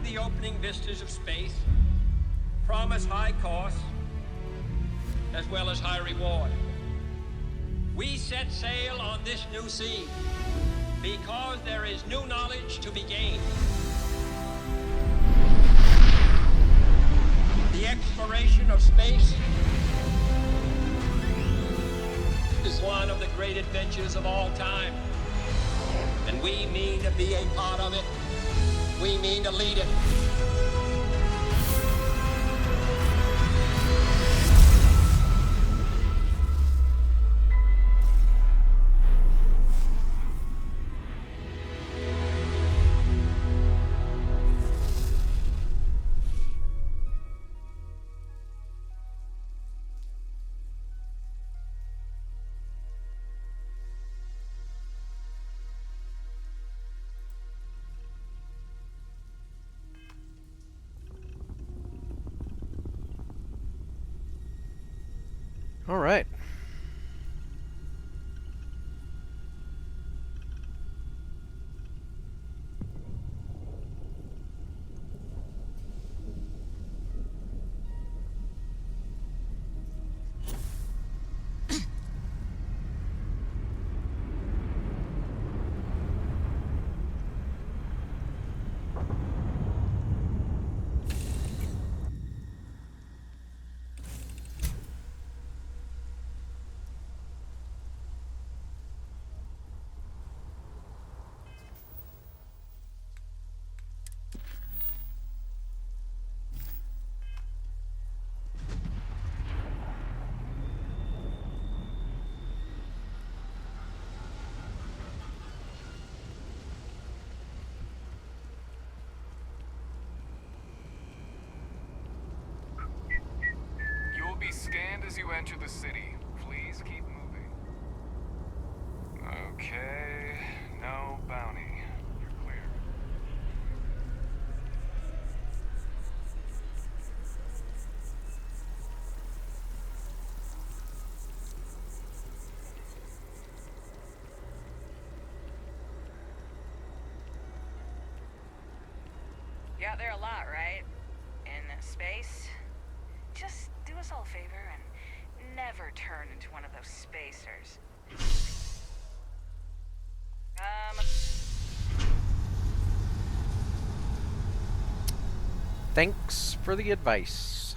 the opening vistas of space promise high costs as well as high reward. We set sail on this new sea because there is new knowledge to be gained. The exploration of space is one of the great adventures of all time. And we mean to be a part of it. We mean to lead it. All right. Be scanned as you enter the city. Please keep moving. Okay, no bounty. You're clear. You're out there a lot, right? In space? Just do us all a favor and never turn into one of those spacers. Thanks for the advice.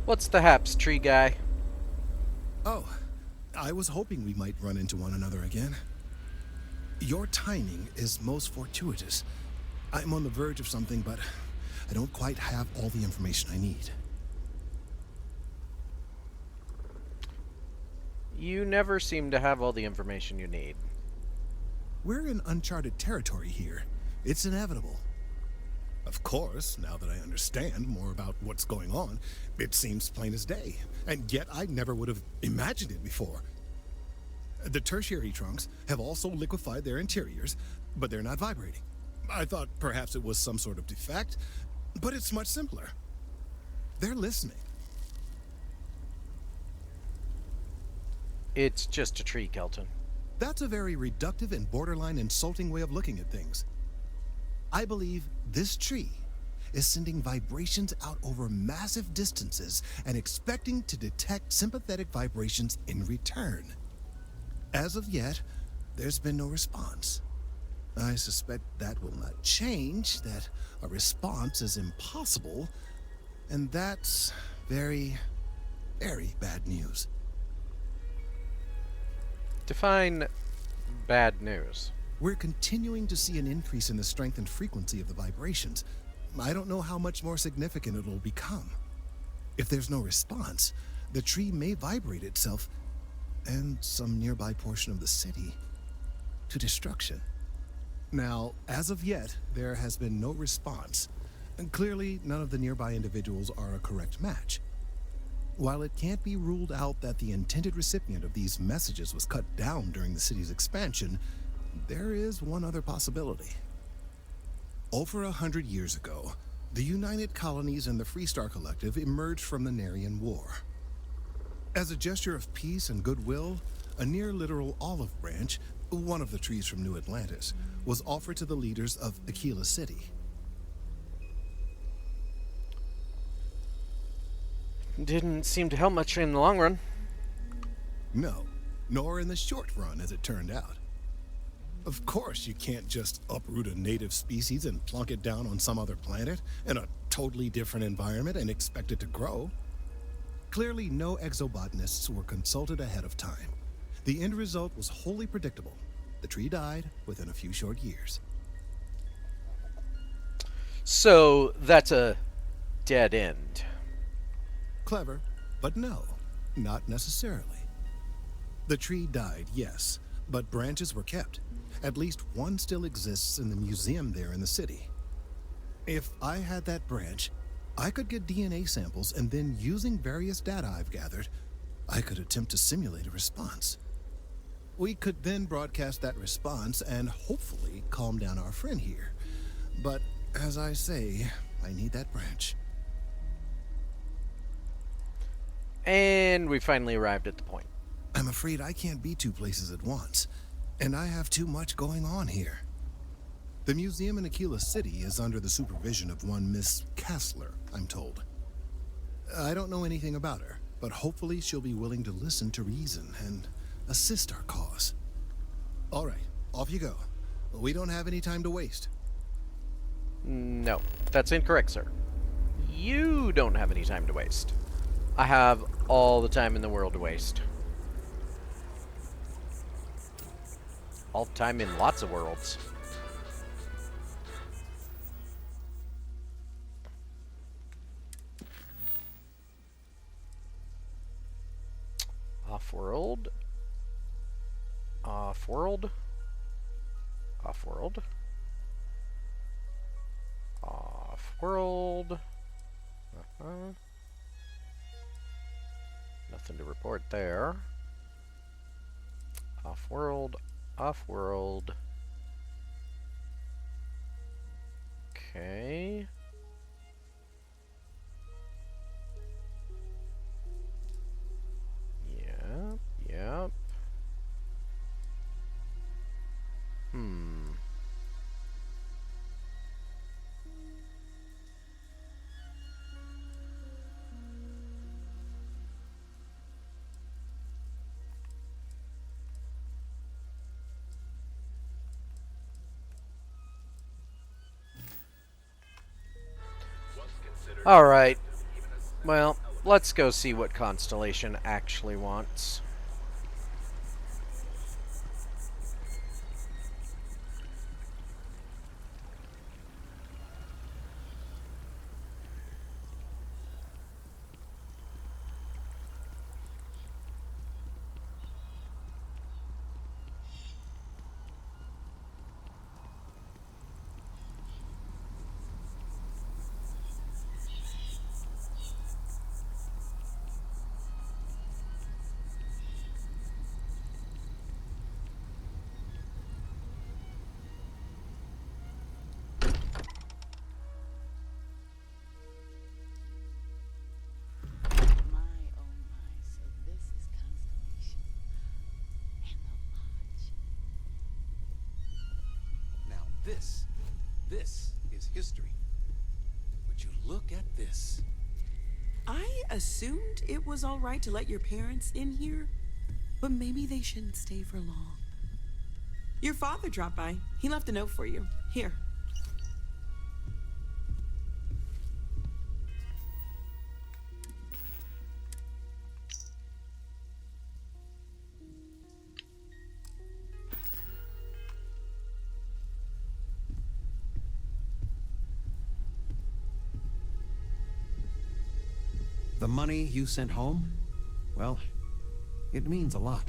What's the haps, tree guy? Oh, I was hoping we might run into one another again. Your timing is most fortuitous. I'm on the verge of something, but I don't quite have all the information I need. You never seem to have all the information you need. We're in uncharted territory here. It's inevitable. Of course, now that I understand more about what's going on, it seems plain as day. And yet I never would have imagined it before. The tertiary trunks have also liquefied their interiors, but they're not vibrating. I thought perhaps it was some sort of defect, but it's much simpler. They're listening. It's just a tree, Kelton. That's a very reductive and borderline insulting way of looking at things. I believe this tree is sending vibrations out over massive distances and expecting to detect sympathetic vibrations in return. As of yet, there's been no response. I suspect that will not change, that a response is impossible, and that's very, Very bad news. Define bad news. We're continuing to see an increase in the strength and frequency of the vibrations. I don't know how much more significant it'll become. If there's no response, the tree may vibrate itself and some nearby portion of the city to destruction. Now, as of yet, there has been no response, and clearly none of the nearby individuals are a correct match. While it can't be ruled out that the intended recipient of these messages was cut down during the city's expansion, there is one other possibility. Over 100 years ago, the United Colonies and the Freestar Collective emerged from the Narian War. As a gesture of peace and goodwill, a near-literal olive branch, one of the trees from New Atlantis, was offered to the leaders of Aquila City. Didn't seem to help much in the long run. No, nor in the short run, as it turned out. Of course, you can't just uproot a native species and plunk it down on some other planet in a totally different environment and expect it to grow. Clearly, no exobotanists were consulted ahead of time. The end result was wholly predictable. The tree died within a few short years. So that's a dead end. Clever, but no, not necessarily. The tree died, yes, but branches were kept. At least one still exists in the museum there in the city. If I had that branch, I could get DNA samples, and then using various data I've gathered, I could attempt to simulate a response. We could then broadcast that response and hopefully calm down our friend here. But as I say, I need that branch. And we finally arrived at the point. I'm afraid I can't be two places at once, and I have too much going on here. The museum in Aquila City is under the supervision of one Miss Kassler, I'm told. I don't know anything about her, but hopefully she'll be willing to listen to reason and assist our cause. All right, off you go. We don't have any time to waste. No, that's incorrect, sir. You don't have any time to waste. I have all the time in the world to waste. All the time in lots of worlds. Off-world. Off-world. Off-world. Off-world. Nothing to report there. Off-world. Off-world. Okay. Yep. Alright. Well, let's go see what Constellation actually wants. This is history. Would you look at this? I assumed it was all right to let your parents in here, but maybe they shouldn't stay for long. Your father dropped by. He left a note for you. Here. The money you sent home, well, it means a lot.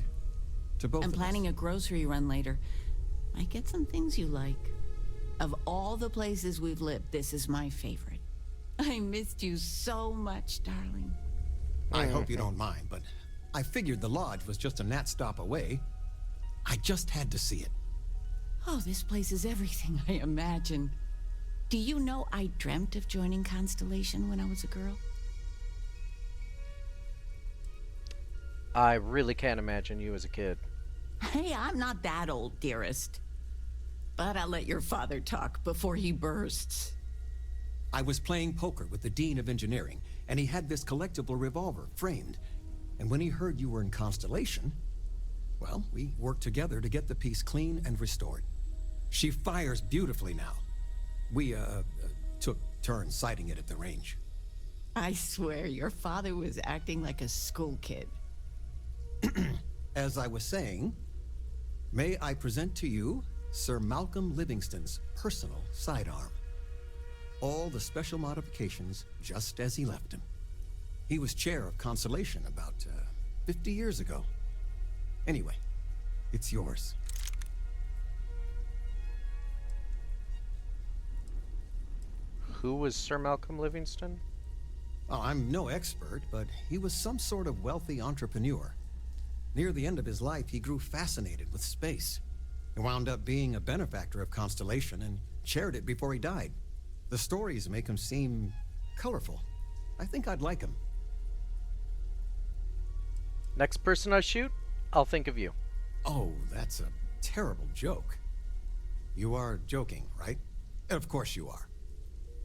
To both I'm of us. planning a grocery run later. Might get some things you like. Of all the places we've lived, this is my favorite. I missed you so much, darling. I hope you don't mind, but I figured the lodge was just a gnat stop away. I just had to see it. Oh, this place is everything I imagined. Do you know I dreamt of joining Constellation when I was a girl? I really can't imagine you as a kid. Hey, I'm not that old, dearest. But I'll let your father talk before he bursts. I was playing poker with the Dean of Engineering, and he had this collectible revolver framed. And when he heard you were in Constellation, well, we worked together to get the piece clean and restored. She fires beautifully now. We, took turns sighting it at the range. I swear, your father was acting like a school kid. As I was saying, may I present to you Sir Malcolm Livingston's personal sidearm. All the special modifications just as he left him. He was chair of Constellation about 50 years ago. Anyway, it's yours. Who was Sir Malcolm Livingston? Oh, I'm no expert, but he was some sort of wealthy entrepreneur. Near the end of his life, he grew fascinated with space. He wound up being a benefactor of Constellation and chaired it before he died. The stories make him seem colorful. I think I'd like him. Next person I shoot, I'll think of you. Oh, that's a terrible joke. You are joking, right? Of course you are.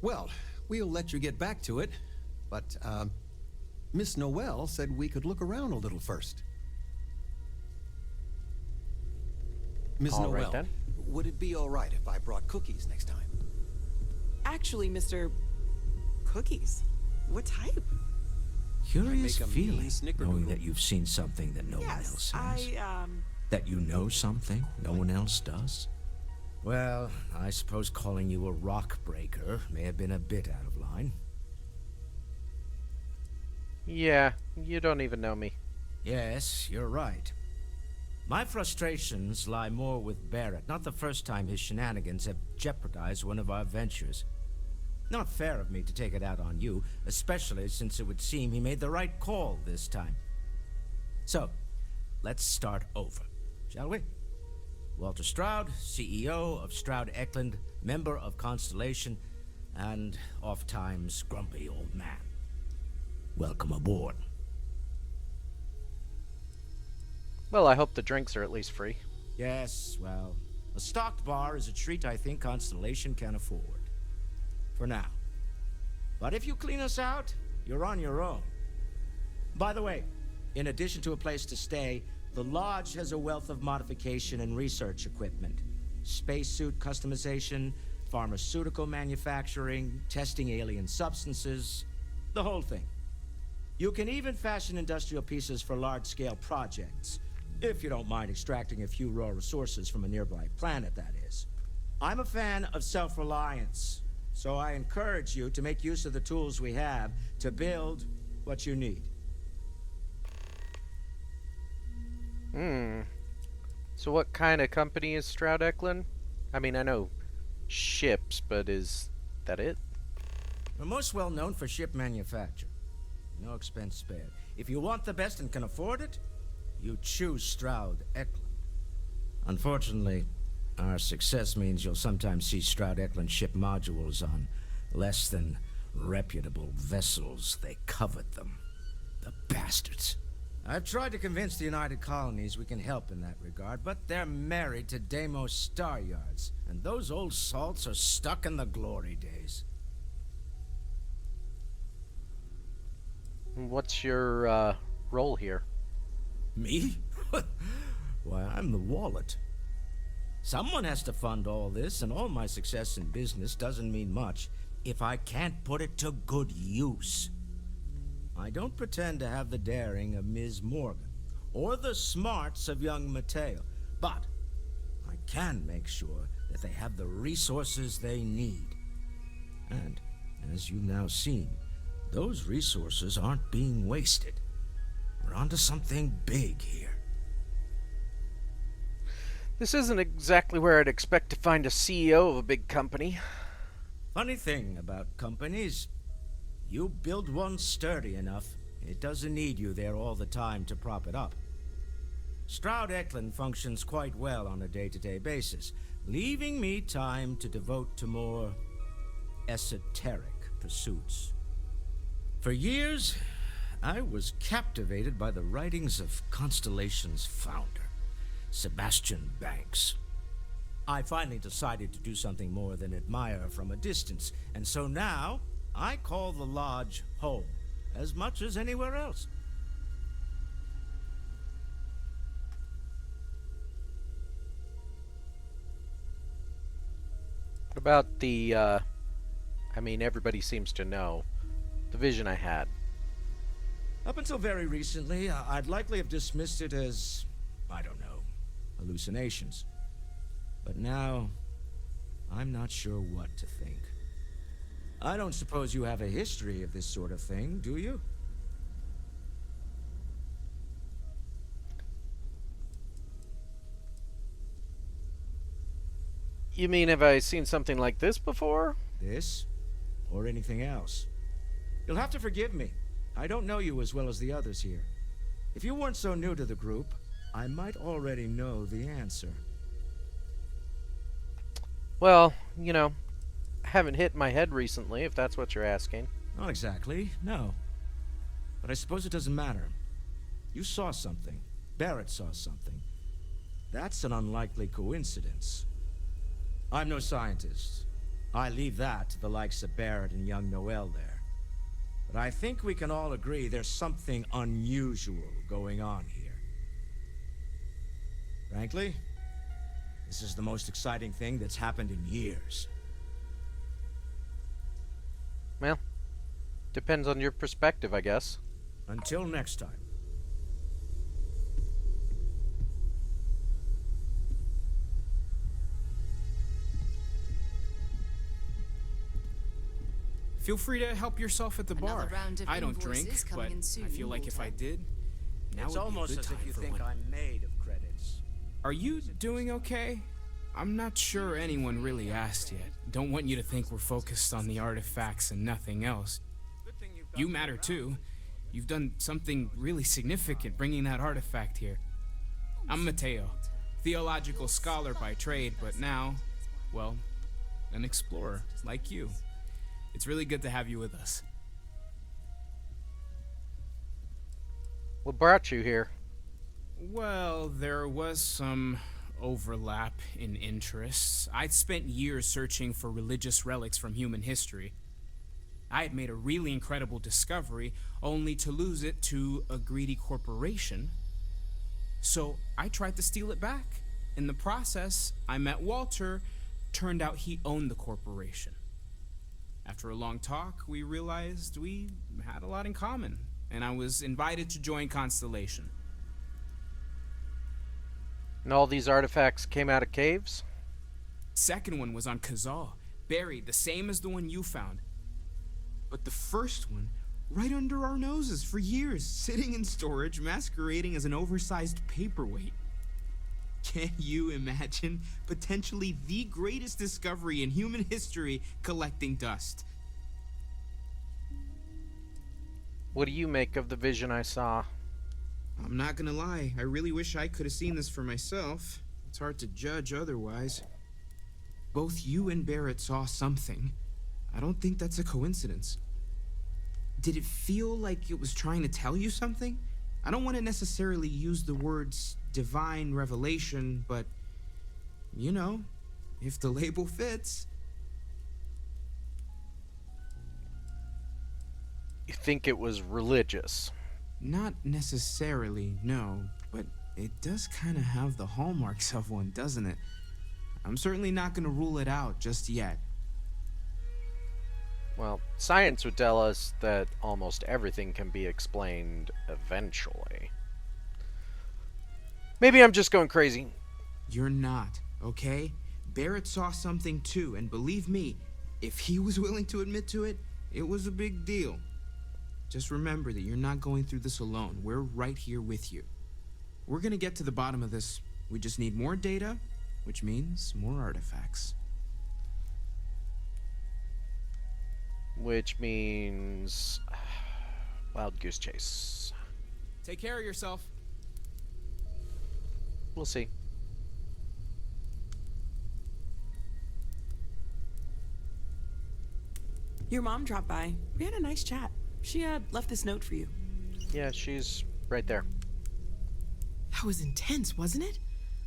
Well, we'll let you get back to it, but, Miss Noel said we could look around a little first. Miss All Noel, right, then. would it be all right if I brought cookies next time? Actually, Mr. Cookies. What type? Curious Make a mean feeling, snickerdoodle. knowing that you've seen something that no one Yes, else has. I, That you know something no one else does. Well, I suppose calling you a rock breaker may have been a bit out of line. Yeah, you don't even know me. Yes, you're right. My frustrations lie more with Barrett. Not the first time his shenanigans have jeopardized one of our ventures. Not fair of me to take it out on you, especially since it would seem he made the right call this time. So, let's start over, shall we? Walter Stroud, CEO of Stroud Eklund, member of Constellation, and oft-times grumpy old man. Welcome aboard. Well, I hope the drinks are at least free. Yes, well, a stocked bar is a treat I think Constellation can afford. For now. But if you clean us out, you're on your own. By the way, in addition to a place to stay, the Lodge has a wealth of modification and research equipment. Spacesuit customization, pharmaceutical manufacturing, testing alien substances, the whole thing. You can even fashion industrial pieces for large-scale projects, if you don't mind extracting a few raw resources from a nearby planet, that is. I'm a fan of self-reliance, so I encourage you to make use of the tools we have to build what you need. So what kind of company is Stroud Eklund? I mean, I know ships, but is that it? We're most well known for ship manufacture. No expense spared. If you want the best and can afford it, you choose Stroud Eklund. Unfortunately, our success means you'll sometimes see Stroud Eklund ship modules on less than reputable vessels. They covet them. The bastards. I've tried to convince the United Colonies we can help in that regard, but they're married to Deimos Star Yards, and those old salts are stuck in the glory days. What's your role here? Me? Why, I'm the wallet. Someone has to fund all this, and all my success in business doesn't mean much if I can't put it to good use. I don't pretend to have the daring of Ms. Morgan, or the smarts of young Mateo, but I can make sure that they have the resources they need. And, as you've now seen, those resources aren't being wasted. We're onto something big here. This isn't exactly where I'd expect to find a CEO of a big company. Funny thing about companies, you build one sturdy enough, it doesn't need you there all the time to prop it up. Stroud Eklund functions quite well on a day-to-day basis, leaving me time to devote to more esoteric pursuits. For years, I was captivated by the writings of Constellation's founder, Sebastian Banks. I finally decided to do something more than admire from a distance, and so now I call the lodge home as much as anywhere else. What about the, I mean, everybody seems to know, the vision I had? Up until very recently, I'd likely have dismissed it as, I don't know, hallucinations. But now, I'm not sure what to think. I don't suppose you have a history of this sort of thing, do you? You mean, have I seen something like this before? This? Or anything else? You'll have to forgive me. I don't know you as well as the others here. If you weren't so new to the group, I might already know the answer. Well, you know, I haven't hit my head recently, if that's what you're asking. Not exactly, no. But I suppose it doesn't matter. You saw something. Barrett saw something. That's an unlikely coincidence. I'm no scientist. I leave that to the likes of Barrett and young Noel there. But I think we can all agree there's something unusual going on here. Frankly, this is the most exciting thing that's happened in years. Well, depends on your perspective, I guess. Until next time. Feel free to help yourself at the Another bar. round of I don't drink, invoices but coming in soon, I feel like if I did, now It's would be a almost good as time if you for think one. I'm made of credits. Are you doing okay? I'm not sure anyone really asked yet. Don't want you to think we're focused on the artifacts and nothing else. You matter too. You've done something really significant bringing that artifact here. I'm Mateo, theological scholar by trade, but now, well, an explorer like you. It's really good to have you with us. What brought you here? Well, there was some overlap in interests. I'd spent years searching for religious relics from human history. I had made a really incredible discovery, only to lose it to a greedy corporation. So I tried to steal it back. In the process, I met Walter. Turned out he owned the corporation. After a long talk, we realized we had a lot in common, and I was invited to join Constellation. And all these artifacts came out of caves? Second one was on Kazal, buried the same as the one you found. But the first one, right under our noses for years, sitting in storage, masquerading as an oversized paperweight. Can you imagine potentially the greatest discovery in human history collecting dust? What do you make of the vision I saw? I'm not gonna lie, I really wish I could have seen this for myself. It's hard to judge otherwise. Both you and Barrett saw something. I don't think that's a coincidence. Did it feel like it was trying to tell you something? I don't want to necessarily use the words divine revelation, but, you know, if the label fits. You think it was religious? Not necessarily, no, but it does kind of have the hallmarks of one, doesn't it? I'm certainly not going to rule it out just yet. Well, science would tell us that almost everything can be explained eventually. Maybe I'm just going crazy. You're not, okay? Barrett saw something too, and believe me, if he was willing to admit to it, it was a big deal. Just remember that you're not going through this alone. We're right here with you. We're gonna get to the bottom of this. We just need more data, which means more artifacts. Which means... Wild goose chase. Take care of yourself. We'll see. Your mom dropped by. We had a nice chat. She had left this note for you. Yeah, she's right there. That was intense, wasn't it?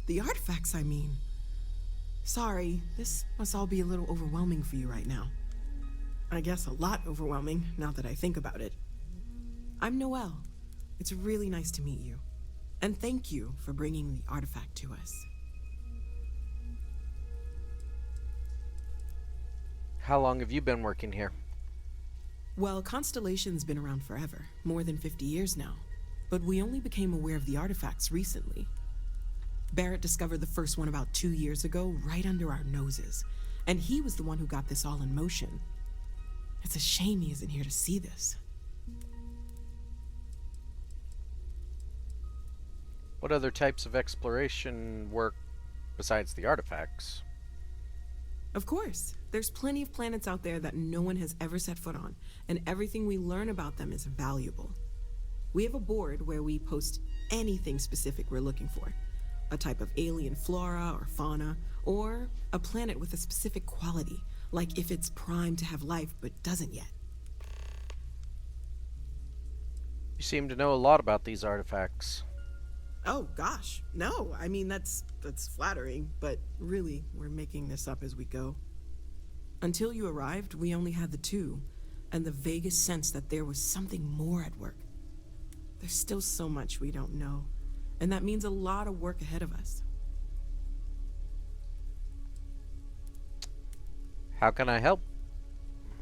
The artifacts, I mean. Sorry, this must all be a little overwhelming for you right now. I guess a lot overwhelming, now that I think about it. I'm Noelle. It's really nice to meet you. And thank you for bringing the artifact to us. How long have you been working here? Well, Constellation's been around forever, more than 50 years now. But we only became aware of the artifacts recently. Barrett discovered the first one about 2 years ago, right under our noses. And he was the one who got this all in motion. It's a shame he isn't here to see this. What other types of exploration work besides the artifacts? Of course, there's plenty of planets out there that no one has ever set foot on, and everything we learn about them is valuable. We have a board where we post anything specific we're looking for. A type of alien flora or fauna, or a planet with a specific quality, like if it's primed to have life but doesn't yet. You seem to know a lot about these artifacts. Oh gosh, no, I mean that's flattering, but really, we're making this up as we go. Until you arrived, we only had the two, and the vaguest sense that there was something more at work. There's still so much we don't know, and that means a lot of work ahead of us. How can I help?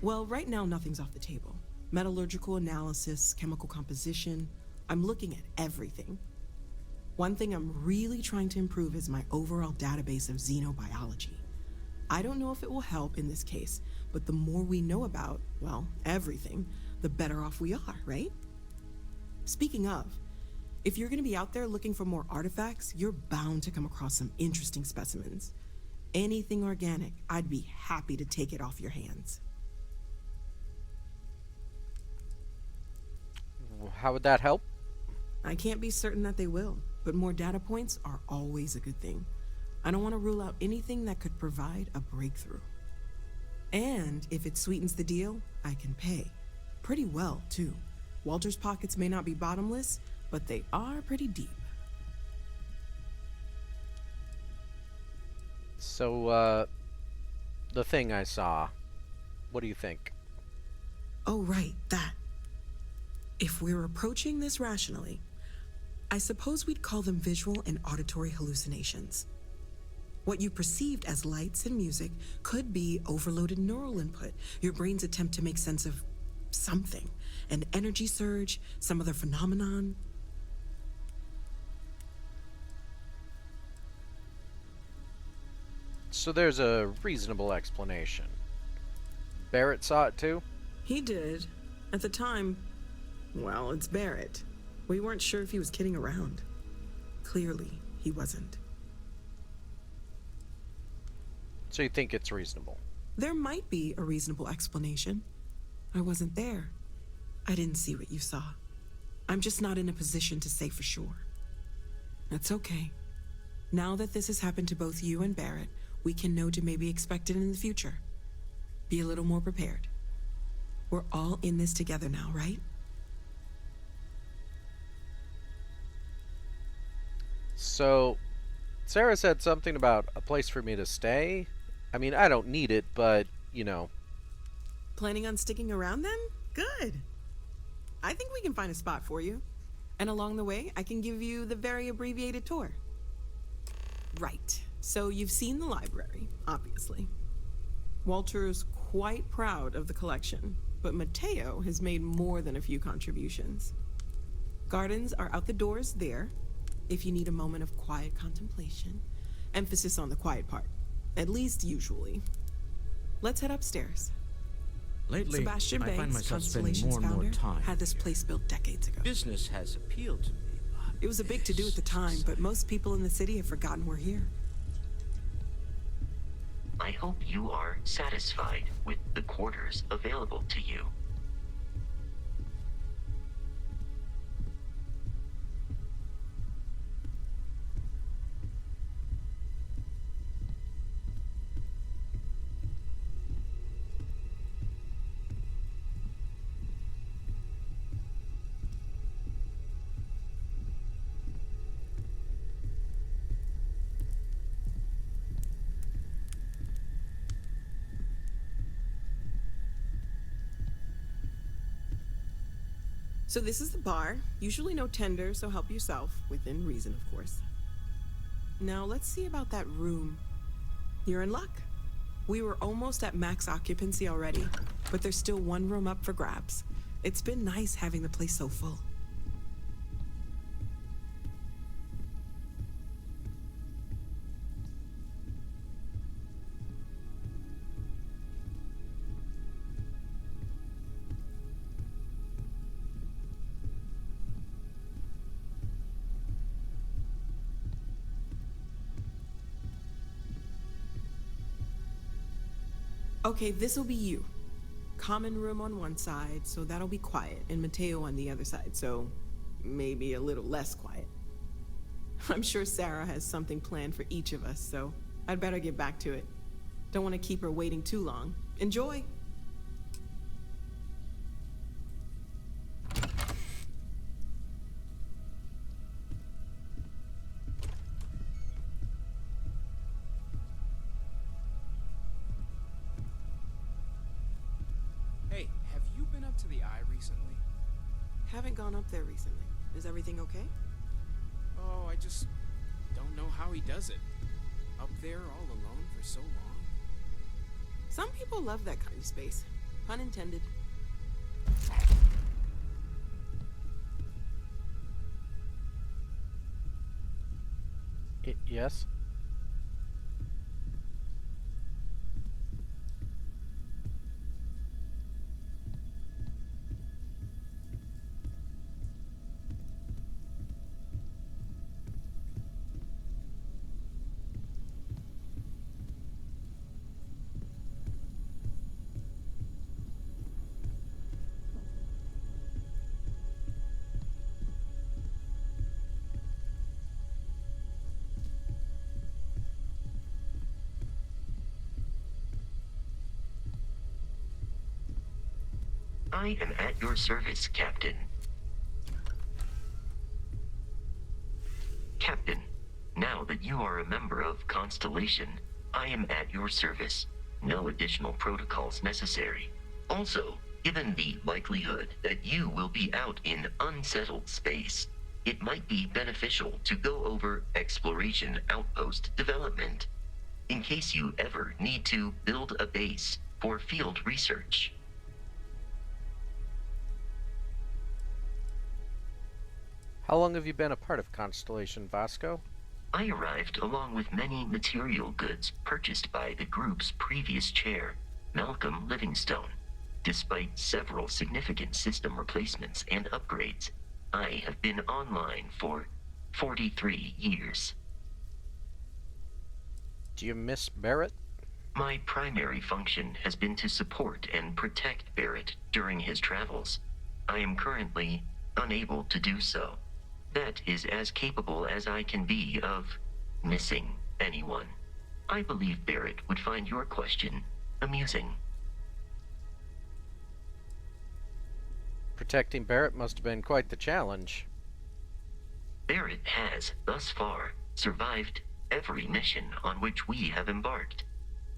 Well, right now nothing's off the table. Metallurgical analysis, chemical composition, I'm looking at everything. One thing I'm really trying to improve is my overall database of xenobiology. I don't know if it will help in this case, but the more we know about, well, everything, the better off we are, right? Speaking of, if you're gonna be out there looking for more artifacts, you're bound to come across some interesting specimens. Anything organic, I'd be happy to take it off your hands. How would that help? I can't be certain that they will, but more data points are always a good thing. I don't want to rule out anything that could provide a breakthrough. And if it sweetens the deal, I can pay. Pretty well, too. Walter's pockets may not be bottomless, but they are pretty deep. So, the thing I saw, what do you think? Oh, right, that. If we're approaching this rationally, I suppose we'd call them visual and auditory hallucinations. What you perceived as lights and music could be overloaded neural input, your brain's attempt to make sense of something, an energy surge, some other phenomenon. So there's a reasonable explanation. Barrett saw it too? He did. At the time, well, it's Barrett. We weren't sure if he was kidding around. Clearly, he wasn't. So you think it's reasonable? There might be a reasonable explanation. I wasn't there. I didn't see what you saw. I'm just not in a position to say for sure. That's okay. Now that this has happened to both you and Barrett, we can know to maybe expect it in the future. Be a little more prepared. We're all in this together now, right? So, Sarah said something about a place for me to stay. I mean, I don't need it, but, you know. Planning on sticking around then? Good. I think we can find a spot for you. And along the way, I can give you the very abbreviated tour. Right. So you've seen the library, obviously. Walter's quite proud of the collection, but Mateo has made more than a few contributions. Gardens are out the doors there, if you need a moment of quiet contemplation. Emphasis on the quiet part, at least usually. Let's head upstairs. Lately, Sebastian I find Banks, myself spending Constellation's more and more founder, time had this here. place built decades ago. Business has appealed to me, but It was a big to-do at the time, but most people in the city have forgotten we're here. I hope you are satisfied with the quarters available to you. So this is the bar. Usually no tender, so help yourself. Within reason, of course. Now let's see about that room. You're in luck. We were almost at max occupancy already, but there's still one room up for grabs. It's been nice having the place so full. Okay, this'll be you. Common room on one side, so that'll be quiet, and Mateo on the other side, so maybe a little less quiet. I'm sure Sarah has something planned for each of us, so I'd better get back to it. Don't want to keep her waiting too long. Enjoy! Hey, have you been up to the Eye recently? Haven't gone up there recently. Is everything okay? Oh, I just don't know how he does it. Up there all alone for so long. Some people love that kind of space. Pun intended. Yes? I am at your service, Captain. Captain, now that you are a member of Constellation, I am at your service. No additional protocols necessary. Also, given the likelihood that you will be out in unsettled space, it might be beneficial to go over exploration outpost development, in case you ever need to build a base for field research. How long have you been a part of Constellation, Vasco? I arrived along with many material goods purchased by the group's previous chair, Malcolm Livingstone. Despite several significant system replacements and upgrades, I have been online for 43 years. Do you miss Barrett? My primary function has been to support and protect Barrett during his travels. I am currently unable to do so. That is as capable as I can be of missing anyone. I believe Barrett would find your question amusing. Protecting Barrett must have been quite the challenge. Barrett has, thus far, survived every mission on which we have embarked.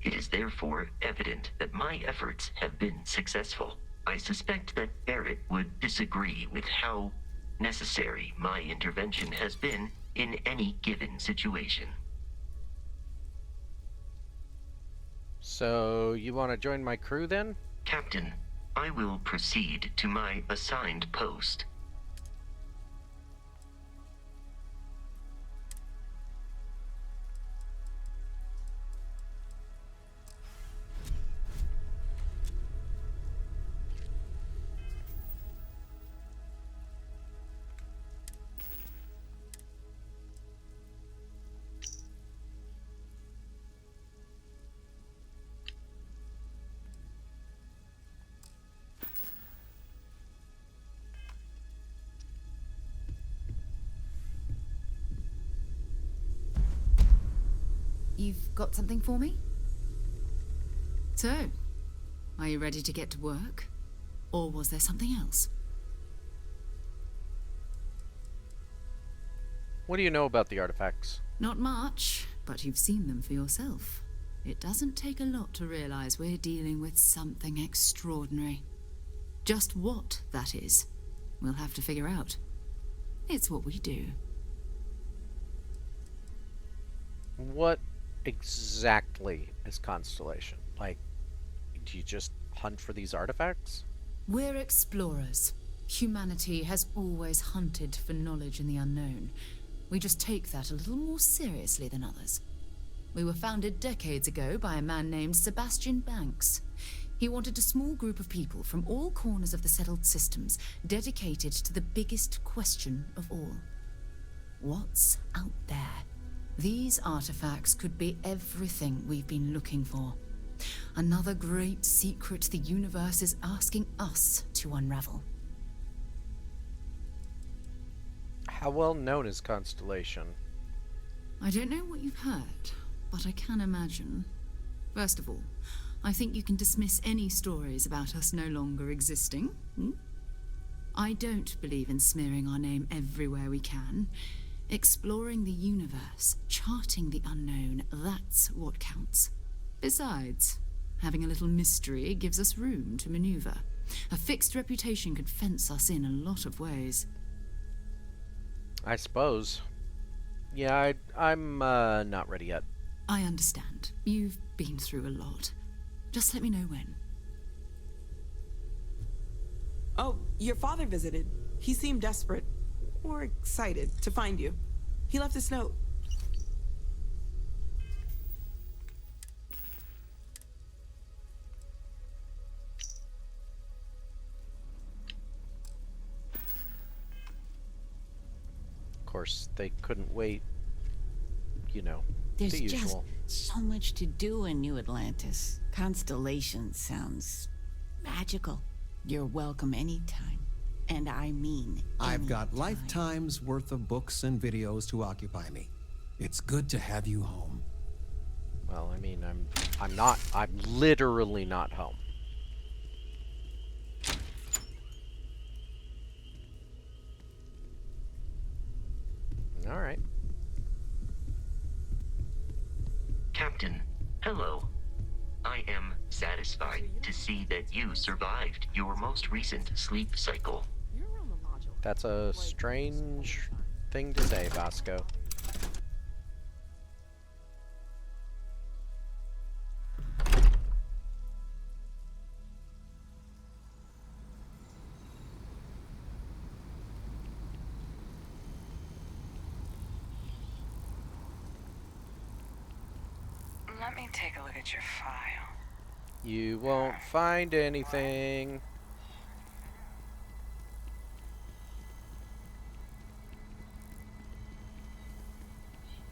It is therefore evident that my efforts have been successful. I suspect that Barrett would disagree with how necessary my intervention has been in any given situation. So, you want to join my crew then? Captain, I will proceed to my assigned post. you've got something for me? So, are you ready to get to work? Or was there something else? What do you know about the artifacts? Not much, but you've seen them for yourself. It doesn't take a lot to realize we're dealing with something extraordinary. Just what that is, we'll have to figure out. It's what we do. What exactly is Constellation? Like, do you just hunt for these artifacts? We're explorers. Humanity has always hunted for knowledge in the unknown. We just take that a little more seriously than others. We were founded decades ago by a man named Sebastian Banks. He wanted a small group of people from all corners of the settled systems dedicated to the biggest question of all. What's out there? These artifacts could be everything we've been looking for. Another great secret the universe is asking us to unravel. How well known is Constellation? I don't know what you've heard, but I can imagine. First of all, I think you can dismiss any stories about us no longer existing. I don't believe in smearing our name everywhere we can. Exploring the universe, charting the unknown, that's what counts. Besides, having a little mystery gives us room to maneuver. A fixed reputation could fence us in a lot of ways. I suppose. Yeah, I'm not ready yet. I understand. You've been through a lot. Just let me know when. Oh, your father visited. He seemed desperate. Or excited to find you. He left this note. Of course, they couldn't wait. You know, There's the just usual. so much to do in New Atlantis. Constellation sounds magical. You're welcome anytime. And I mean I've got anytime. lifetimes worth of books and videos to occupy me. It's good to have you home. Well, I mean, I'm literally not home. All right. Captain, hello. I am satisfied to see that you survived your most recent sleep cycle. That's a strange thing to say, Vasco. Let me take a look at your file. You won't find anything.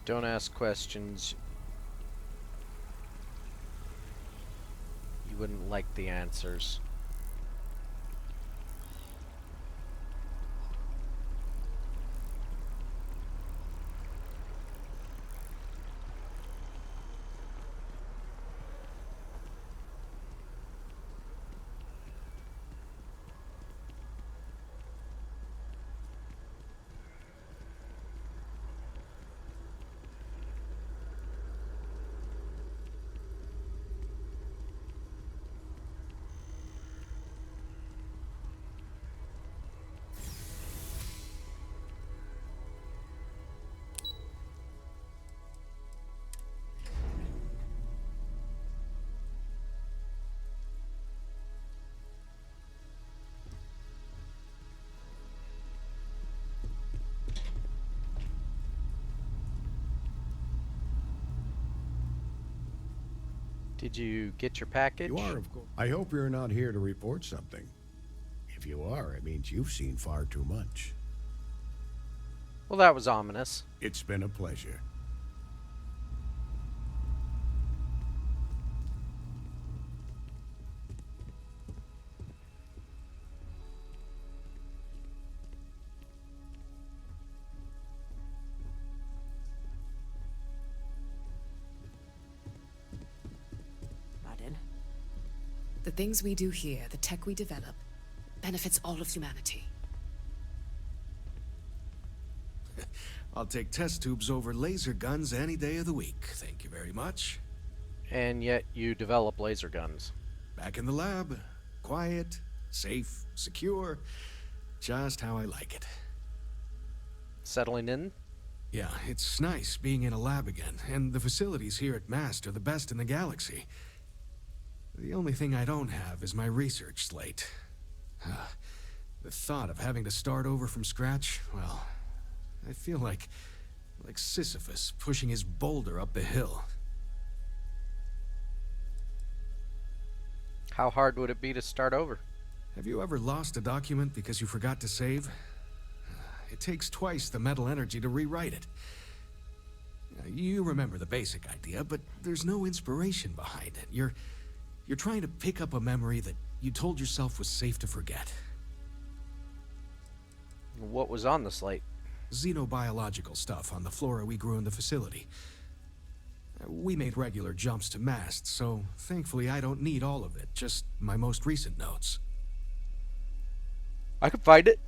Don't ask questions. You wouldn't like the answers. Did you get your package? You are, of course. I hope you're not here to report something. If you are, it means you've seen far too much. Well, that was ominous. It's been a pleasure. The things we do here, the tech we develop, benefits all of humanity. I'll take test tubes over laser guns any day of the week. Thank you very much. And yet you develop laser guns. Back in the lab. Quiet, safe, secure. Just how I like it. Settling in? Yeah, it's nice being in a lab again, and the facilities here at MAST are the best in the galaxy. The only thing I don't have is my research slate. The thought of having to start over from scratch, well, I feel like Sisyphus pushing his boulder up the hill. How hard would it be to start over? Have you ever lost a document because you forgot to save? It takes twice the mental energy to rewrite it. You remember the basic idea, but there's no inspiration behind it. You're trying to pick up a memory that you told yourself was safe to forget. What was on the slate? Xenobiological stuff on the flora we grew in the facility. We made regular jumps to masts, so thankfully I don't need all of it, just my most recent notes. I could find it.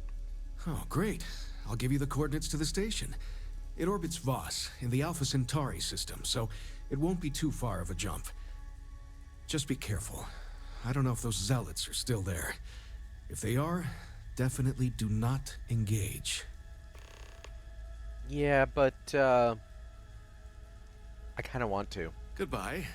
Oh, great. I'll give you the coordinates to the station. It orbits Voss in the Alpha Centauri system, so it won't be too far of a jump. Just be careful. I don't know if those zealots are still there. If they are, definitely do not engage. Yeah, but, I kind of want to. Goodbye.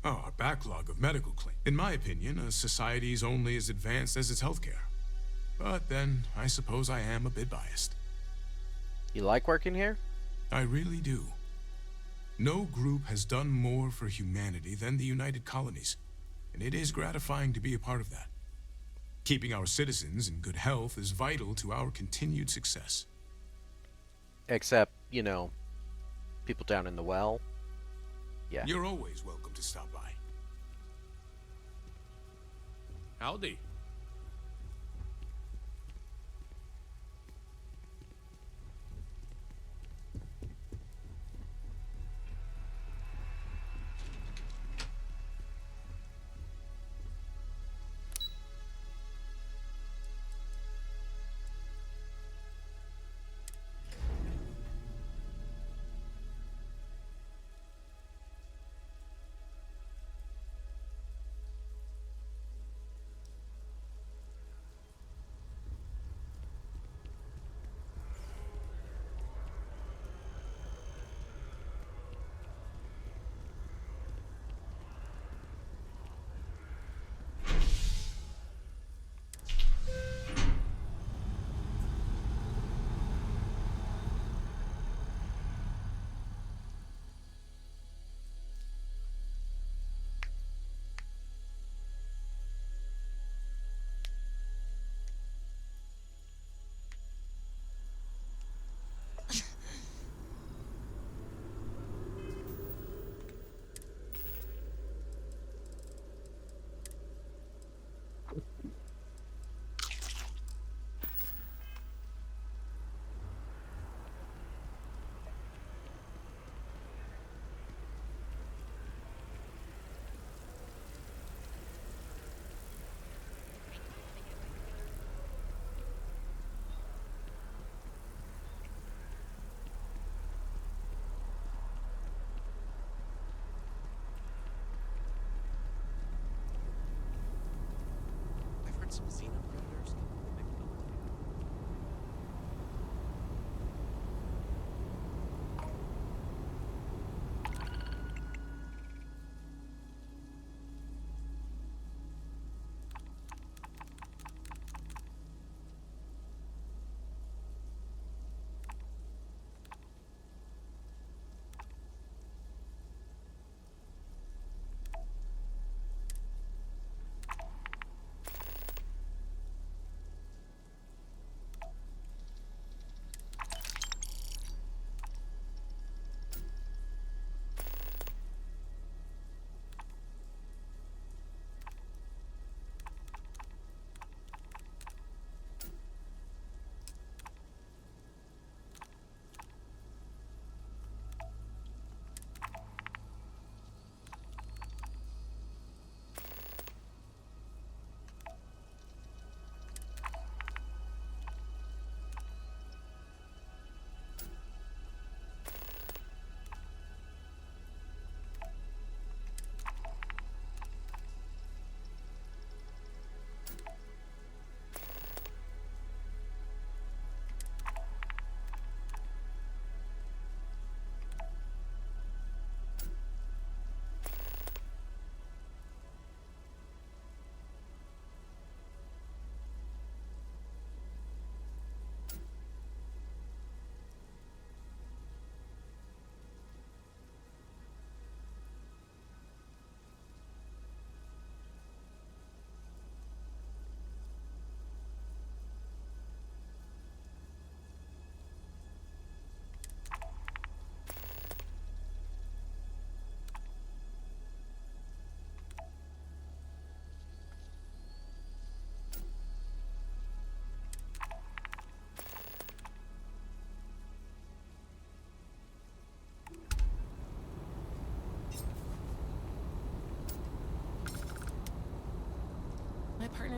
Oh, a backlog of medical claims. In my opinion, a society is only as advanced as its healthcare. But then, I suppose I am a bit biased. You like working here? I really do. No group has done more for humanity than the United Colonies, and it is gratifying to be a part of that. Keeping our citizens in good health is vital to our continued success. Except, you know, people down in the well. Yeah. You're always welcome to stop by. Howdy. I've heard some xenopredators.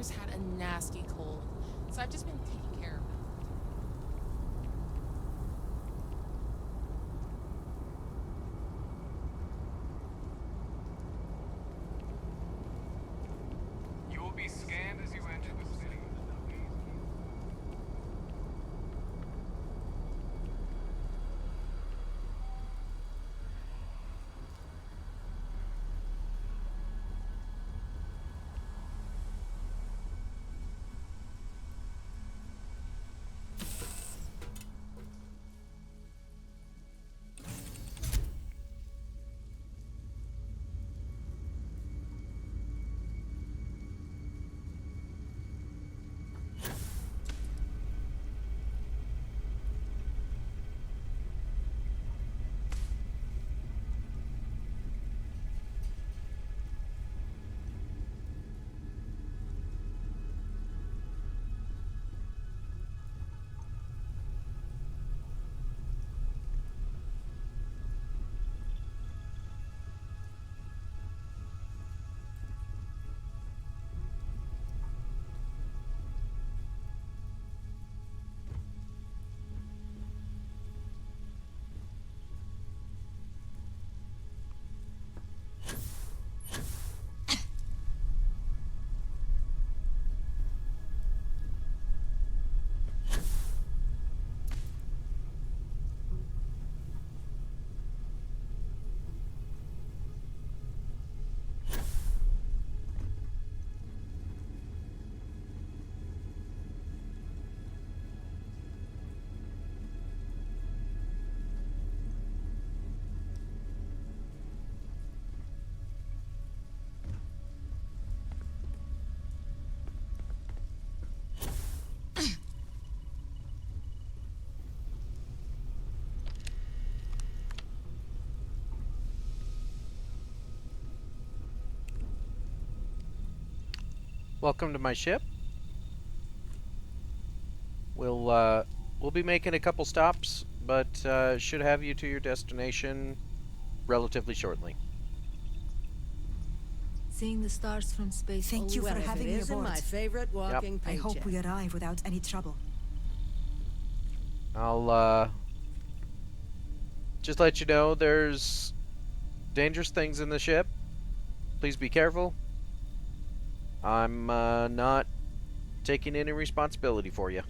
Connor's had a nasty cold, so I've just been taking care of him. You will be scanned as you enter the city. Welcome to my ship. We'll be making a couple stops, but should have you to your destination relatively shortly. Seeing the stars from space. Thank you for having me aboard. My favorite walking I hope we arrive without any trouble. I'll just let you know there's dangerous things in the ship. Please be careful. I'm not taking any responsibility for you.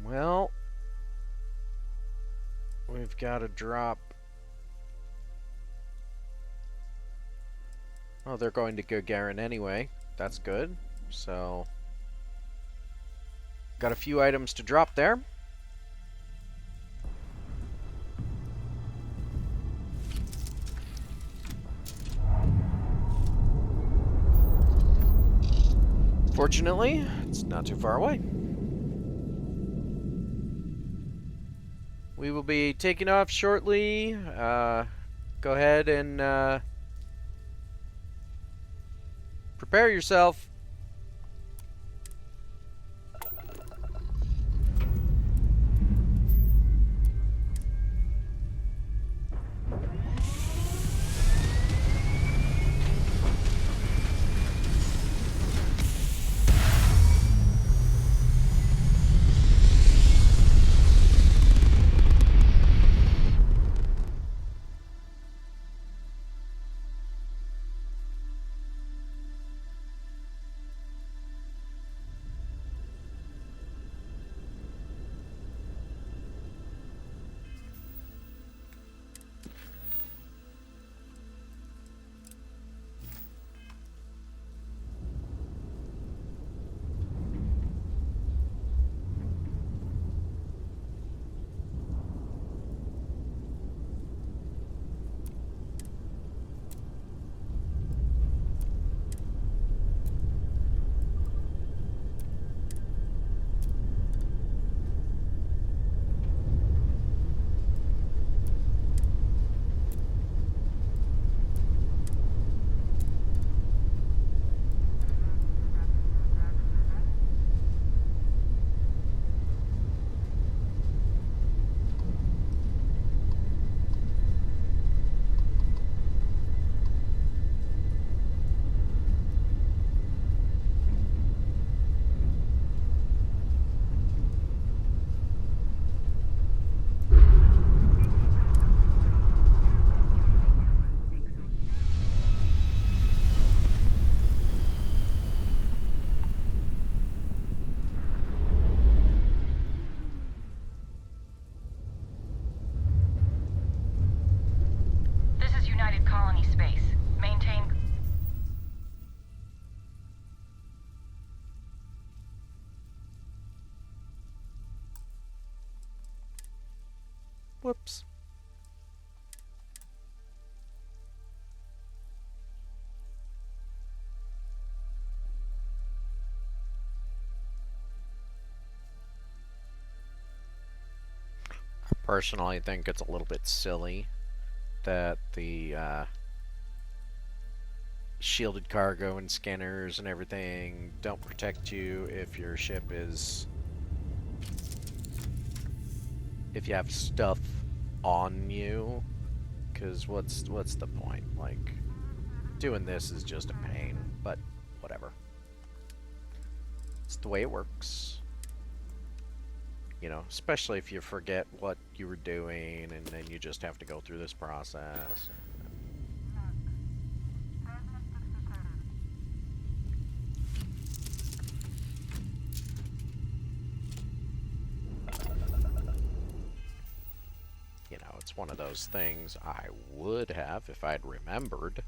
Well, we've got to drop. Oh, they're going to Gagarin anyway. That's good. So, got a few items to drop there. Fortunately, it's not too far away. We will be taking off shortly. Go ahead and prepare yourself. Whoops. I personally think it's a little bit silly that the shielded cargo and scanners and everything don't protect you if your ship is... if you have stuff on you, because what's the point? Like, doing this is just a pain, but whatever. It's the way it works. You know, especially if you forget what you were doing and then you just have to go through this process. You know, it's one of those things I would have if I'd remembered.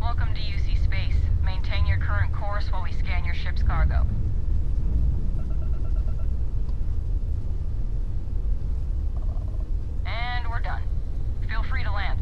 Welcome to UC Space. Maintain your current course while we scan your ship's cargo. And we're done. Feel free to land.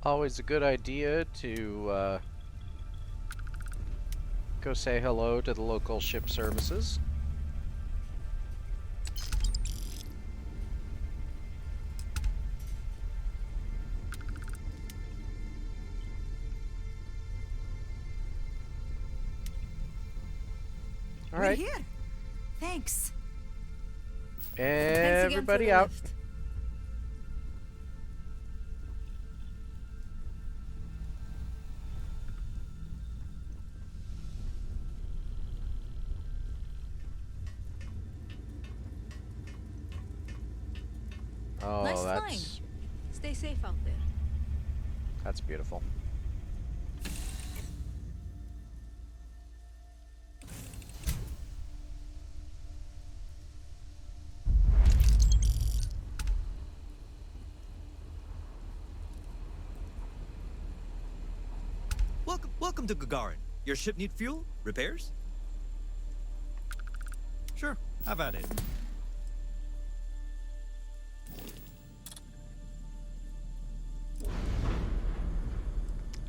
Always a good idea to go say hello to the local ship services. All right. We're here. Thanks. Everybody out. Oh, Nice that's flying. Stay safe out there. that's beautiful. Welcome to Gagarin. Your ship need fuel? Repairs? Sure, have at it.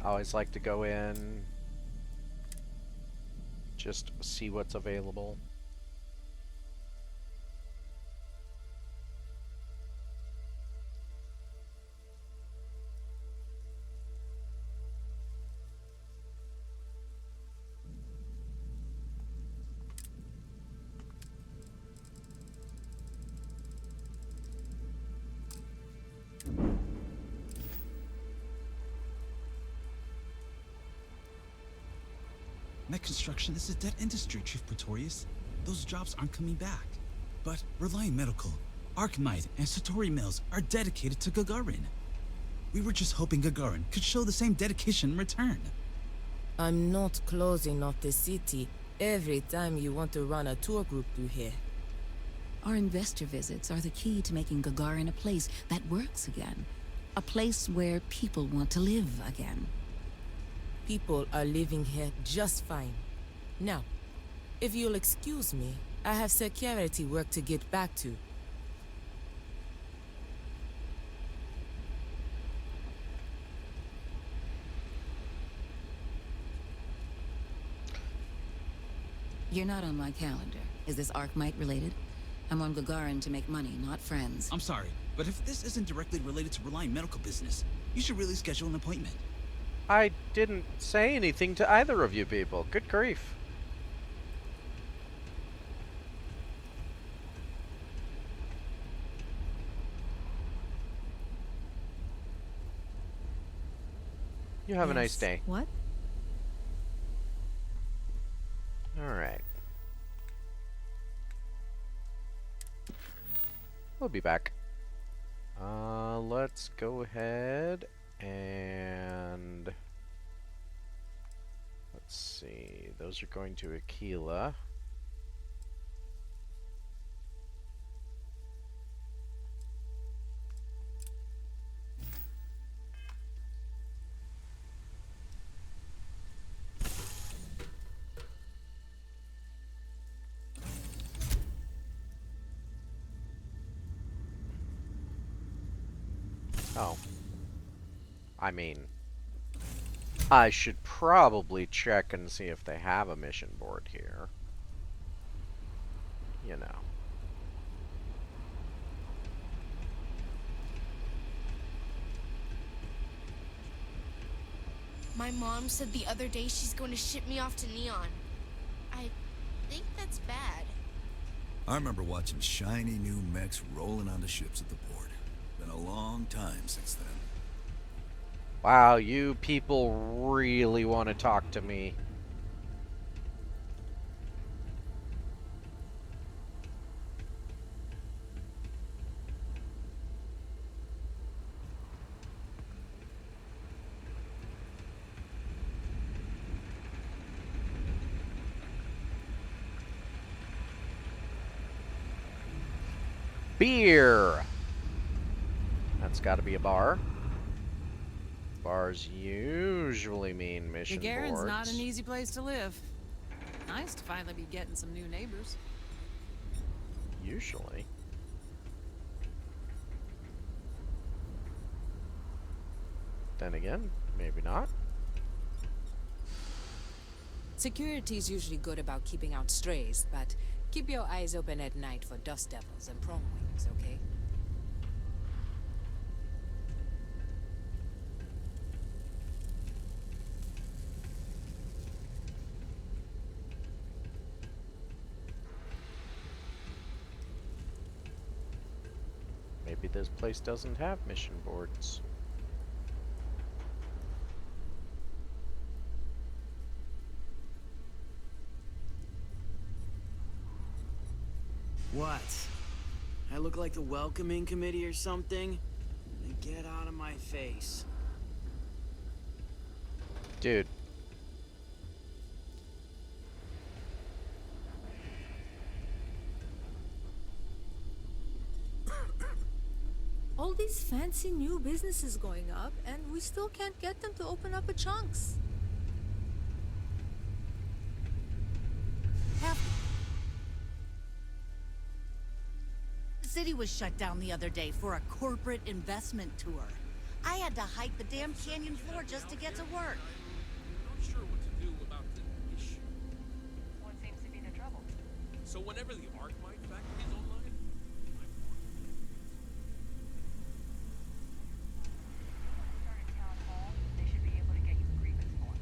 I always like to go in, just see what's available. Mech construction is a dead industry, Chief Pretorius. Those jobs aren't coming back. But Reliant Medical, Archmite, and Satori Mills are dedicated to Gagarin. We were just hoping Gagarin could show the same dedication in return. I'm not closing off the city every time you want to run a tour group through here. Our investor visits are the key to making Gagarin a place that works again. A place where people want to live again. People are living here just fine. Now, if you'll excuse me, I have security work to get back to. You're not on my calendar. Is this Arcmite related? I'm on Gagarin to make money, not friends. I'm sorry, but if this isn't directly related to Reliant Medical business, you should really schedule an appointment. I didn't say anything to either of you people. Good grief. You have a nice day. What? Alright. We'll be back. Let's go ahead and let's see. Those are going to Aquila. Oh. I mean, I should probably check and see if they have a mission board here. You know. My mom said the other day she's going to ship me off to Neon. I think that's bad. I remember watching shiny new mechs rolling onto ships at the port. Been a long time since then. Wow, you people really want to talk to me. Beer! That's got to be a bar. Bars usually mean mission Gagarin's boards. not an easy place to live. Nice to finally be getting some new neighbors. Usually. Then again, maybe not. Security's usually good about keeping out strays, but keep your eyes open at night for dust devils and prom wings, okay? Maybe this place doesn't have mission boards. What? I look like the welcoming committee or something? Then get out of my face. Dude. All these fancy new businesses going up, and we still can't get them to open up a chunks. The city was shut down the other day for a corporate investment tour. I had to hike the damn canyon floor just to get to work. Not sure what to do about the issue. What seems to be the trouble? So whenever the Arcmite factory is online, They should be able to get you a grievance form.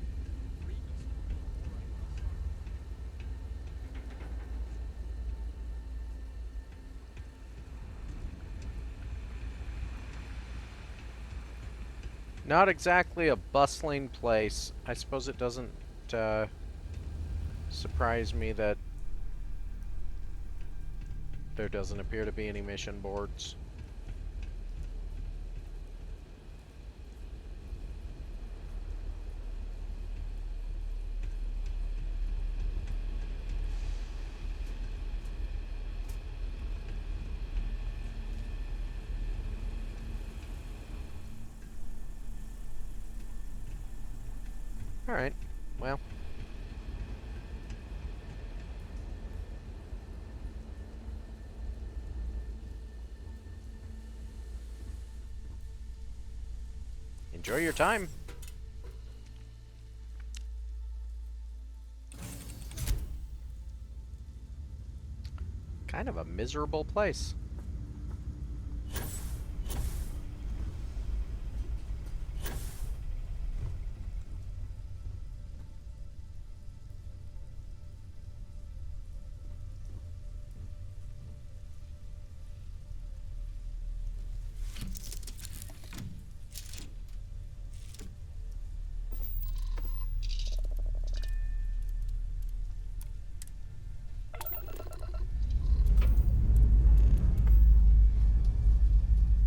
Not exactly a bustling place. I suppose it doesn't surprise me that there doesn't appear to be any mission boards. Alright, well. Enjoy your time. Kind of a miserable place.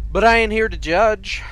But I ain't here to judge.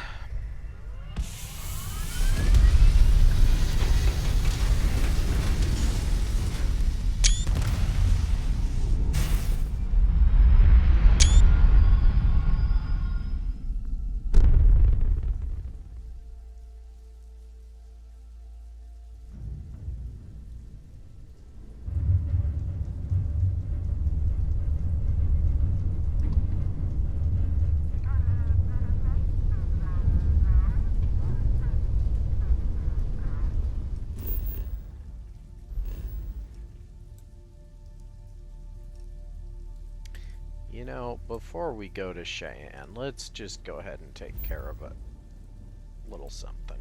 You know, before we go to Cheyenne, let's just go ahead and take care of a little something.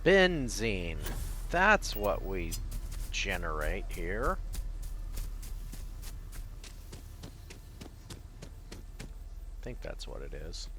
Benzene. That's what we generate here. I think that's what it is.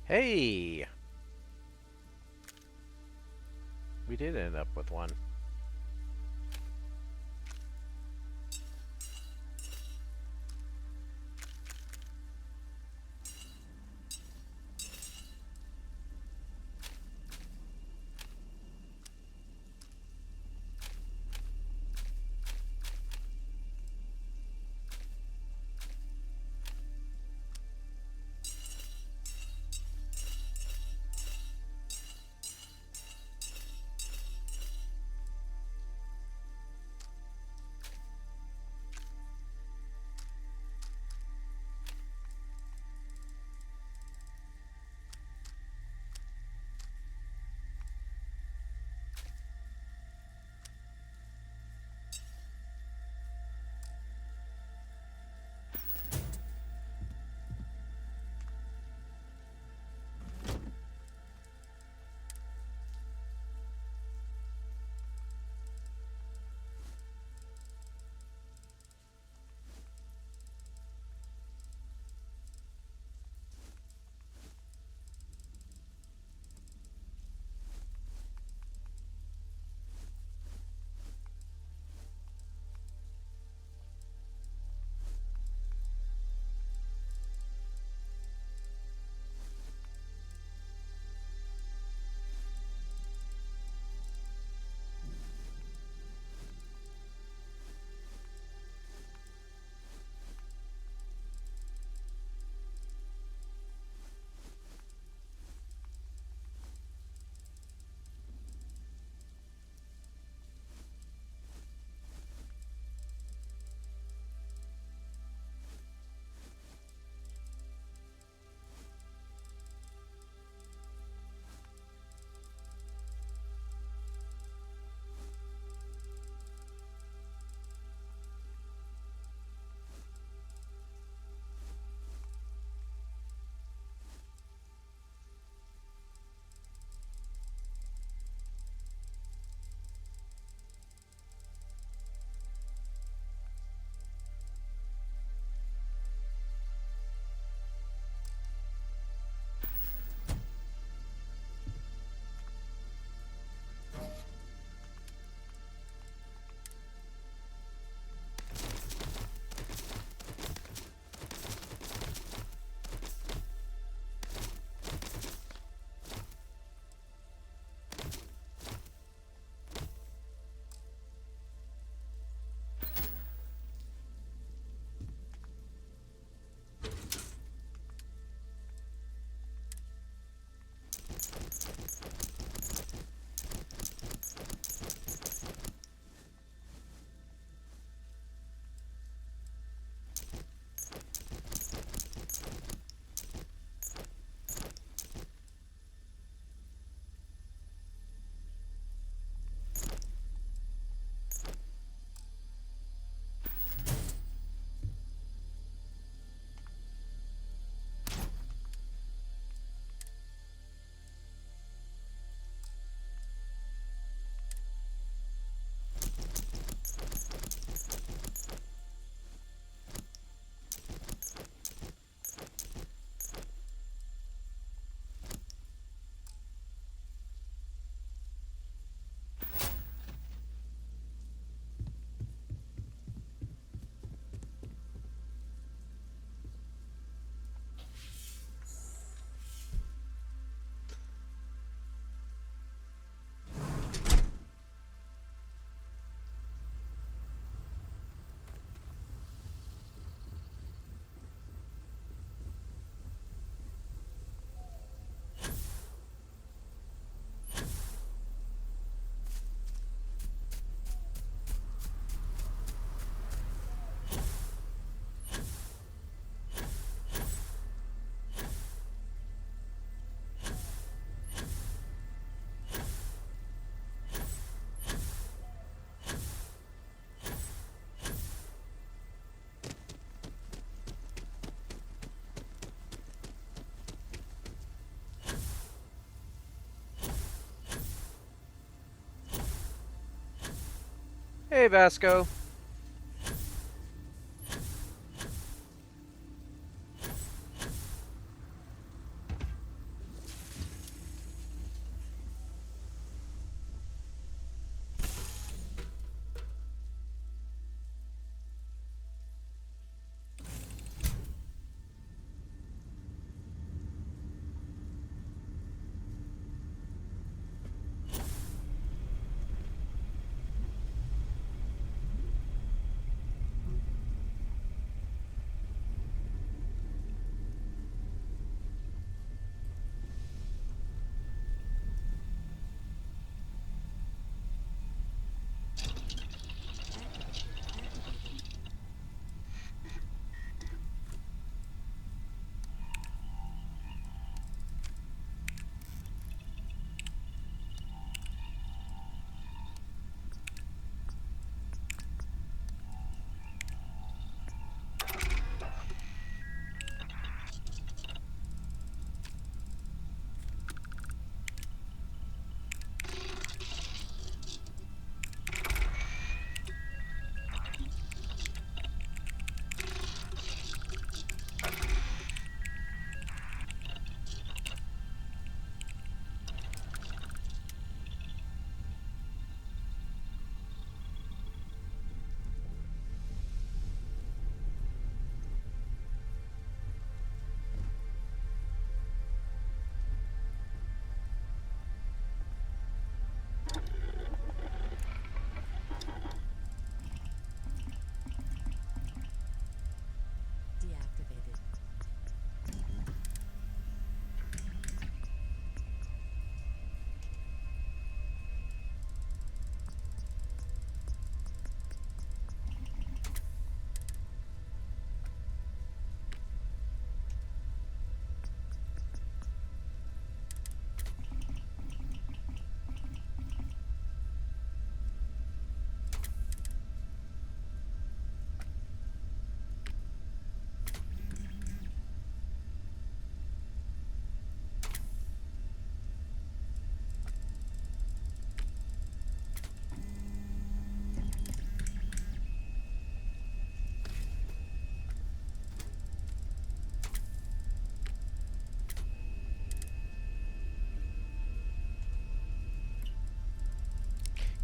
Hey! We did end up with one. Hey, Vasco.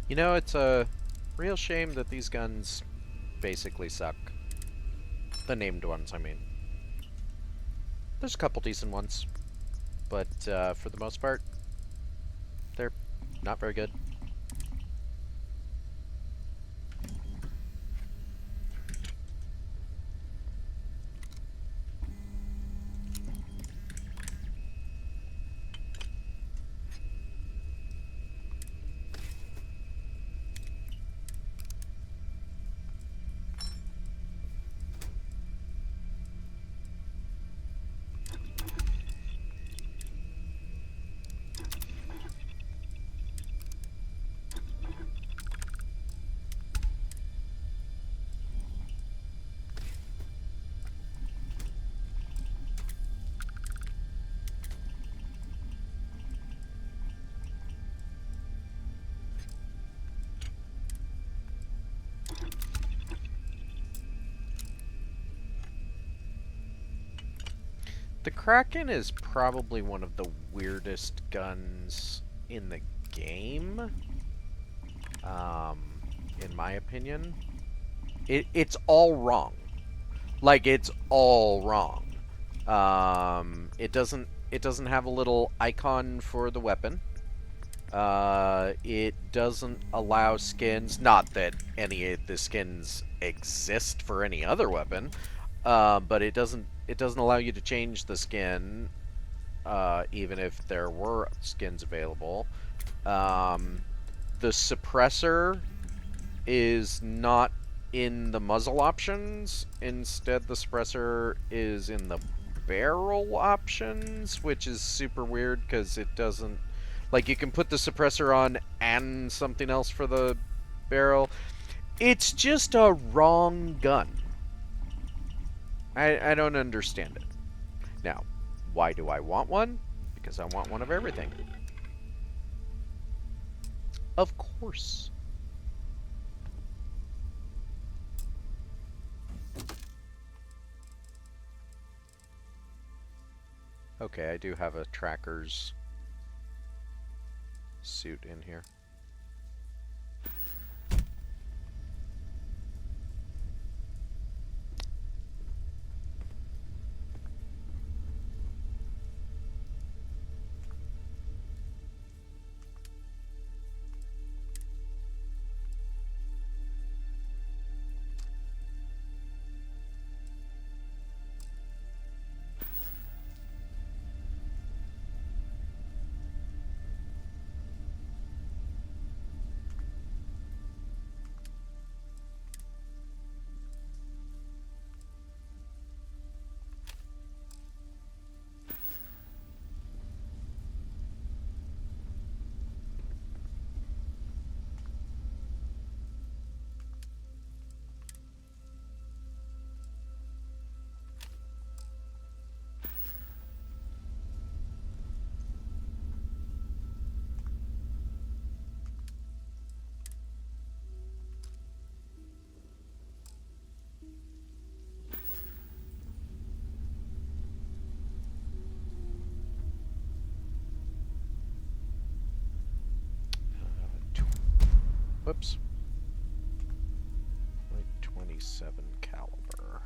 You know, it's a real shame that these guns basically suck. The named ones, I mean. There's a couple decent ones, but for the most part, they're not very good. The Kraken is probably one of the weirdest guns in the game, in my opinion. It's all wrong. Like, it's all wrong. It doesn't have a little icon for the weapon. It doesn't allow skins, not that any of the skins exist for any other weapon, but it doesn't allow you to change the skin, even if there were skins available. The suppressor is not in the muzzle options. Instead, the suppressor is in the barrel options, which is super weird because it doesn't... Like, you can put the suppressor on and something else for the barrel. It's just a wrong gun. I don't understand it. Now, why do I want one? Because I want one of everything. Of course. Okay, I do have a tracker's suit in here. Whoops. .27 caliber.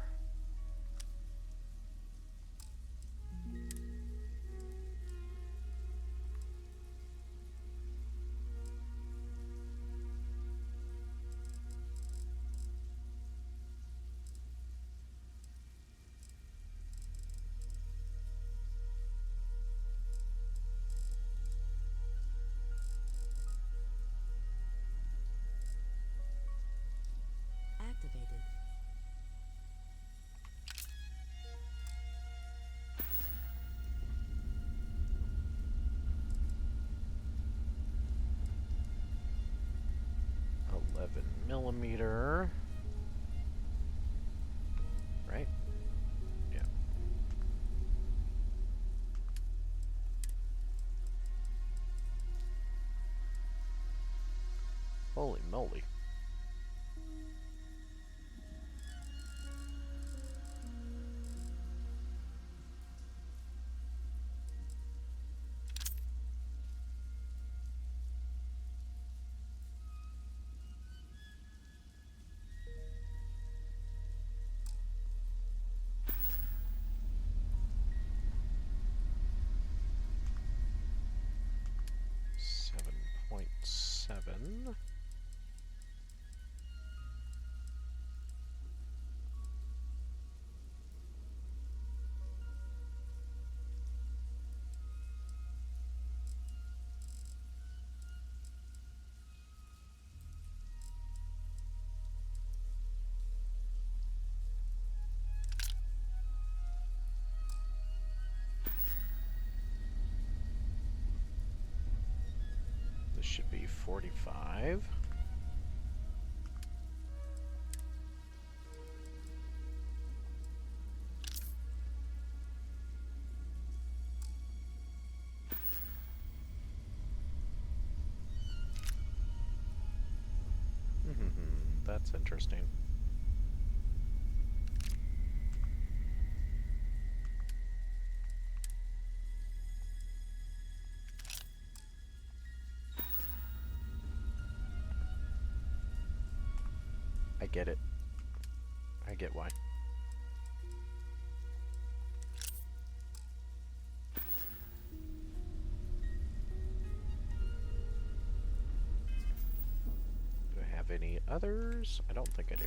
Activated. .11mm. Right? Yeah. Holy moly. should be 45. That's interesting. I get it. I get why. Do I have any others? I don't think I do.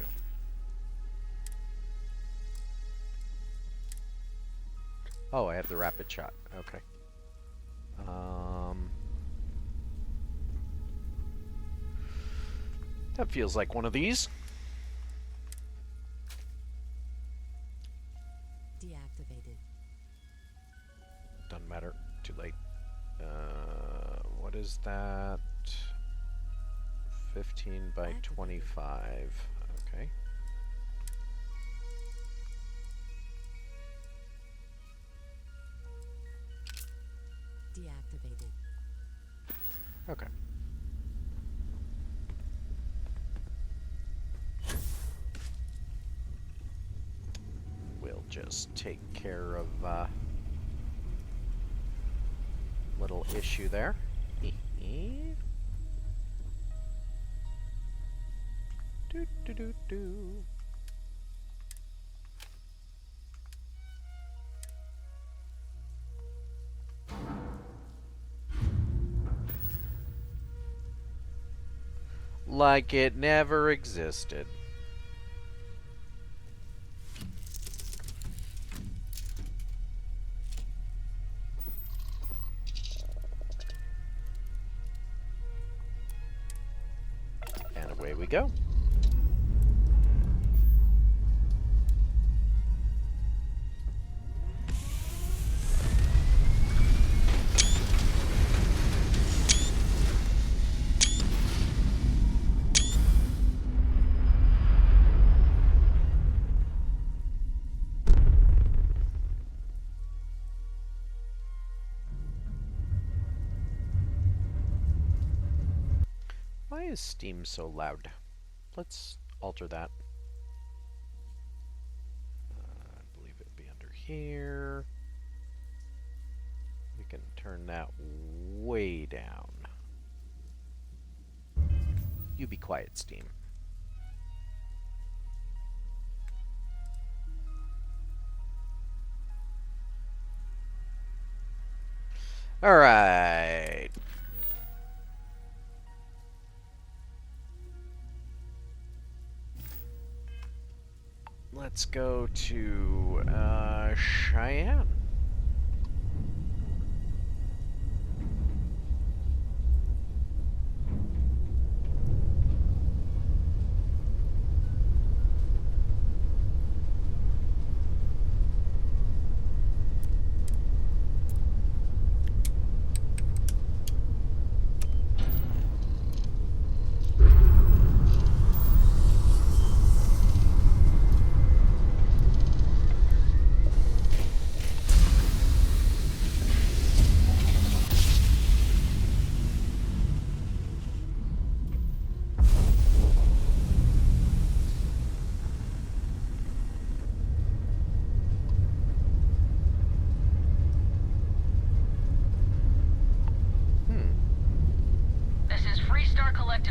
Oh, I have the rapid shot. Okay. That feels like one of these. Deactivated. Doesn't matter. Too late. What is that? 15 by 25. Okay. Deactivated. Okay. We'll just take care of little issue there. Do do do do. Like it never existed. And away we go. Why is Steam so loud? Let's alter that. I believe it would be under here. We can turn that way down. You be quiet, Steam. All right. Let's go to Cheyenne.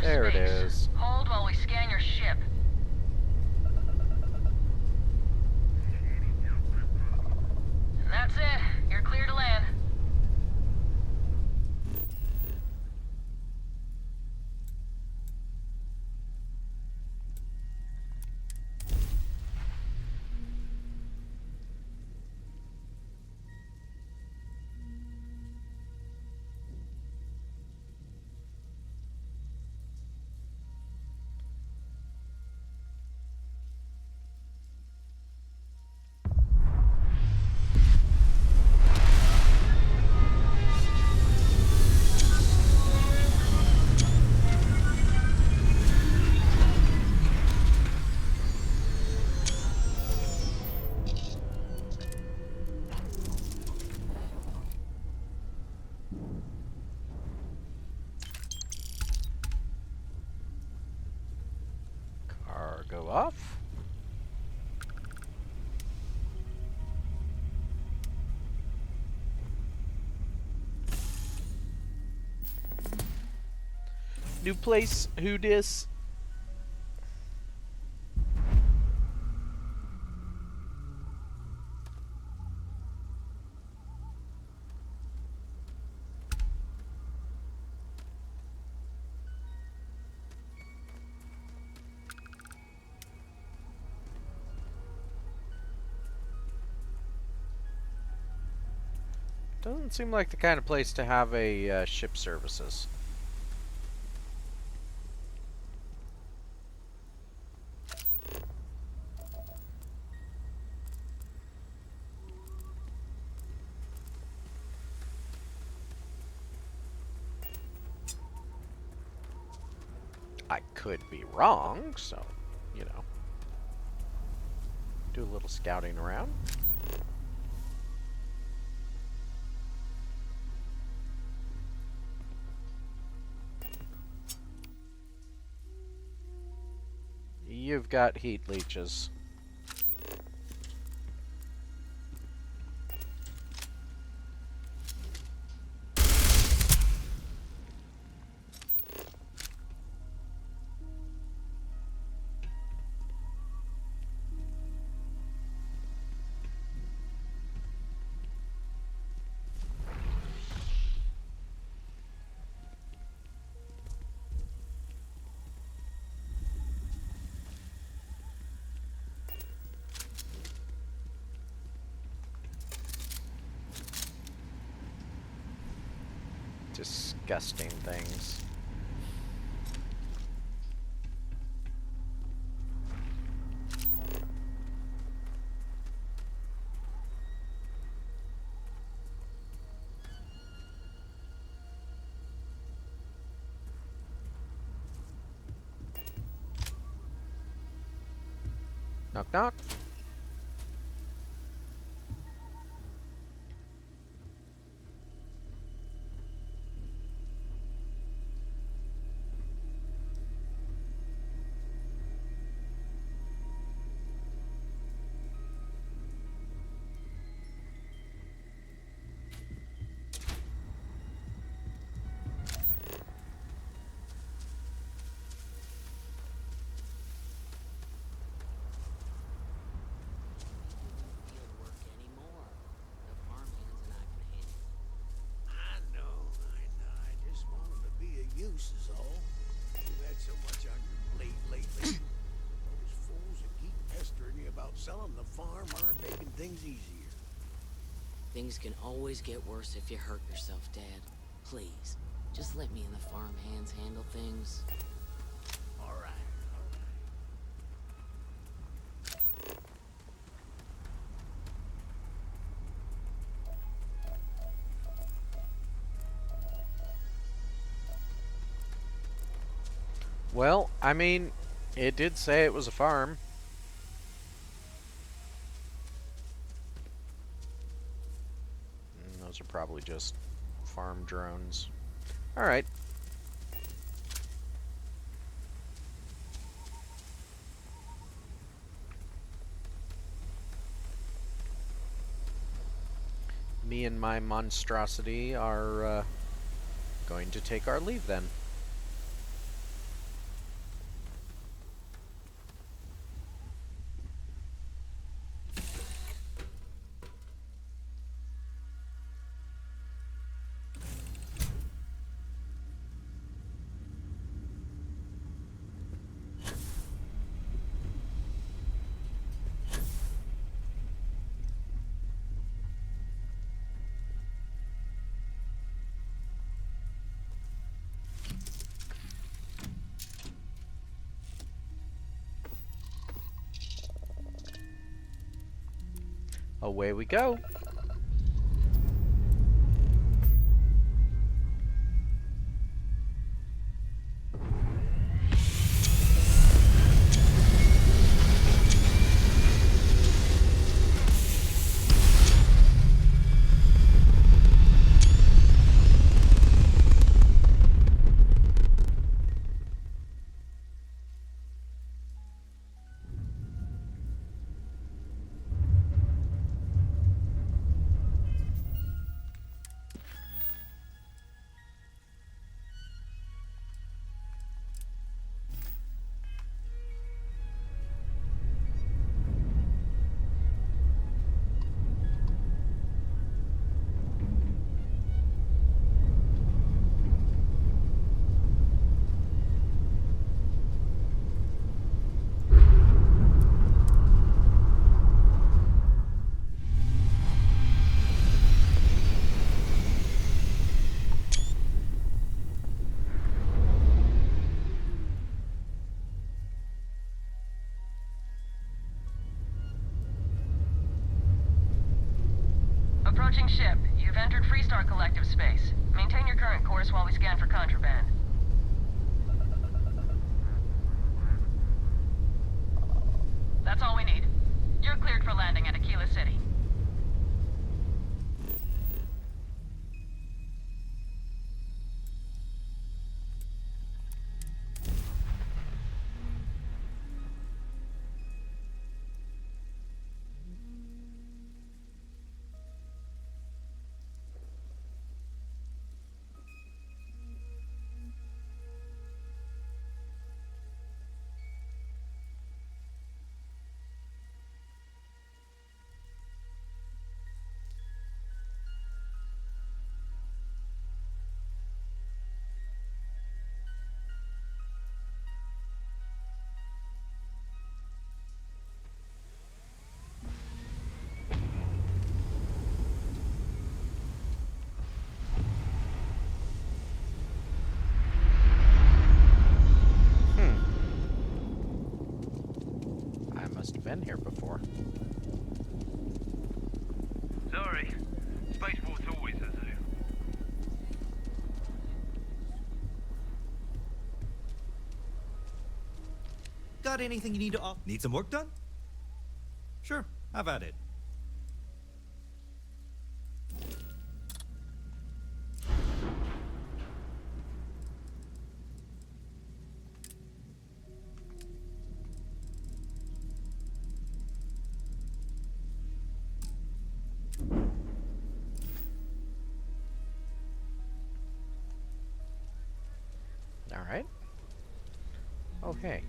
There it is. Hold while we scan your ship. And that's it. You're clear to land. New place, who dis? Doesn't seem like the kind of place to have a ship services. I could be wrong, so, you know, do a little scouting around. You've got heat leeches. Disgusting things. Knock knock. Use is all. You've had so much on your plate lately. Those fools that keep pestering you about selling the farm aren't making things easier. Things can always get worse if you hurt yourself, Dad. Please, just let me and the farm hands handle things. All right. Well, I mean, it did say it was a farm. And those are probably just farm drones. Alright. Me and my monstrosity are going to take our leave then. Away we go. Approaching ship. You've entered Freestar Collective space. Maintain your current course while we scan for contraband. That's all we need. You're cleared for landing at Aquila City. Been here before. Sorry. Spaceport's always a zoo. Got anything you need to Need some work done? Sure, have at it. All right. Oh, hey.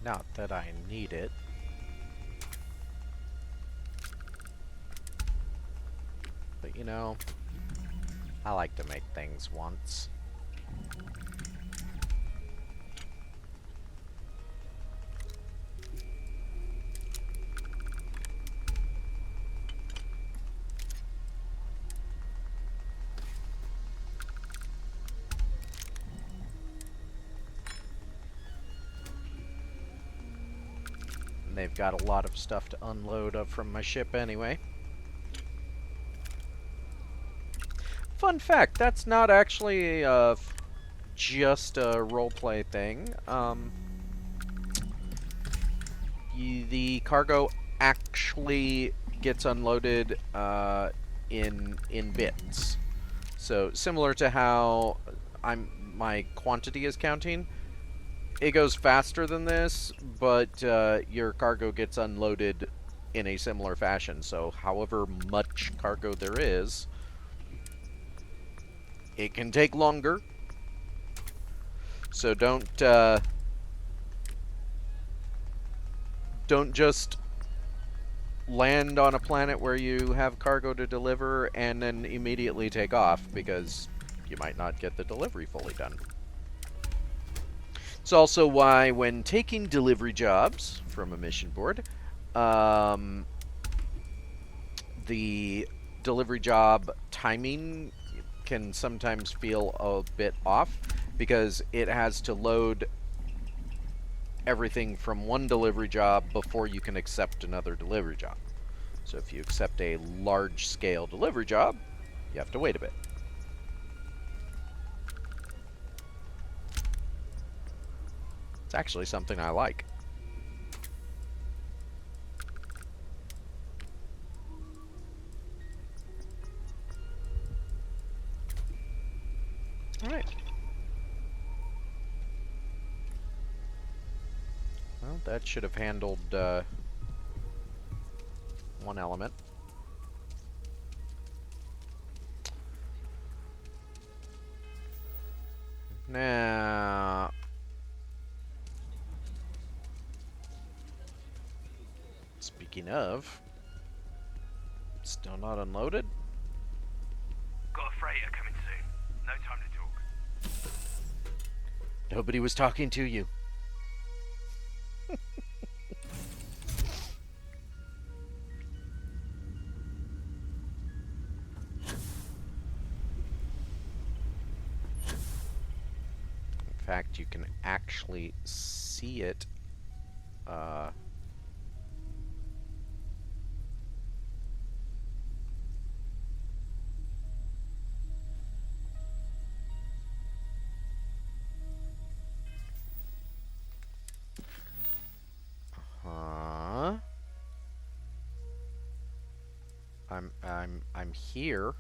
Not that I need it. But you know, I like to make things once. And they've got a lot of stuff to unload from my ship anyway. Fun fact, that's not actually just a roleplay thing. The cargo actually gets unloaded in bits. So similar to how my quantity is counting, it goes faster than this, but your cargo gets unloaded in a similar fashion. So however much cargo there is, it can take longer. So don't just land on a planet where you have cargo to deliver and then immediately take off, because you might not get the delivery fully done. It's also why when taking delivery jobs from a mission board, the delivery job timing can sometimes feel a bit off, because it has to load everything from one delivery job before you can accept another delivery job. So if you accept a large-scale delivery job, you have to wait a bit. It's actually something I like. All right. Well, that should have handled one element. Now, speaking of, still not unloaded. Got a freighter coming soon. No time to talk. Nobody was talking to you. In fact, you can actually see it. I'm here.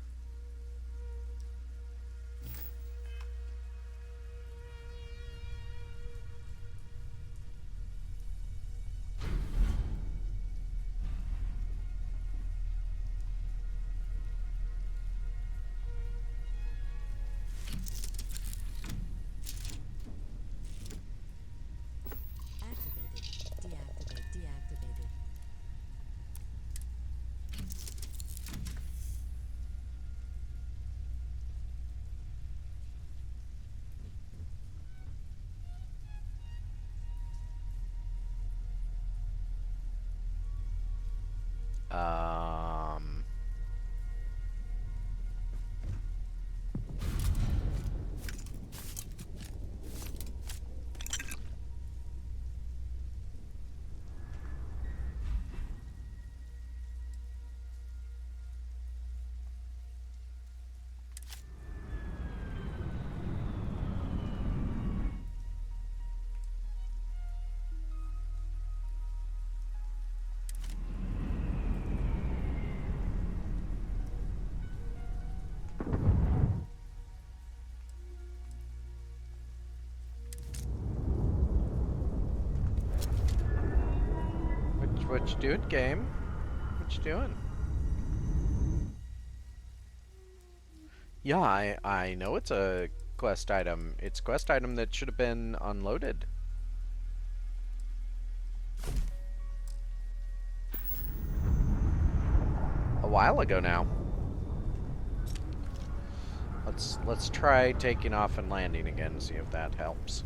What you doing, game? What you doing? Yeah, I know it's a quest item. It's a quest item that should have been unloaded. A while ago now. Let's try taking off and landing again and see if that helps.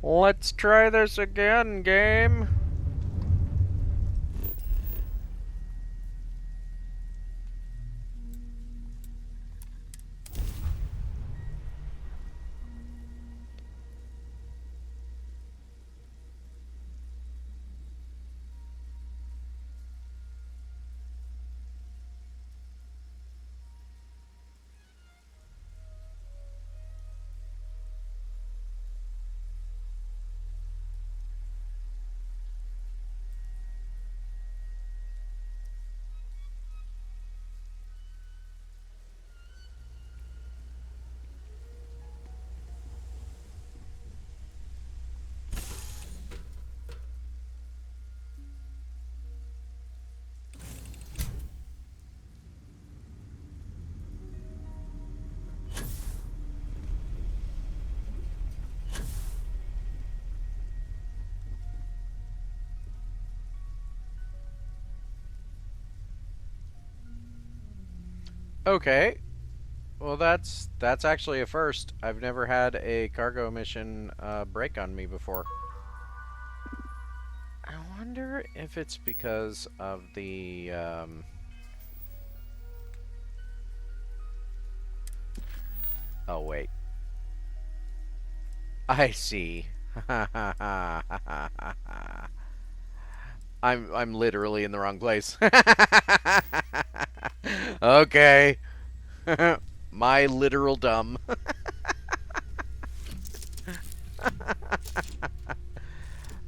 Let's try this again, game. Okay. Well, that's actually a first. I've never had a cargo mission break on me before. I wonder if it's because of the Oh wait. I see. I'm literally in the wrong place. Okay. My literal dumb.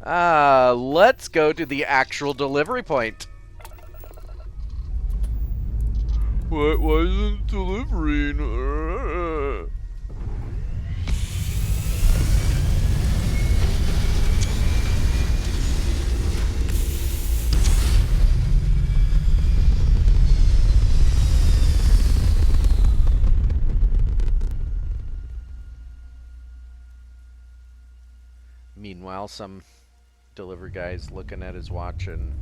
Let's go to the actual delivery point. Why isn't delivering? Meanwhile, some delivery guy's looking at his watch and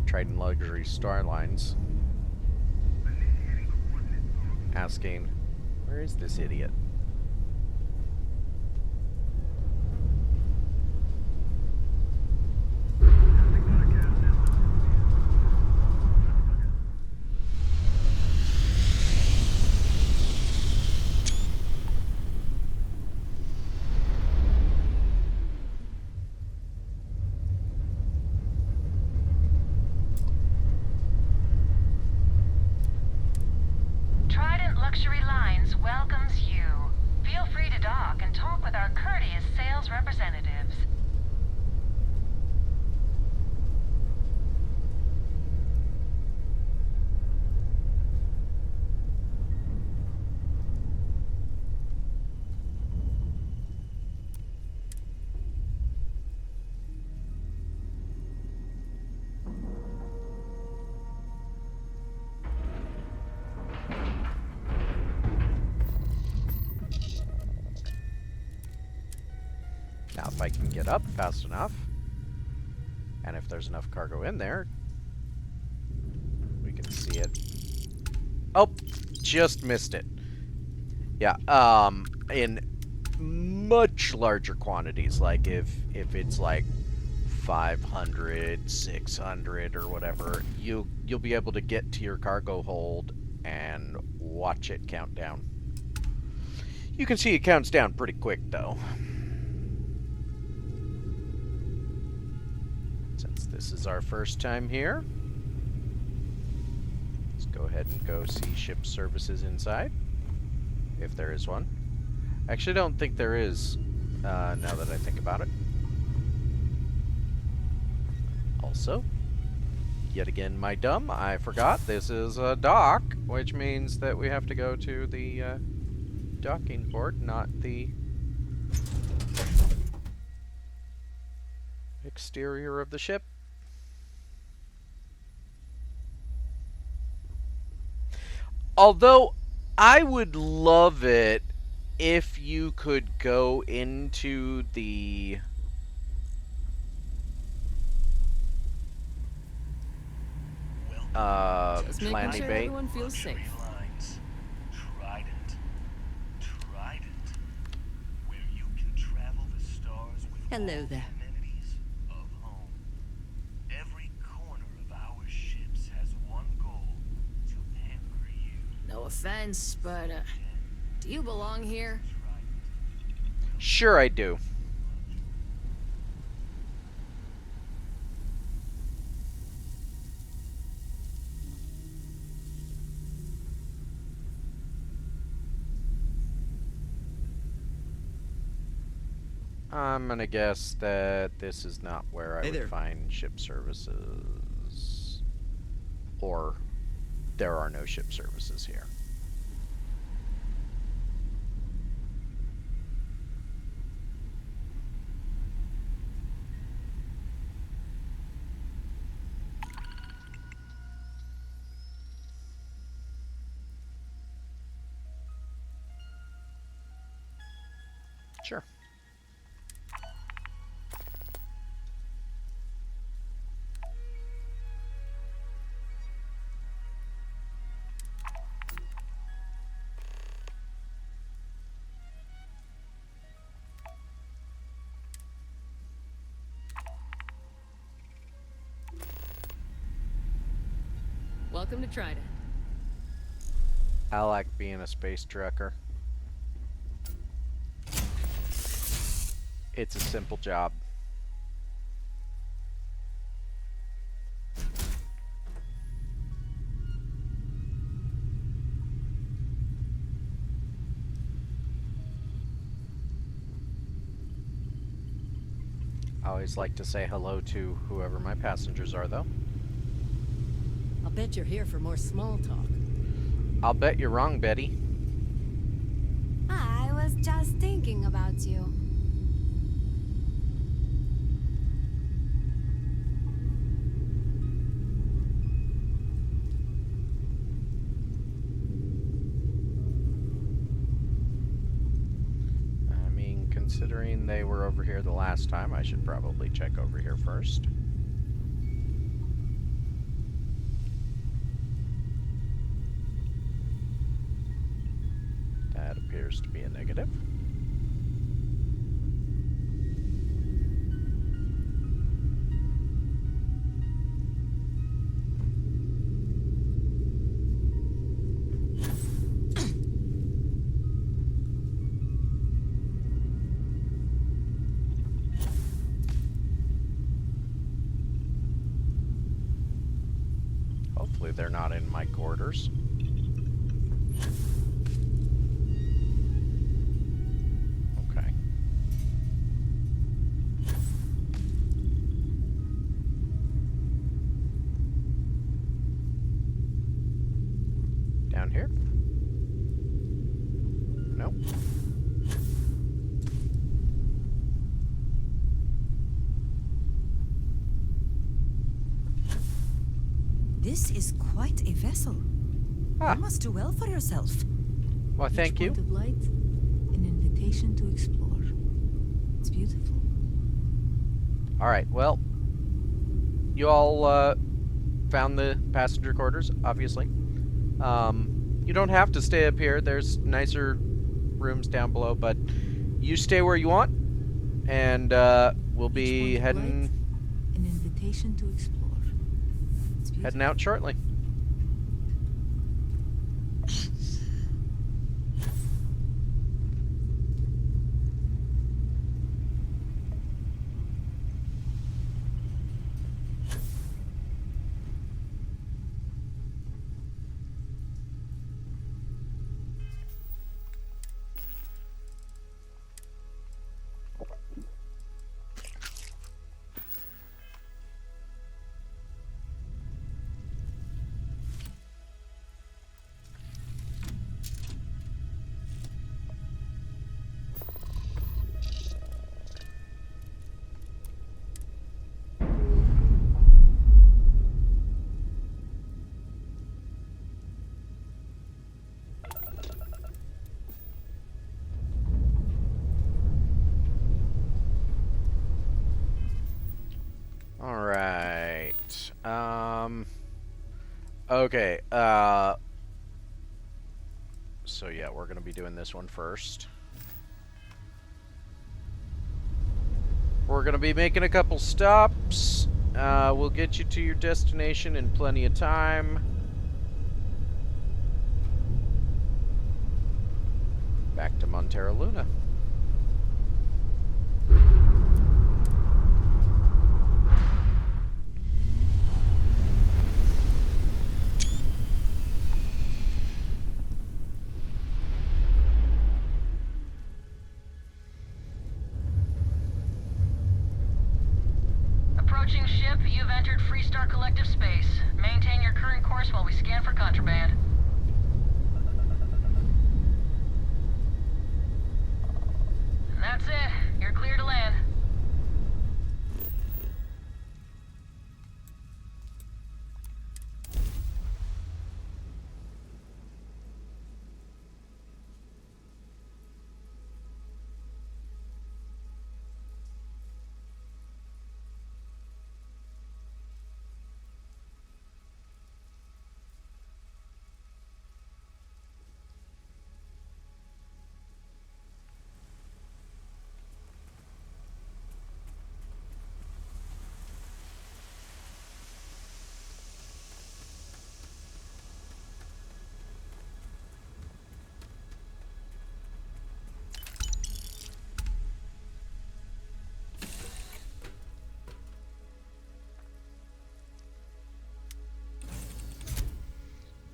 Triton Luxury Starlines, asking, where is this idiot? Trident Luxury Lines welcomes you. Feel free to dock and talk with our courteous sales representatives. Now, if I can get up fast enough, and if there's enough cargo in there, we can see it. Oh, just missed it. Yeah, in much larger quantities, like if it's like 500, 600 or whatever, you'll be able to get to your cargo hold and watch it count down. You can see it counts down pretty quick though. Since this is our first time here, let's go ahead and go see ship services inside, if there is one. I actually don't think there is, now that I think about it. Also, yet again, my dumb, I forgot this is a dock, which means that we have to go to the docking port, not the exterior of the ship. Although, I would love it if you could go into the Just making landing sure bay. everyone feels safe. Hello there. No offense, but do you belong here? Sure I do. I'm gonna guess that this is not where I would find ship services. Or there are no ship services here. Sure. Welcome to Trident. I like being a space trucker. It's a simple job. I always like to say hello to whoever my passengers are, though. I'll bet you're here for more small talk. I'll bet you're wrong, Betty. I was just thinking about you. I mean, considering they were over here the last time, I should probably check over here first. That appears to be a negative. Hopefully they're not in my quarters. Okay. Down here? Nope. This is quite a vessel. Ah. You must do well for yourself. Well, thank you. Point of light, an invitation to explore. It's beautiful. All right. Well, you all found the passenger quarters, obviously. You don't have to stay up here. There's nicer rooms down below, but you stay where you want, and we'll be heading An invitation to explore. It's beautiful. heading out shortly. All right. Okay. So yeah, we're gonna be doing this one first. We're gonna be making a couple stops. We'll get you to your destination in plenty of time. Back to Montero Luna. Approaching ship, you've entered Freestar Collective space. Maintain your current course while we scan for contraband. And that's it. You're clear to land.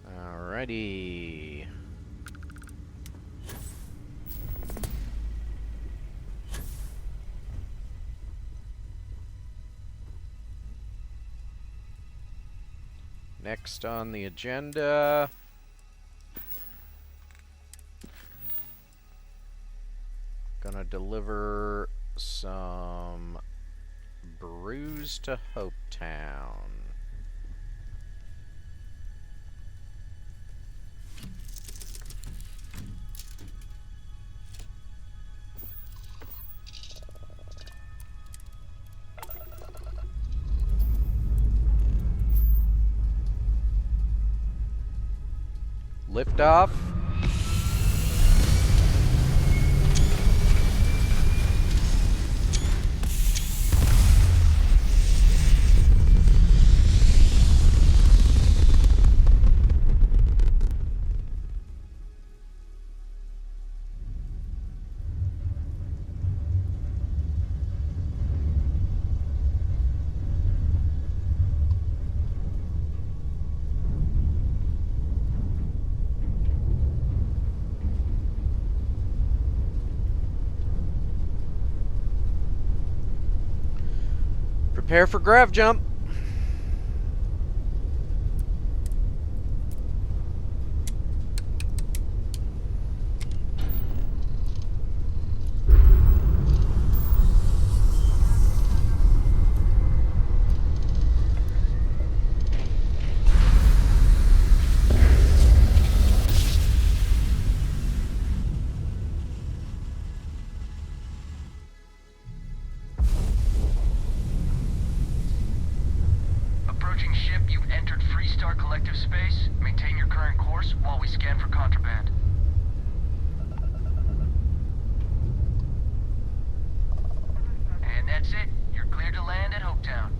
Alrighty. Next on the agenda. Gonna deliver some brews to Hopetown. Liftoff. Prepare for grav jump. Approaching ship, you've entered Freestar Collective space. Maintain your current course while we scan for contraband. And that's it. You're clear to land at Hopetown.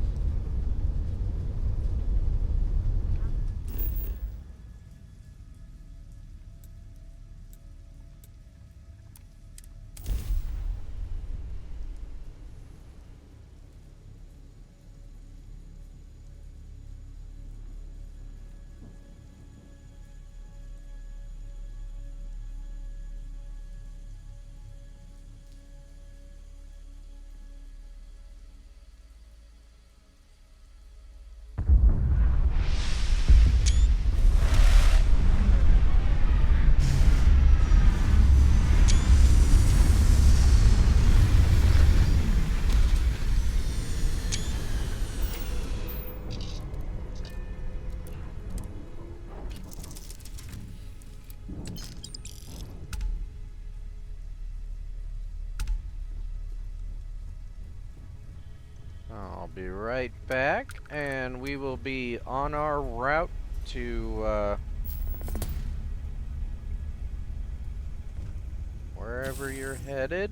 I'll be right back, and we will be on our route to wherever you're headed.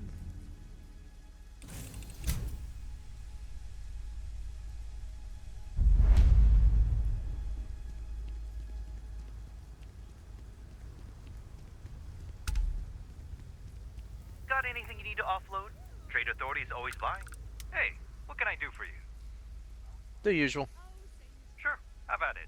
Got anything you need to offload? Trade Authority is always buying. Hey, what can I do for you? The usual. Sure, have at it.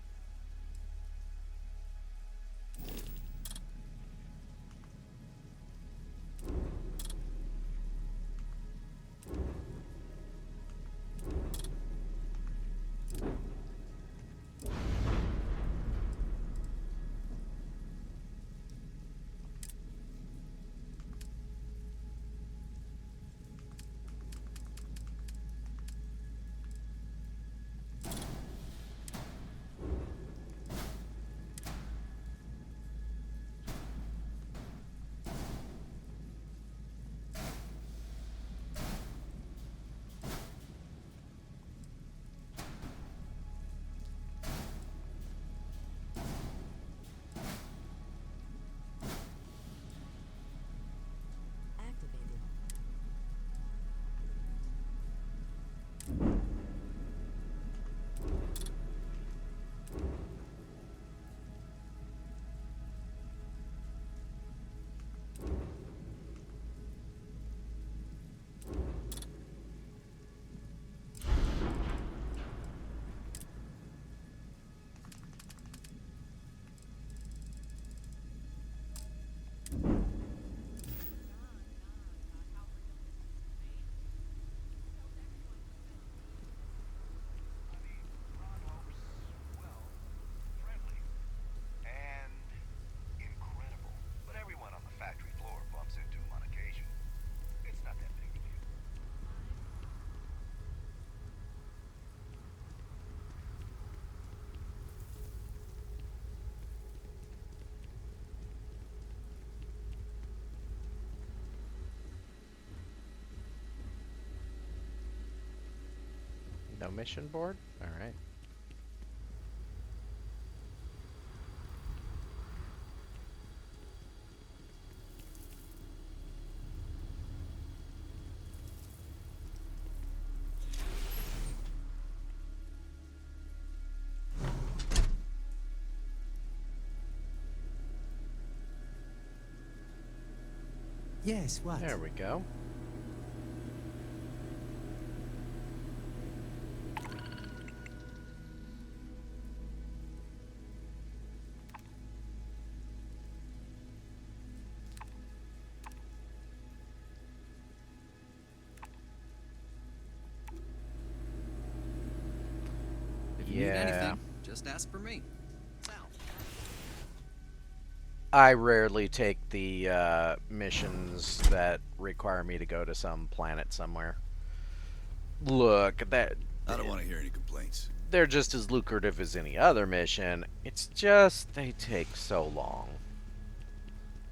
No mission board? Alright. Yes, what? There we go. If you need anything, just ask for me. I rarely take the missions that require me to go to some planet somewhere. Look, that I don't want to hear any complaints. they're just as lucrative as any other mission. It's just they take so long.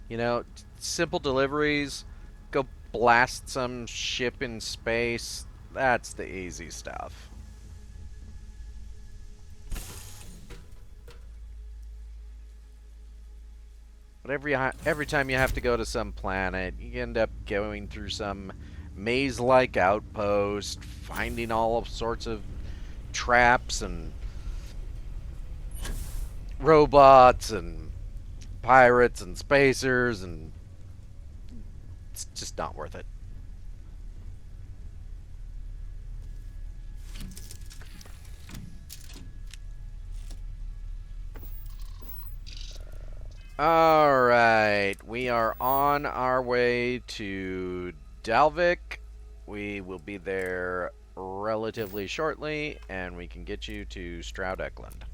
You know, simple deliveries, go blast some ship in space. That's the easy stuff. But every time you have to go to some planet, you end up going through some maze-like outpost, finding all sorts of traps and robots and pirates and spacers, and it's just not worth it. Alright, we are on our way to Dalvik. We will be there relatively shortly, and we can get you to Stroud Eklund.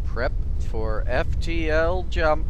Prep for FTL jump.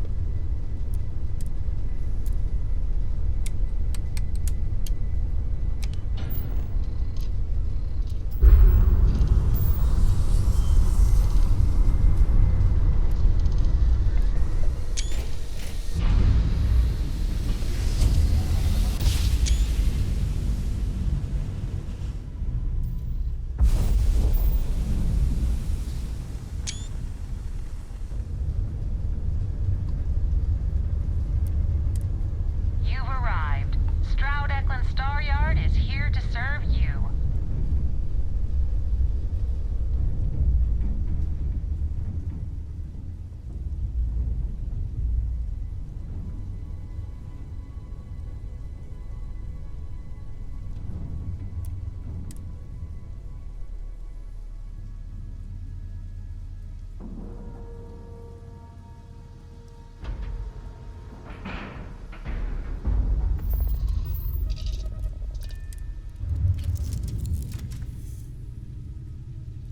You've arrived. Stroud Eklund Star Yard is here to serve you.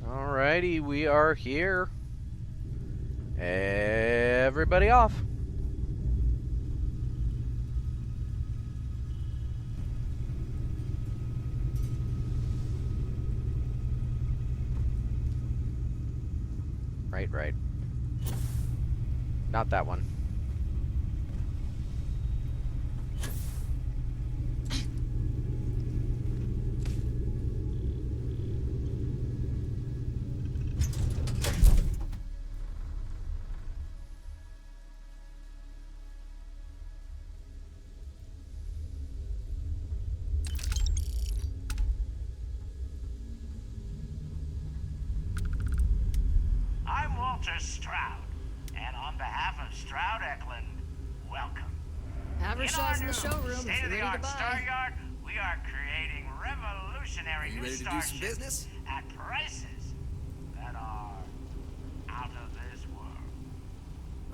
Alrighty, we are here. Everybody off. Right. Not that one. I'm Walter Stroud, and on behalf of Stroud Eklund, welcome. Have her shots in the showroom if you're ready to State-of-the-art buy. Star Yard, we are creating revolutionary You new ready to do some starships business? at prices that are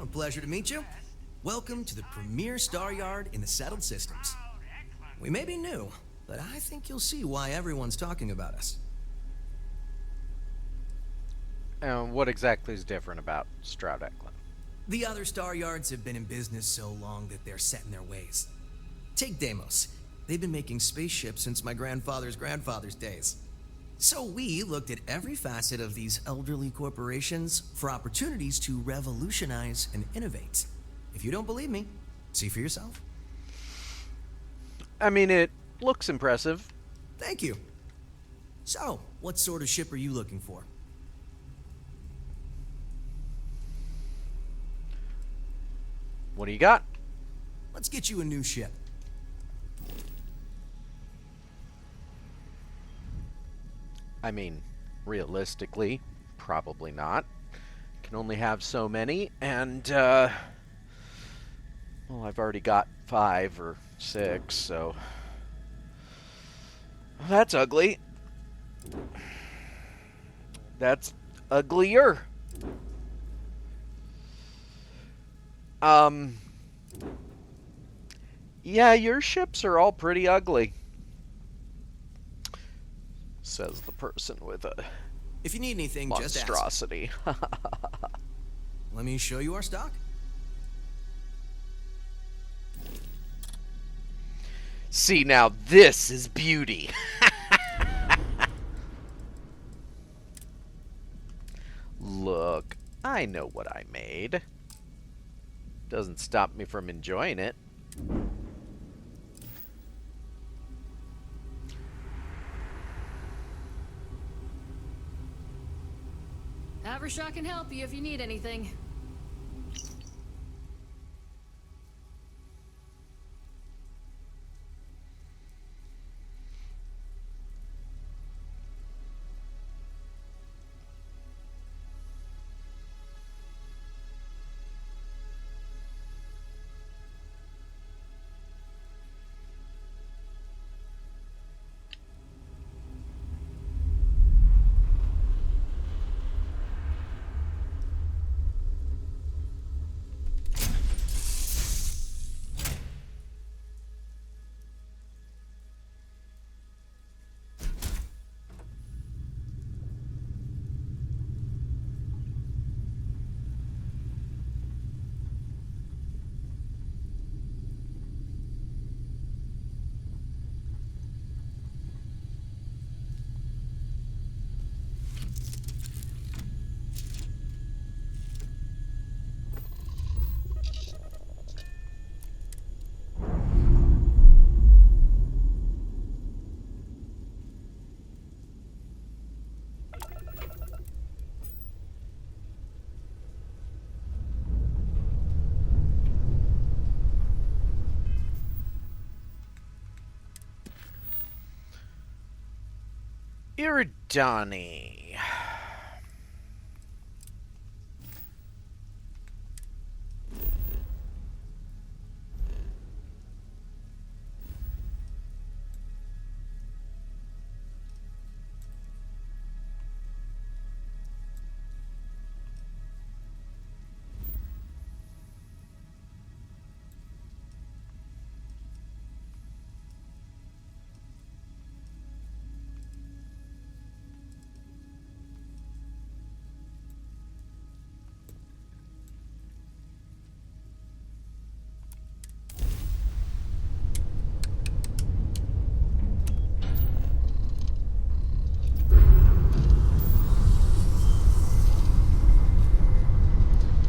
A pleasure to meet you. Welcome to the premier star yard in the settled systems. We may be new, but I think you'll see why everyone's talking about us. And what exactly is different about Stroud Eklund? The other star yards have been in business so long that they're set in their ways. Take Deimos. They've been making spaceships since my grandfather's grandfather's days. So we looked at every facet of these elderly corporations for opportunities to revolutionize and innovate. If you don't believe me, see for yourself. I mean, it looks impressive. Thank you. So, what sort of ship are you looking for? What do you got? Let's get you a new ship. I mean, realistically, probably not. Can only have so many, and, well, I've already got 5 or 6, so... That's ugly. That's uglier. Yeah, your ships are all pretty ugly, says the person with a if you need anything, monstrosity. Just ask. Let me show you our stock. See, now this is beauty. Look, I know what I made. Doesn't stop me from enjoying it. Avershaw can help you if you need anything. Iridani.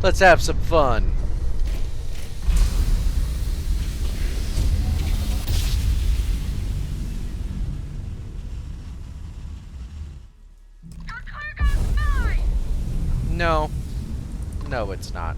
Let's have some fun. No. No, it's not.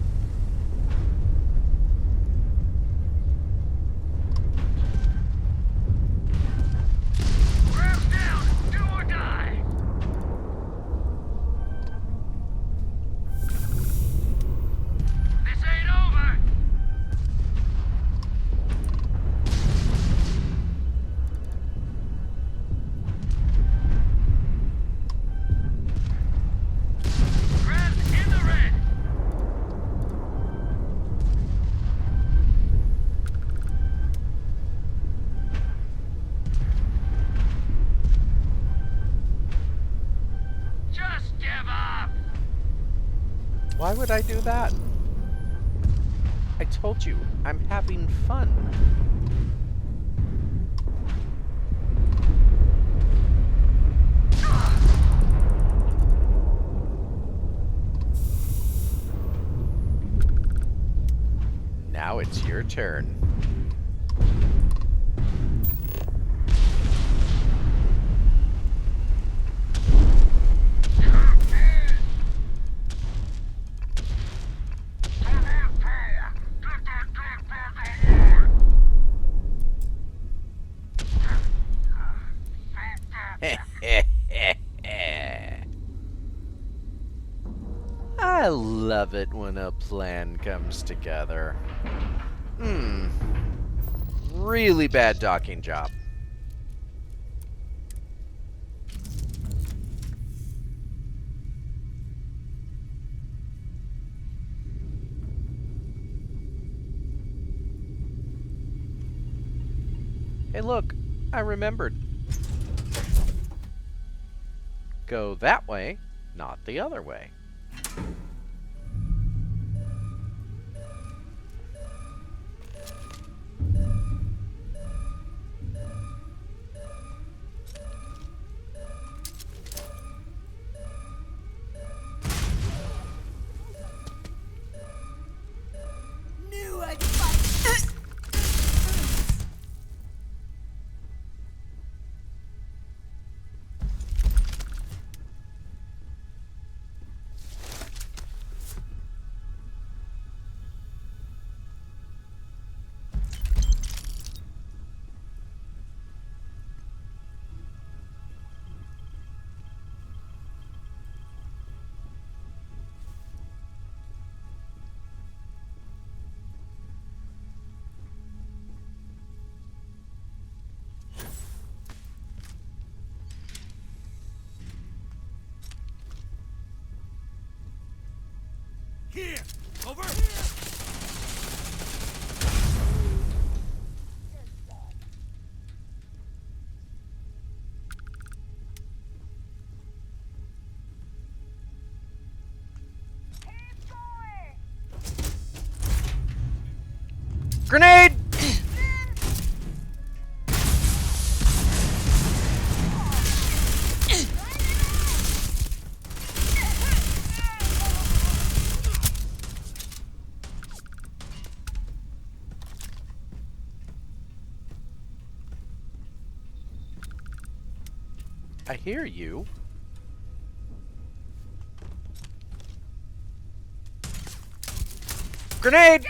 Why would I do that? I told you, I'm having fun. Now it's your turn. I love it when a plan comes together. Really bad docking job. Hey look, I remembered. Go that way, not the other way. Knew I'd fight. Here! Over! Grenade! I hear you. Grenade!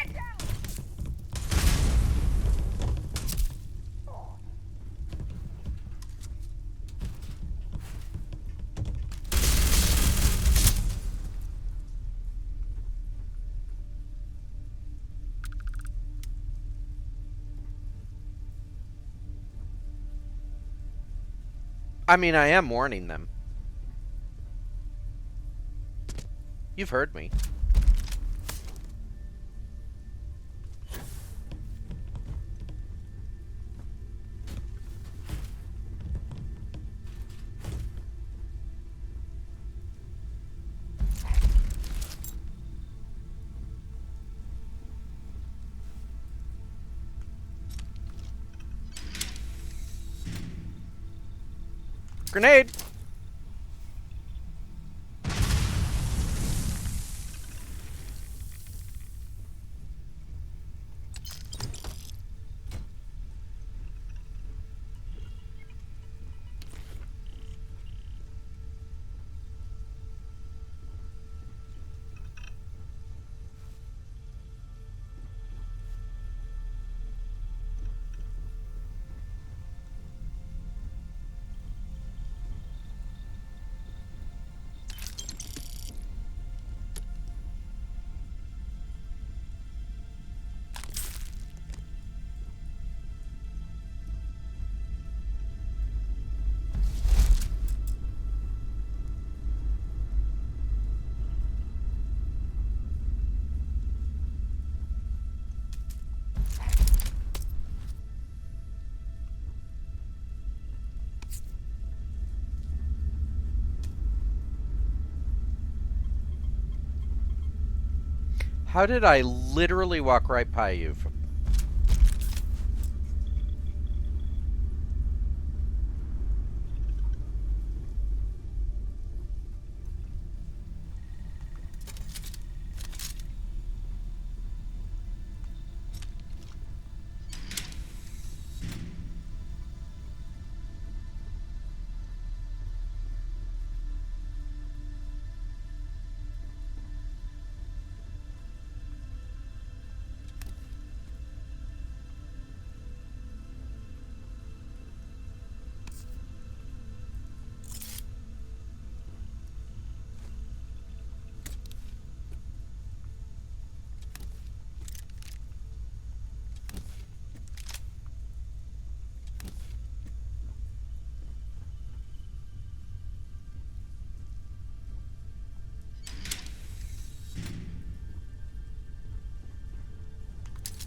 I mean, I am warning them. You've heard me. Grenade! How did I literally walk right by you?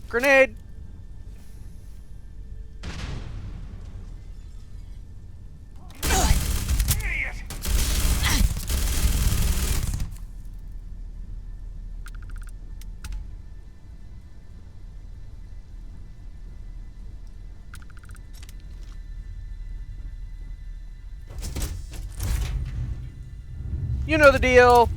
Grenade! You know the deal!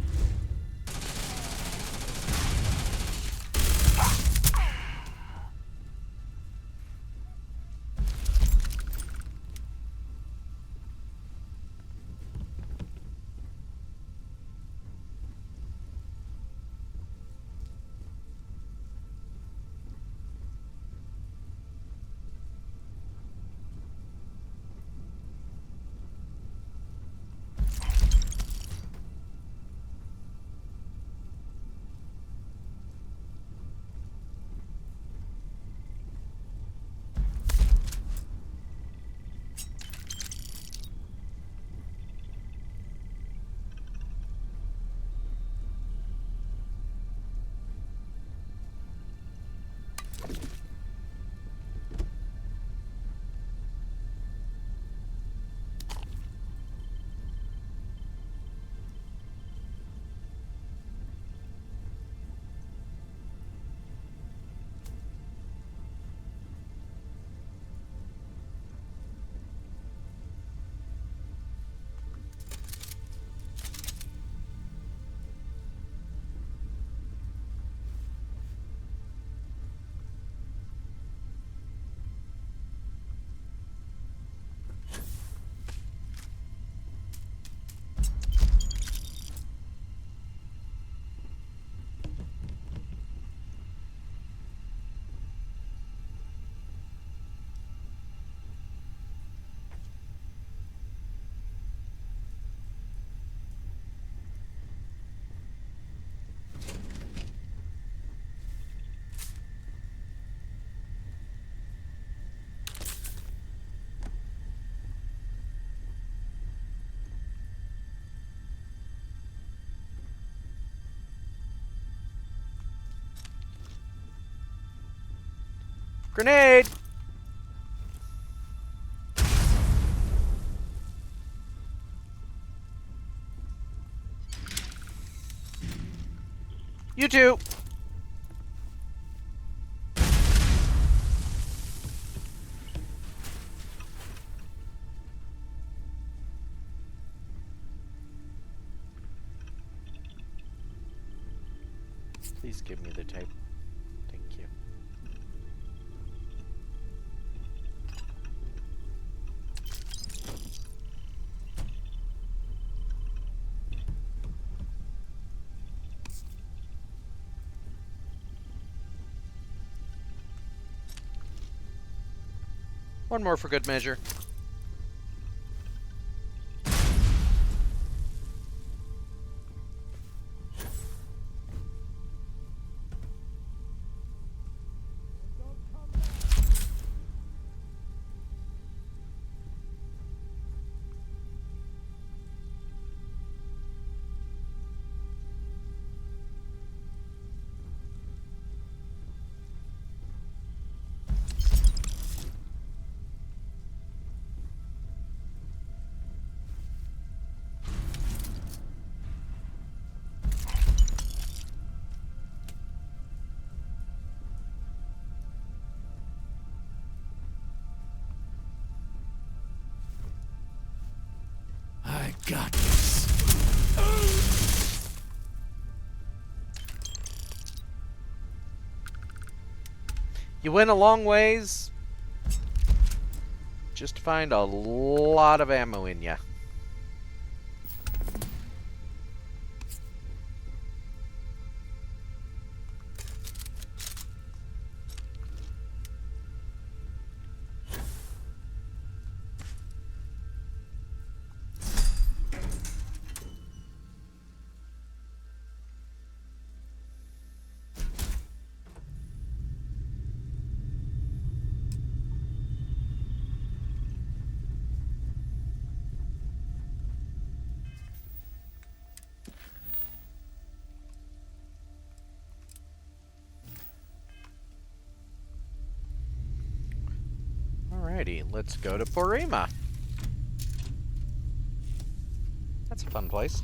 Grenade! You too! Please give me the tape. Thank you. One more for good measure. got this. You went a long ways just to find a lot of ammo in ya. Alrighty, let's go to Porima. That's a fun place.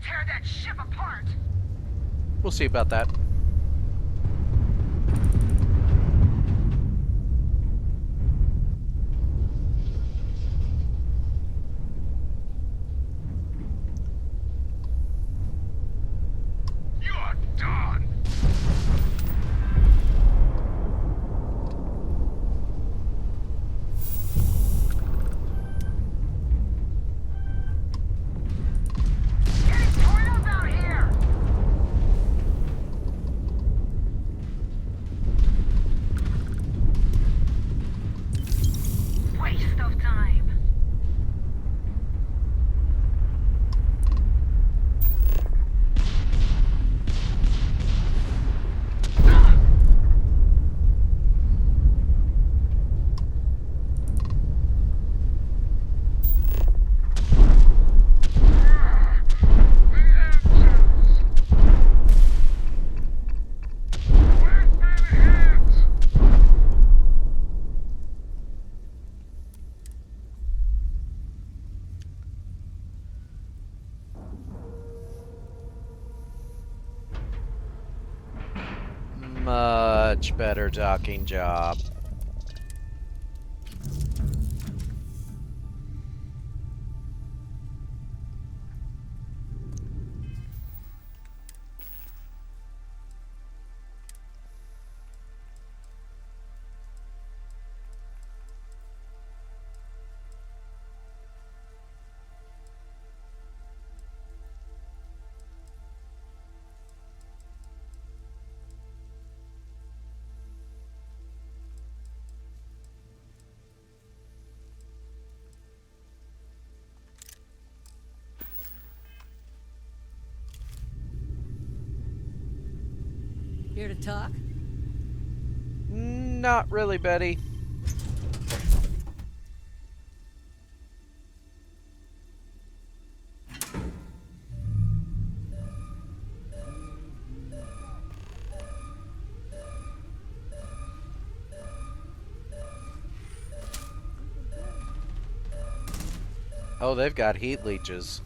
Tear that ship apart! We'll see about that. You're done! Waste of time. Much better docking job. Here to talk? Not really, Betty. Oh, they've got heat leeches.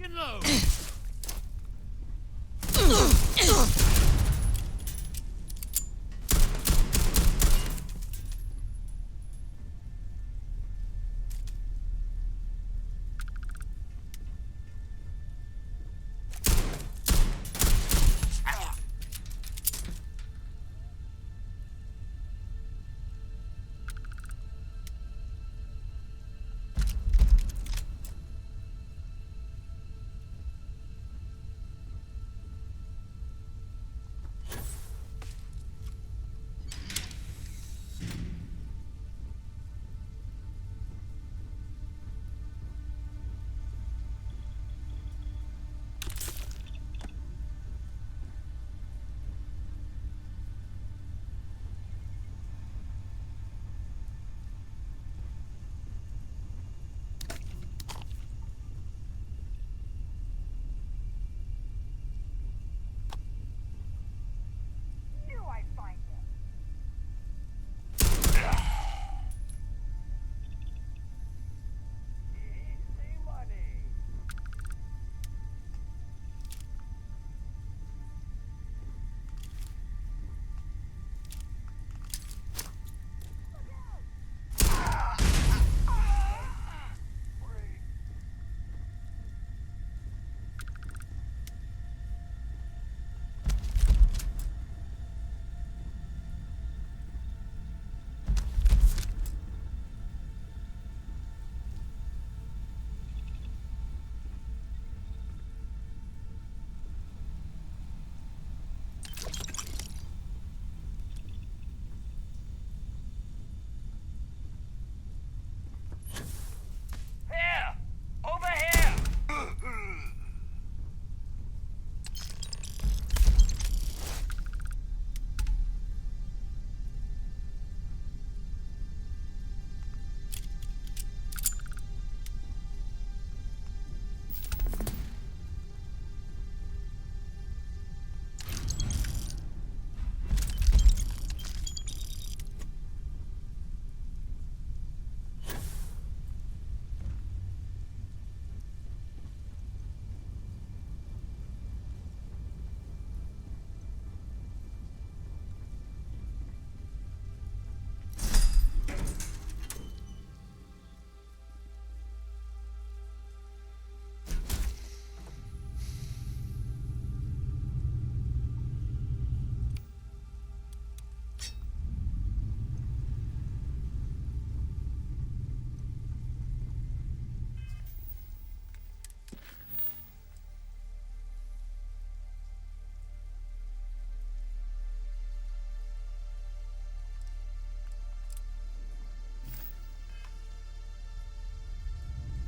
and load. Here! Over here!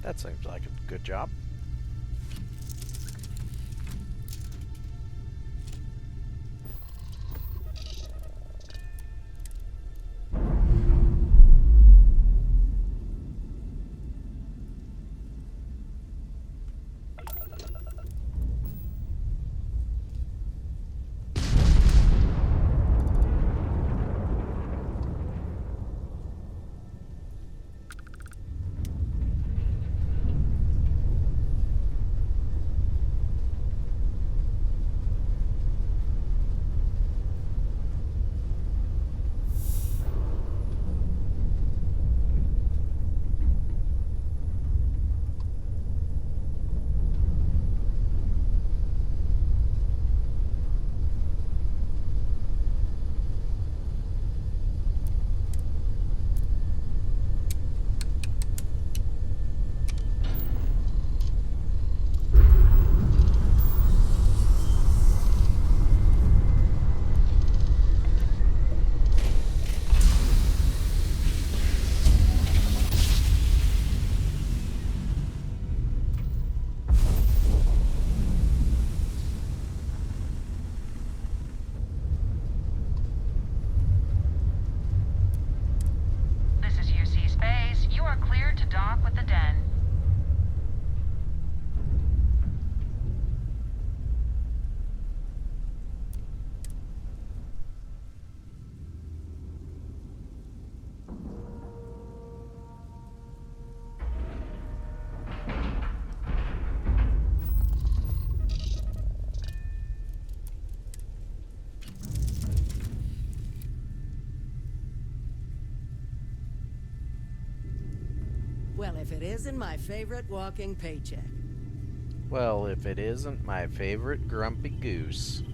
That seems like a good job. if it isn't my favorite walking paycheck. Well, if it isn't my favorite grumpy goose.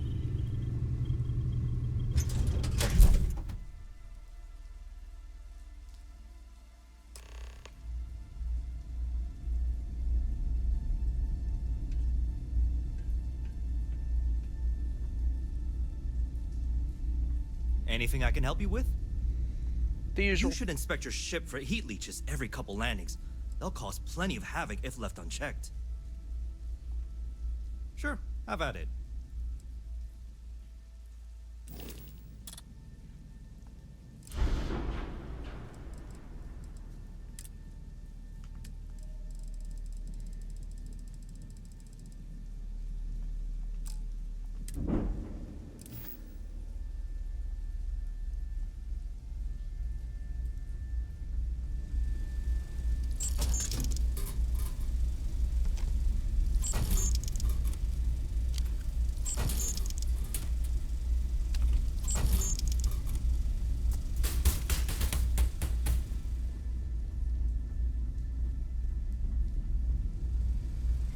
Anything I can help you with? The usual. You should inspect your ship for heat leeches every couple landings. They'll cause plenty of havoc if left unchecked. Sure, have at it.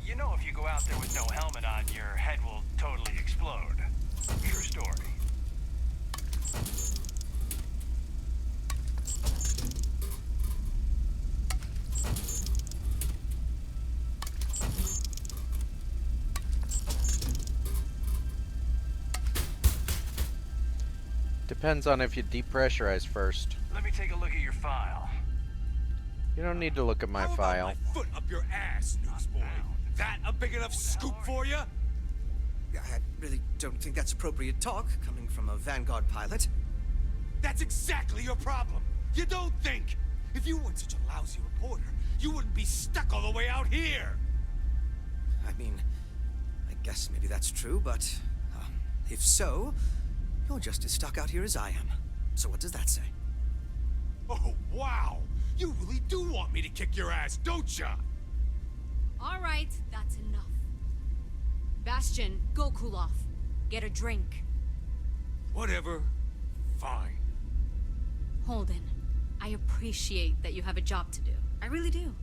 You know if you go out there with no helmet on, your head will totally explode. True story. Depends on if you depressurize first. Let me take a look at your file. You don't need to look at my file. Foot up your ass, newsboy. That a big enough scoop for you? I really don't think that's appropriate talk coming from a Vanguard pilot. That's exactly your problem. You don't think. If you weren't such a lousy reporter, you wouldn't be stuck all the way out here. I mean, I guess maybe that's true, but if so, you're just as stuck out here as I am. So what does that say? Oh, wow. You really do want me to kick your ass, don't ya? All right, that's enough. Bastion, go cool off. Get a drink. Whatever. Fine. Holden, I appreciate that you have a job to do. I really do.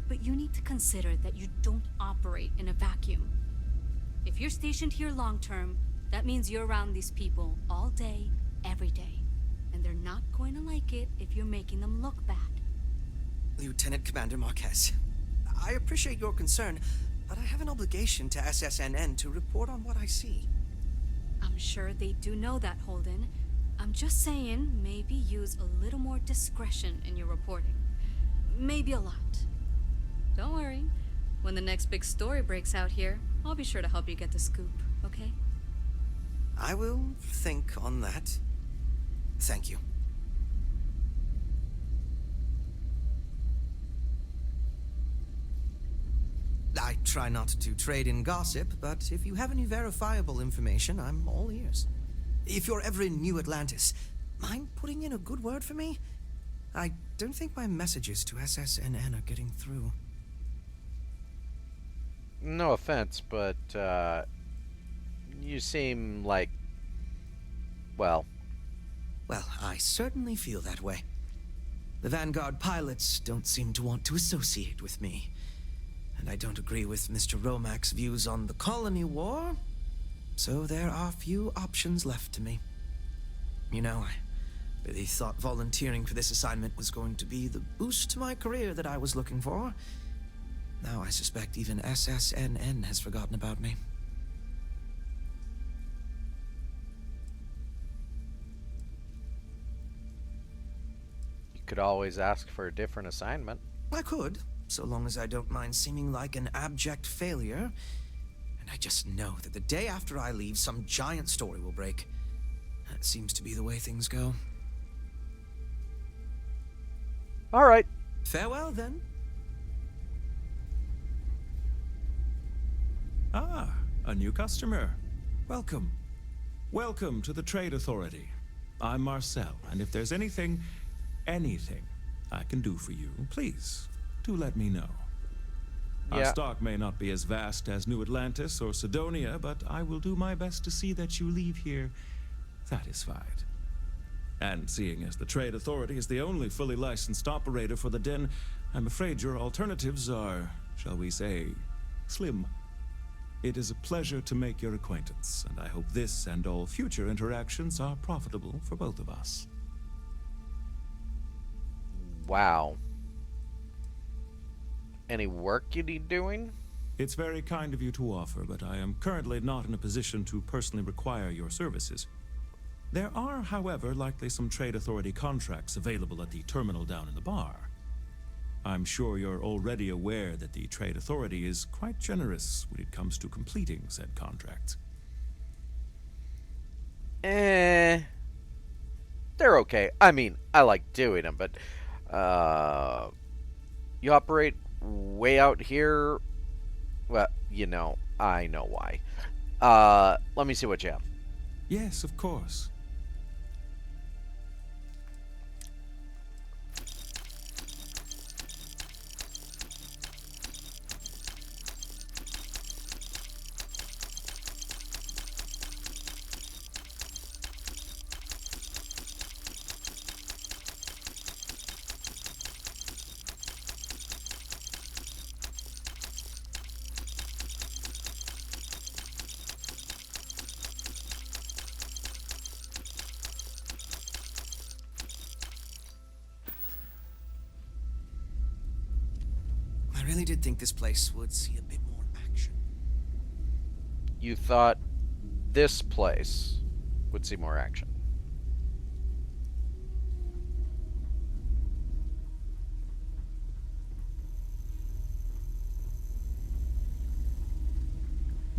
But you need to consider that you don't operate in a vacuum. If you're stationed here long term, that means you're around these people all day, every day. And they're not going to like it if you're making them look bad. Lieutenant Commander Marquez, I appreciate your concern, but I have an obligation to SSNN to report on what I see. I'm sure they do know that, Holden. I'm just saying, maybe use a little more discretion in your reporting. Maybe a lot. Don't worry. When the next big story breaks out here, I'll be sure to help you get the scoop, okay? I will think on that. Thank you. I try not to trade in gossip, but if you have any verifiable information, I'm all ears. If you're ever in New Atlantis, mind putting in a good word for me? I don't think my messages to SSNN are getting through. No offense, but, you seem like, well... Well, I certainly feel that way. The Vanguard pilots don't seem to want to associate with me. And I don't agree with Mr. Romack's views on the colony war, so there are few options left to me. You know, I really thought volunteering for this assignment was going to be the boost to my career that I was looking for. Now I suspect even SSNN has forgotten about me. You could always ask for a different assignment. I could, so long as I don't mind seeming like an abject failure. And I just know that the day after I leave, some giant story will break. That seems to be the way things go. All right. Farewell, then. Ah, a new customer. Welcome. Welcome to the Trade Authority. I'm Marcel, and if there's anything I can do for you, please, do let me know. Our stock may not be as vast as New Atlantis or Sidonia, but I will do my best to see that you leave here satisfied. And seeing as the Trade Authority is the only fully licensed operator for the Den, I'm afraid your alternatives are, shall we say, slim. It is a pleasure to make your acquaintance, and I hope this and all future interactions are profitable for both of us. Wow. Any work you need doing? It's very kind of you to offer, but I am currently not in a position to personally require your services. There are, however, likely some trade authority contracts available at the terminal down in the bar. I'm sure you're already aware that the trade authority is quite generous when it comes to completing said contracts. They're okay. I mean, I like doing them, but you operate way out here. Well, you know, I know why. Let me see what you have. Yes, of course. I really did think this place would see a bit more action. You thought this place would see more action.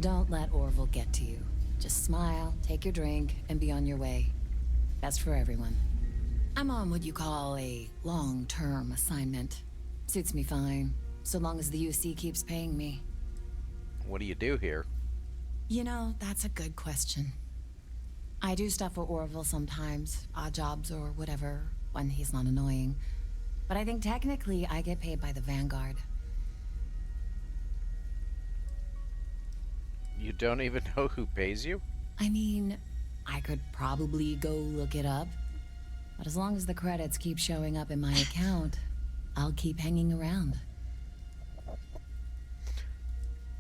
Don't let Orville get to you. Just smile, take your drink, and be on your way. Best for everyone. I'm on what you call a long-term assignment. Suits me fine, so long as the UC keeps paying me. What do you do here? You know, that's a good question. I do stuff for Orville sometimes, odd jobs or whatever, when he's not annoying. But I think technically I get paid by the Vanguard. You don't even know who pays you? I mean, I could probably go look it up. But as long as the credits keep showing up in my account, I'll keep hanging around.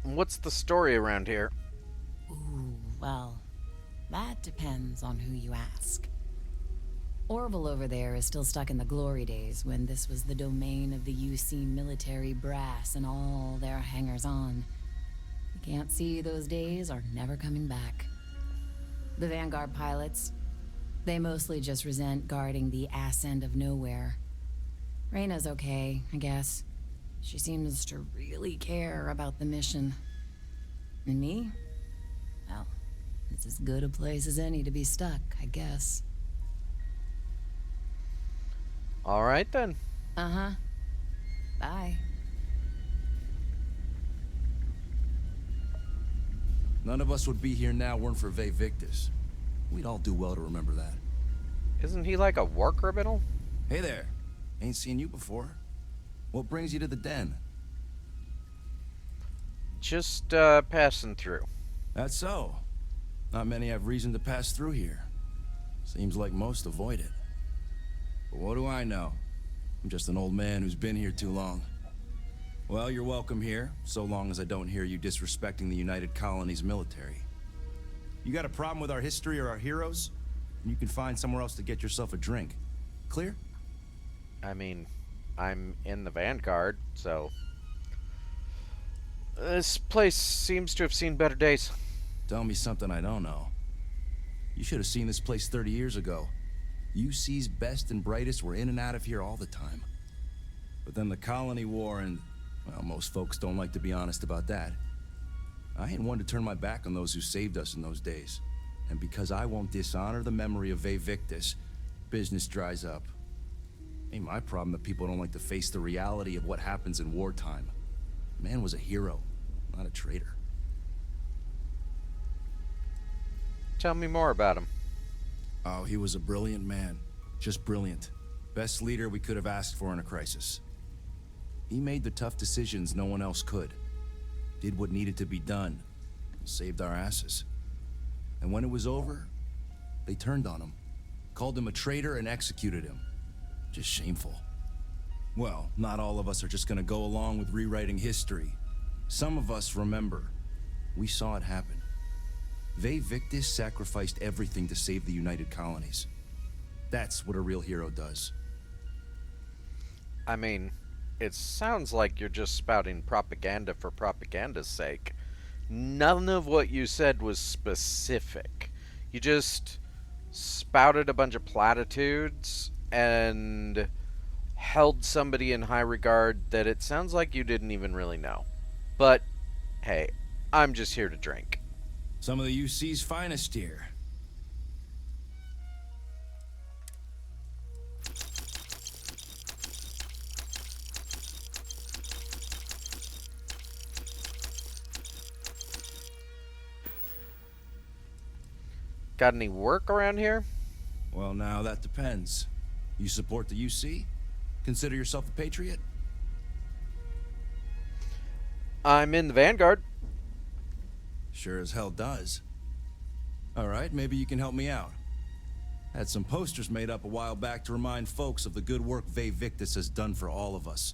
What's the story around here? Ooh, well, that depends on who you ask. Orville over there is still stuck in the glory days when this was the domain of the UC military brass and all their hangers-on. You can't see those days are never coming back. The Vanguard pilots, they mostly just resent guarding the ass end of nowhere. Reyna's okay, I guess. She seems to really care about the mission. And me? Well, it's as good a place as any to be stuck, I guess. All right, then. Uh-huh. Bye. None of us would be here now weren't for Vae Victus. We'd all do well to remember that. Isn't he like a war criminal? Hey there. Ain't seen you before. What brings you to the den? Just, passing through. That's so. Not many have reason to pass through here. Seems like most avoid it. But what do I know? I'm just an old man who's been here too long. Well, you're welcome here, so long as I don't hear you disrespecting the United Colonies military. You got a problem with our history or our heroes? And you can find somewhere else to get yourself a drink. Clear? I mean, I'm in the Vanguard, so... This place seems to have seen better days. Tell me something I don't know. You should have seen this place 30 years ago. UC's best and brightest were in and out of here all the time. But then the Colony War and... well, most folks don't like to be honest about that. I ain't one to turn my back on those who saved us in those days. And because I won't dishonor the memory of Vae Victus, business dries up. Ain't my problem that people don't like to face the reality of what happens in wartime. Man was a hero, not a traitor. Tell me more about him. Oh, he was a brilliant man. Just brilliant. Best leader we could have asked for in a crisis. He made the tough decisions no one else could. Did what needed to be done. Saved our asses. And when it was over, they turned on him. Called him a traitor and executed him. Just shameful. Well, not all of us are just gonna go along with rewriting history. Some of us remember. We saw it happen. Vae Victis sacrificed everything to save the United Colonies. That's what a real hero does. I mean, it sounds like you're just spouting propaganda for propaganda's sake. None of what you said was specific. You just spouted a bunch of platitudes and held somebody in high regard that it sounds like you didn't even really know. But, hey, I'm just here to drink. Some of the UC's finest here. Got any work around here? Well, now that depends. You support the UC? Consider yourself a patriot? I'm in the Vanguard. Sure as hell does. Alright, maybe you can help me out. Had some posters made up a while back to remind folks of the good work Vae Victis has done for all of us.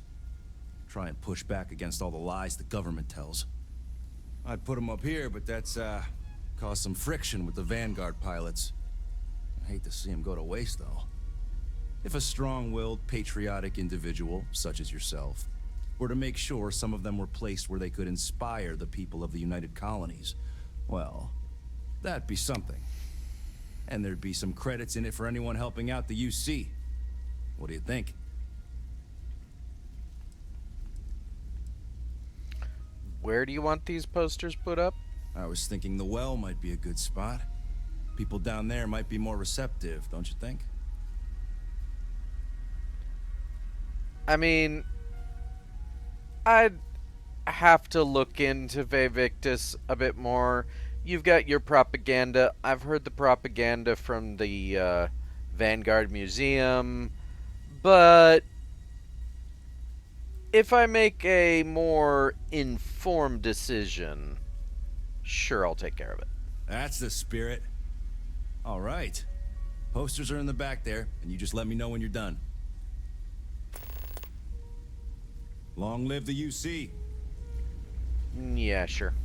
Try and push back against all the lies the government tells. I'd put them up here, but that's, caused some friction with the Vanguard pilots. I hate to see them go to waste, though. If a strong-willed, patriotic individual, such as yourself, were to make sure some of them were placed where they could inspire the people of the United Colonies, well, that'd be something. And there'd be some credits in it for anyone helping out the UC. What do you think? Where do you want these posters put up? I was thinking the well might be a good spot. People down there might be more receptive, don't you think? I mean, I'd have to look into Vae Victis a bit more. You've got your propaganda. I've heard the propaganda from the Vanguard Museum. But if I make a more informed decision, sure, I'll take care of it. That's the spirit. All right. Posters are in the back there, and you just let me know when you're done. Long live the UC. Yeah, sure.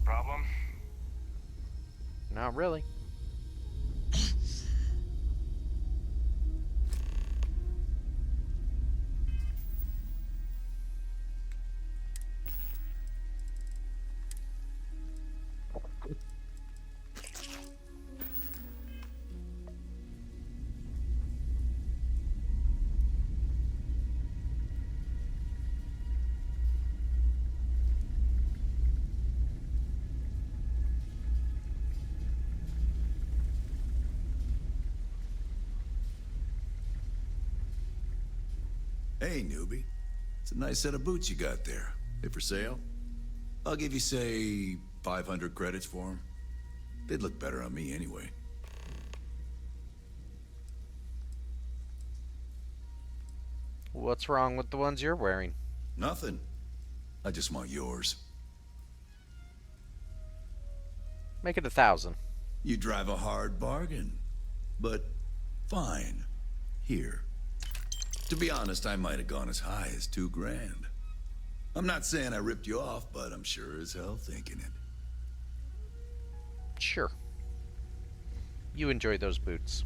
Problem? Not really. Hey, newbie. It's a nice set of boots you got there. They for sale? I'll give you, say, 500 credits for them. They'd look better on me anyway. What's wrong with the ones you're wearing? Nothing. I just want yours. Make it 1,000. You drive a hard bargain. But fine. Here. To be honest, I might have gone as high as $2,000. I'm not saying I ripped you off, but I'm sure as hell thinking it. Sure. You enjoy those boots.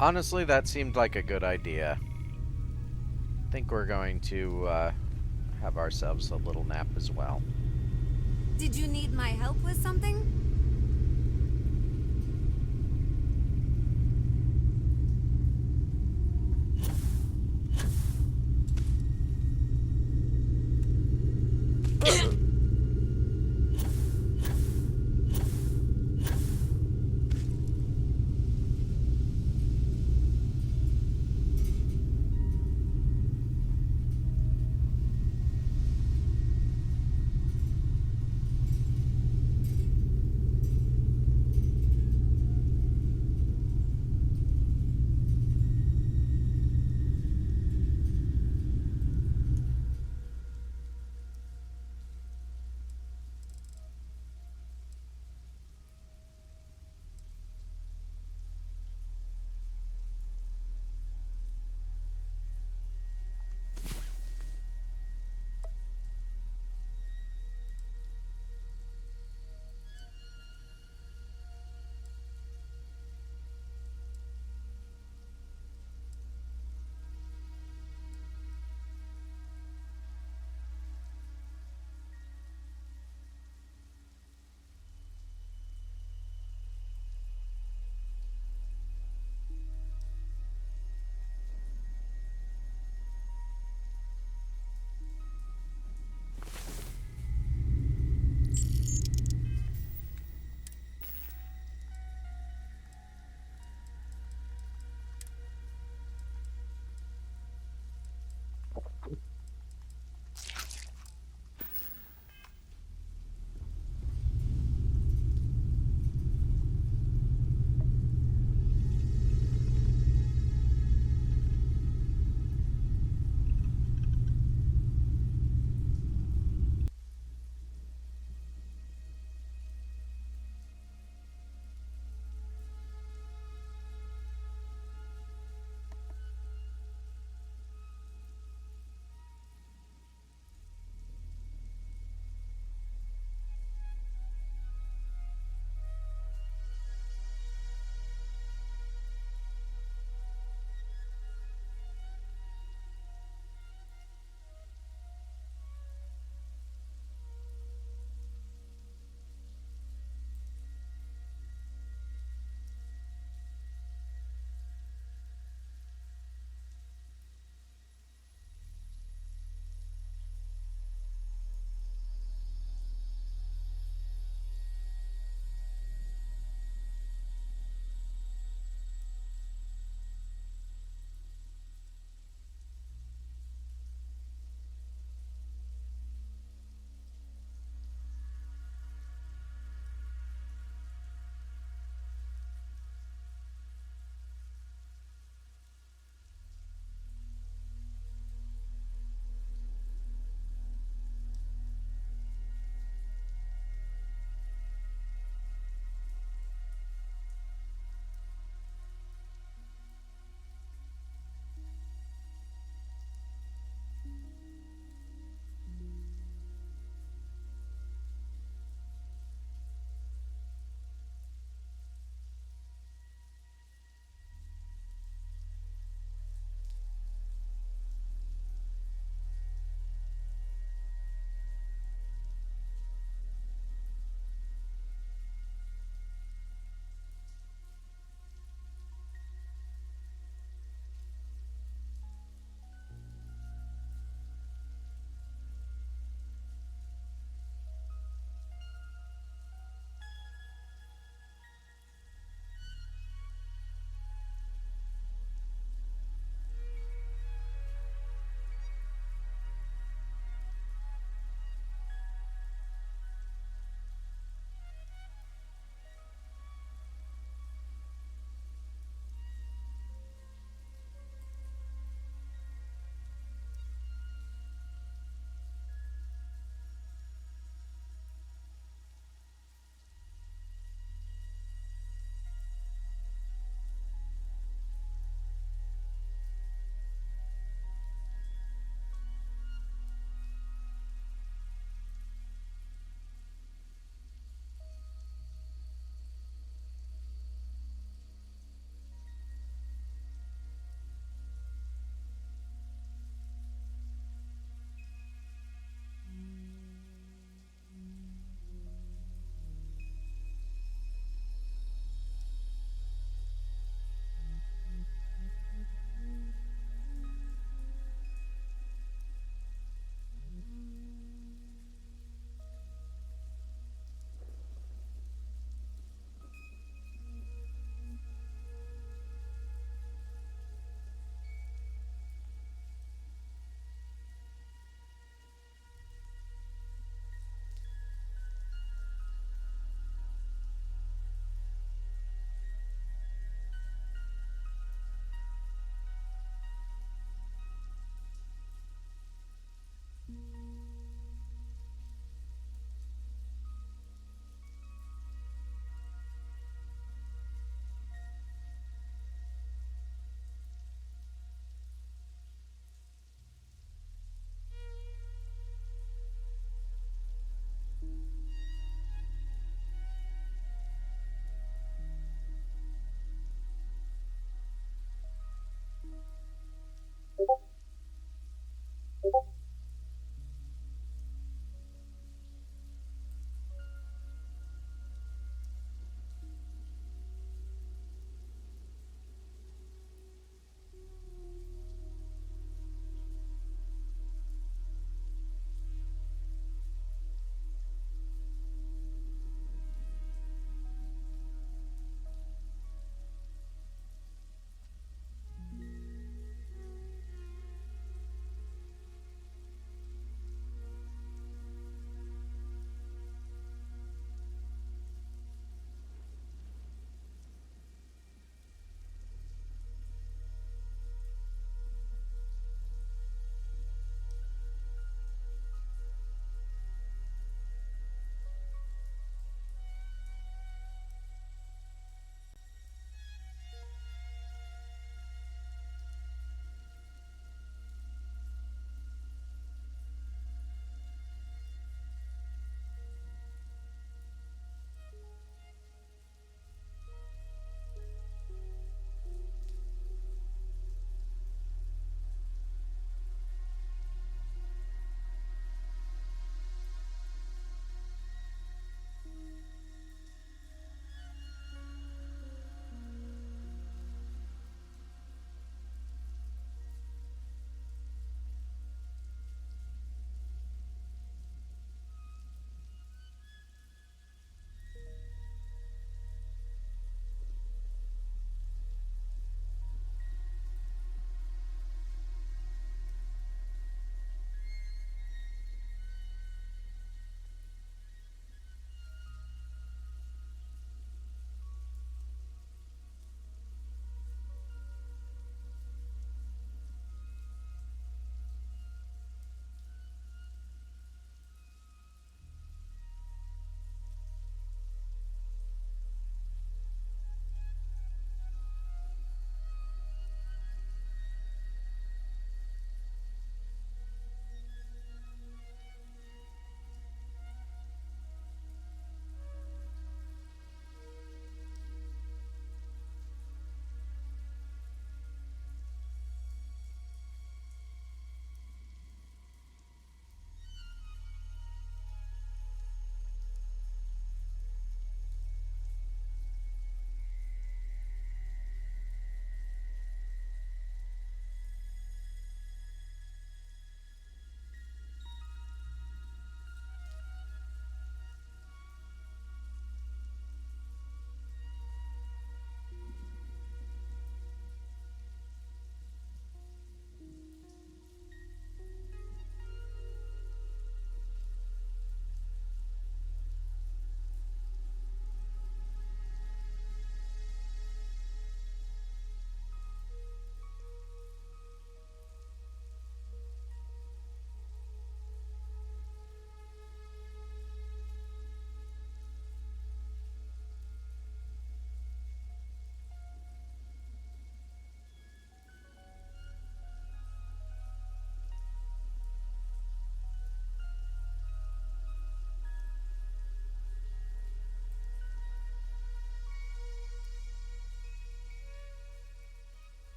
Honestly, that seemed like a good idea. I think we're going to have ourselves a little nap as well. Did you need my help with something?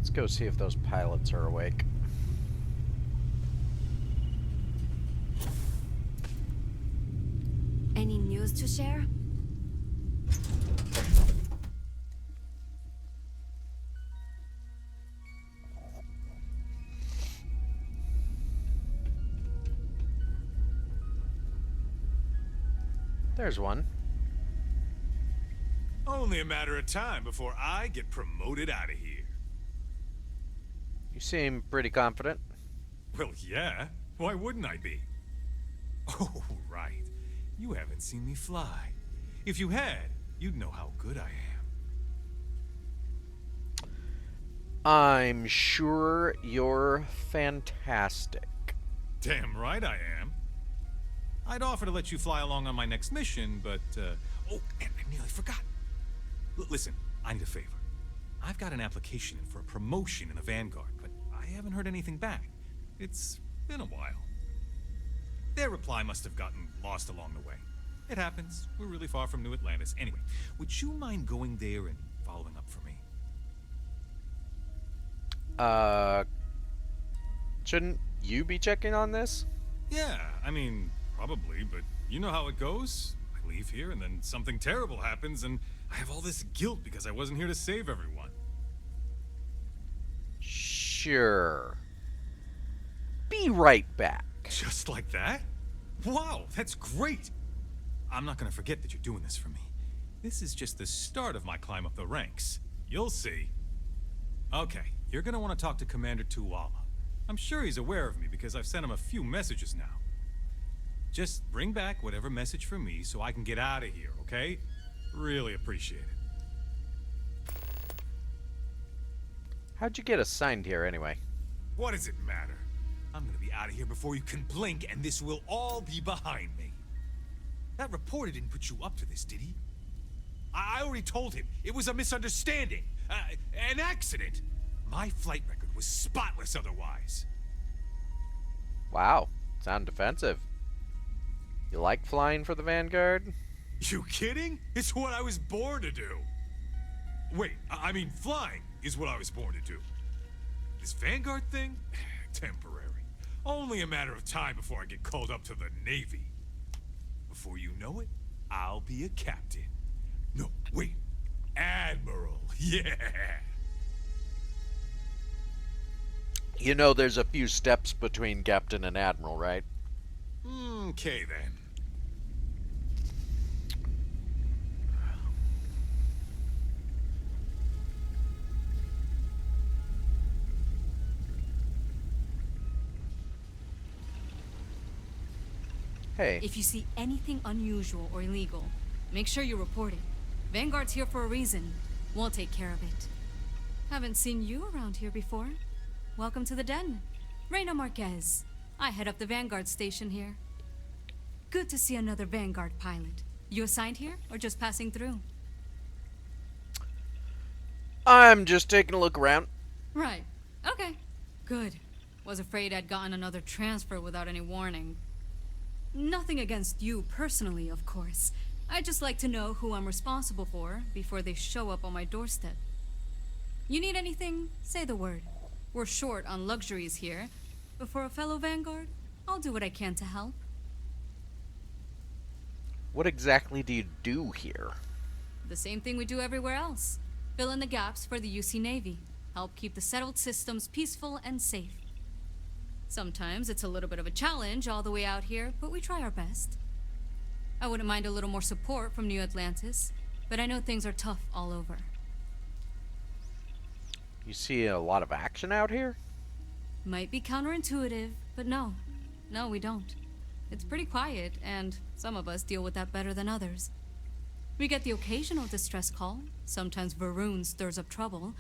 Let's go see if those pilots are awake. Any news to share? There's one. Only a matter of time before I get promoted out of here. You seem pretty confident. Well, yeah. Why wouldn't I be? Oh, right. You haven't seen me fly. If you had, you'd know how good I am. I'm sure you're fantastic. Damn right I am. I'd offer to let you fly along on my next mission, but, oh, and I nearly forgot. Listen, I need a favor. I've got an application in for a promotion in the Vanguard, but I haven't heard anything back. It's been a while. Their reply must have gotten lost along the way. It happens. We're really far from New Atlantis. Anyway, would you mind going there and following up for me? Shouldn't you be checking on this? Yeah, I mean, probably, but you know how it goes. I leave here and then something terrible happens and I have all this guilt because I wasn't here to save everyone. Sure. Be right back. Just like that? Wow, that's great! I'm not gonna forget that you're doing this for me. This is just the start of my climb up the ranks. You'll see. Okay, you're gonna want to talk to Commander Tuwala. I'm sure he's aware of me because I've sent him a few messages now. Just bring back whatever message for me so I can get out of here, okay? Really appreciate it. How'd you get assigned here anyway? What does it matter? I'm gonna be out of here before you can blink, and this will all be behind me. That reporter didn't put you up to this, did he? I already told him. It was a misunderstanding. An accident. My flight record was spotless otherwise. Wow. Sound defensive. You like flying for the Vanguard? You kidding? It's what I was born to do. Wait, I mean flying is what I was born to do. This Vanguard thing? Temporary. Only a matter of time before I get called up to the Navy. Before you know it, I'll be a captain. No, wait. Admiral. Yeah. You know there's a few steps between Captain and Admiral, right? Okay, then. Hey. If you see anything unusual or illegal, make sure you report it. Vanguard's here for a reason. We'll take care of it. Haven't seen you around here before. Welcome to the den. Reina Marquez. I head up the Vanguard station here. Good to see another Vanguard pilot. You assigned here or just passing through? I'm just taking a look around. Right. Okay. Good. Was afraid I'd gotten another transfer without any warning. Nothing against you personally, of course. I just like to know who I'm responsible for before they show up on my doorstep. You need anything? Say the word. We're short on luxuries here, but for a fellow Vanguard, I'll do what I can to help. What exactly do you do here? The same thing we do everywhere else. Fill in the gaps for the UC Navy. Help keep the settled systems peaceful and safe. Sometimes it's a little bit of a challenge all the way out here, but we try our best. I wouldn't mind a little more support from New Atlantis, but I know things are tough all over. You see a lot of action out here? Might be counterintuitive, but no. No, we don't. It's pretty quiet, and some of us deal with that better than others. We get the occasional distress call. Sometimes Varun stirs up trouble,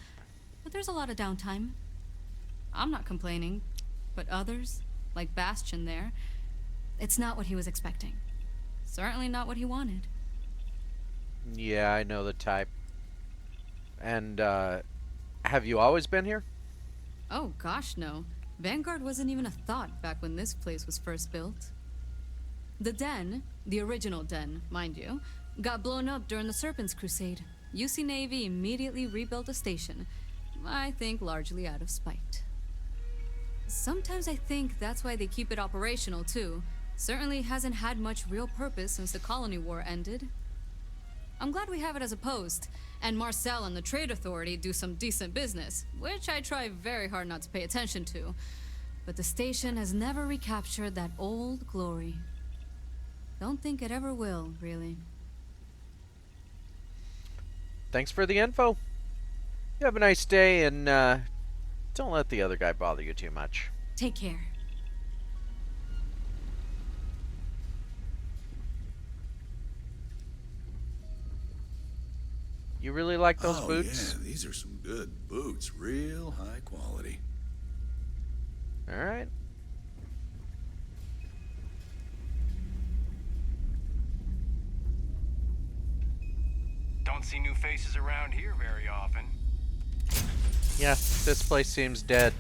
but there's a lot of downtime. I'm not complaining, but others, like Bastion there, it's not what he was expecting. Certainly not what he wanted. Yeah, I know the type. And, have you always been here? Oh gosh, no. Vanguard wasn't even a thought back when this place was first built. The den, the original den, mind you, got blown up during the Serpent's Crusade. UC Navy immediately rebuilt the station. I think largely out of spite. Sometimes I think that's why they keep it operational, too. Certainly hasn't had much real purpose since the colony war ended. I'm glad we have it as a post, and Marcel and the Trade Authority do some decent business, which I try very hard not to pay attention to. But the station has never recaptured that old glory. Don't think it ever will, really. Thanks for the info. You have a nice day, and don't let the other guy bother you too much. Take care. You really like those Oh, boots? yeah, these are some good boots. Real high quality. Alright. Don't see new faces around here very often. Yeah, this place seems dead.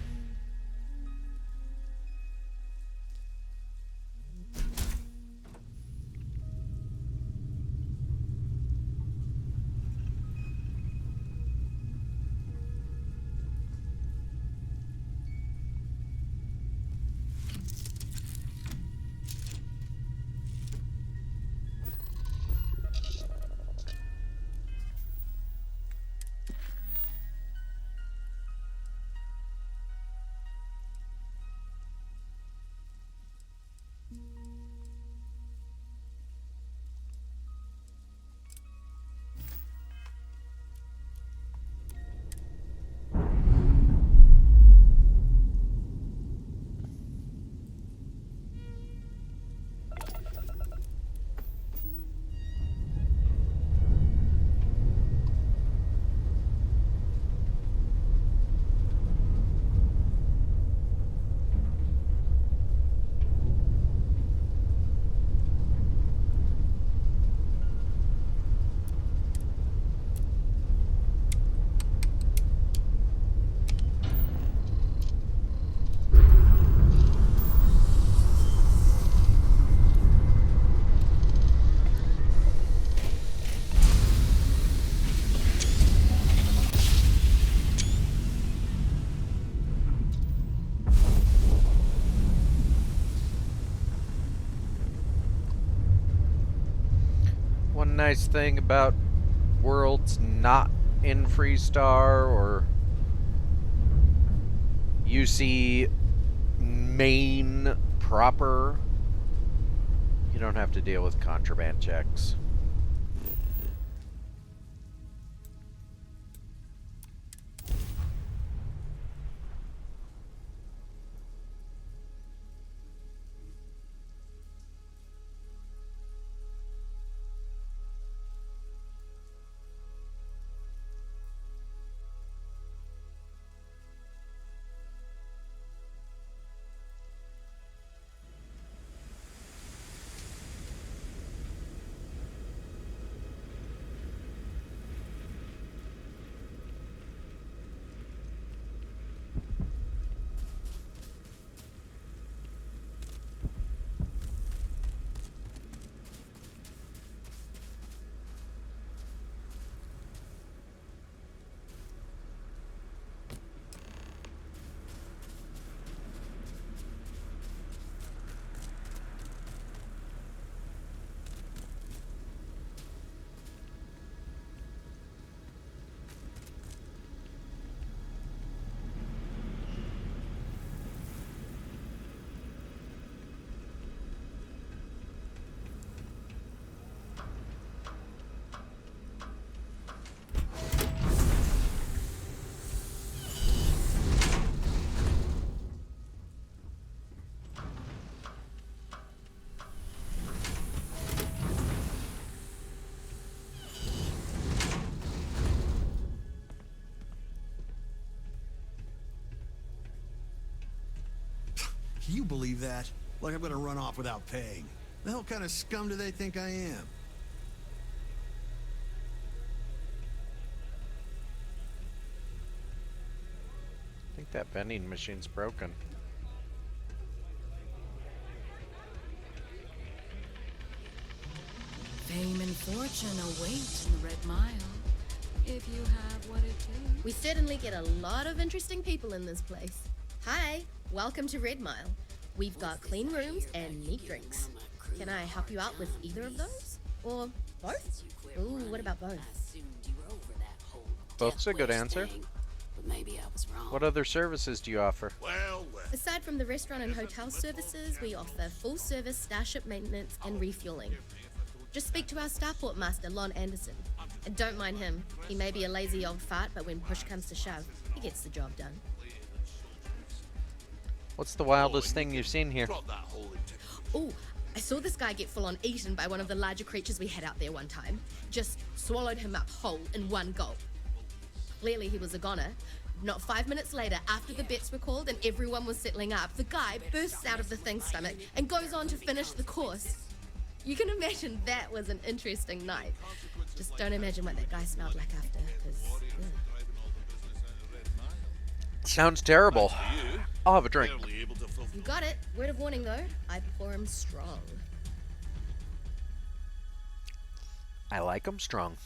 One nice thing about worlds not in Freestar or UC main proper, you don't have to deal with contraband checks. You believe that? Like I'm gonna run off without paying. The hell kind of scum do they think I am? I think that vending machine's broken. Fame and fortune await in the Red Mile. if you have what it takes. We certainly get a lot of interesting people in this place. Hi, welcome to Red Mile. We've got clean rooms and neat drinks. Can I help you out with either of those? Or both? Ooh, what about both? Both's a good answer. Maybe I was wrong. What other services do you offer? Aside from the restaurant and hotel services, we offer full-service starship maintenance and refueling. Just speak to our starport master, Lon Anderson. And don't mind him. He may be a lazy old fart, but when push comes to shove, he gets the job done. What's the wildest thing you've seen here? Ooh, I saw this guy get full-on eaten by one of the larger creatures we had out there one time. Just swallowed him up whole in one gulp. Clearly he was a goner. Not 5 minutes later, after the bets were called and everyone was settling up, the guy bursts out of the thing's stomach and goes on to finish the course. You can imagine that was an interesting night. Just don't imagine what that guy smelled like after, because... Sounds terrible. I'll have a drink. You got it. Word of warning, though. I pour him strong. I like 'em strong.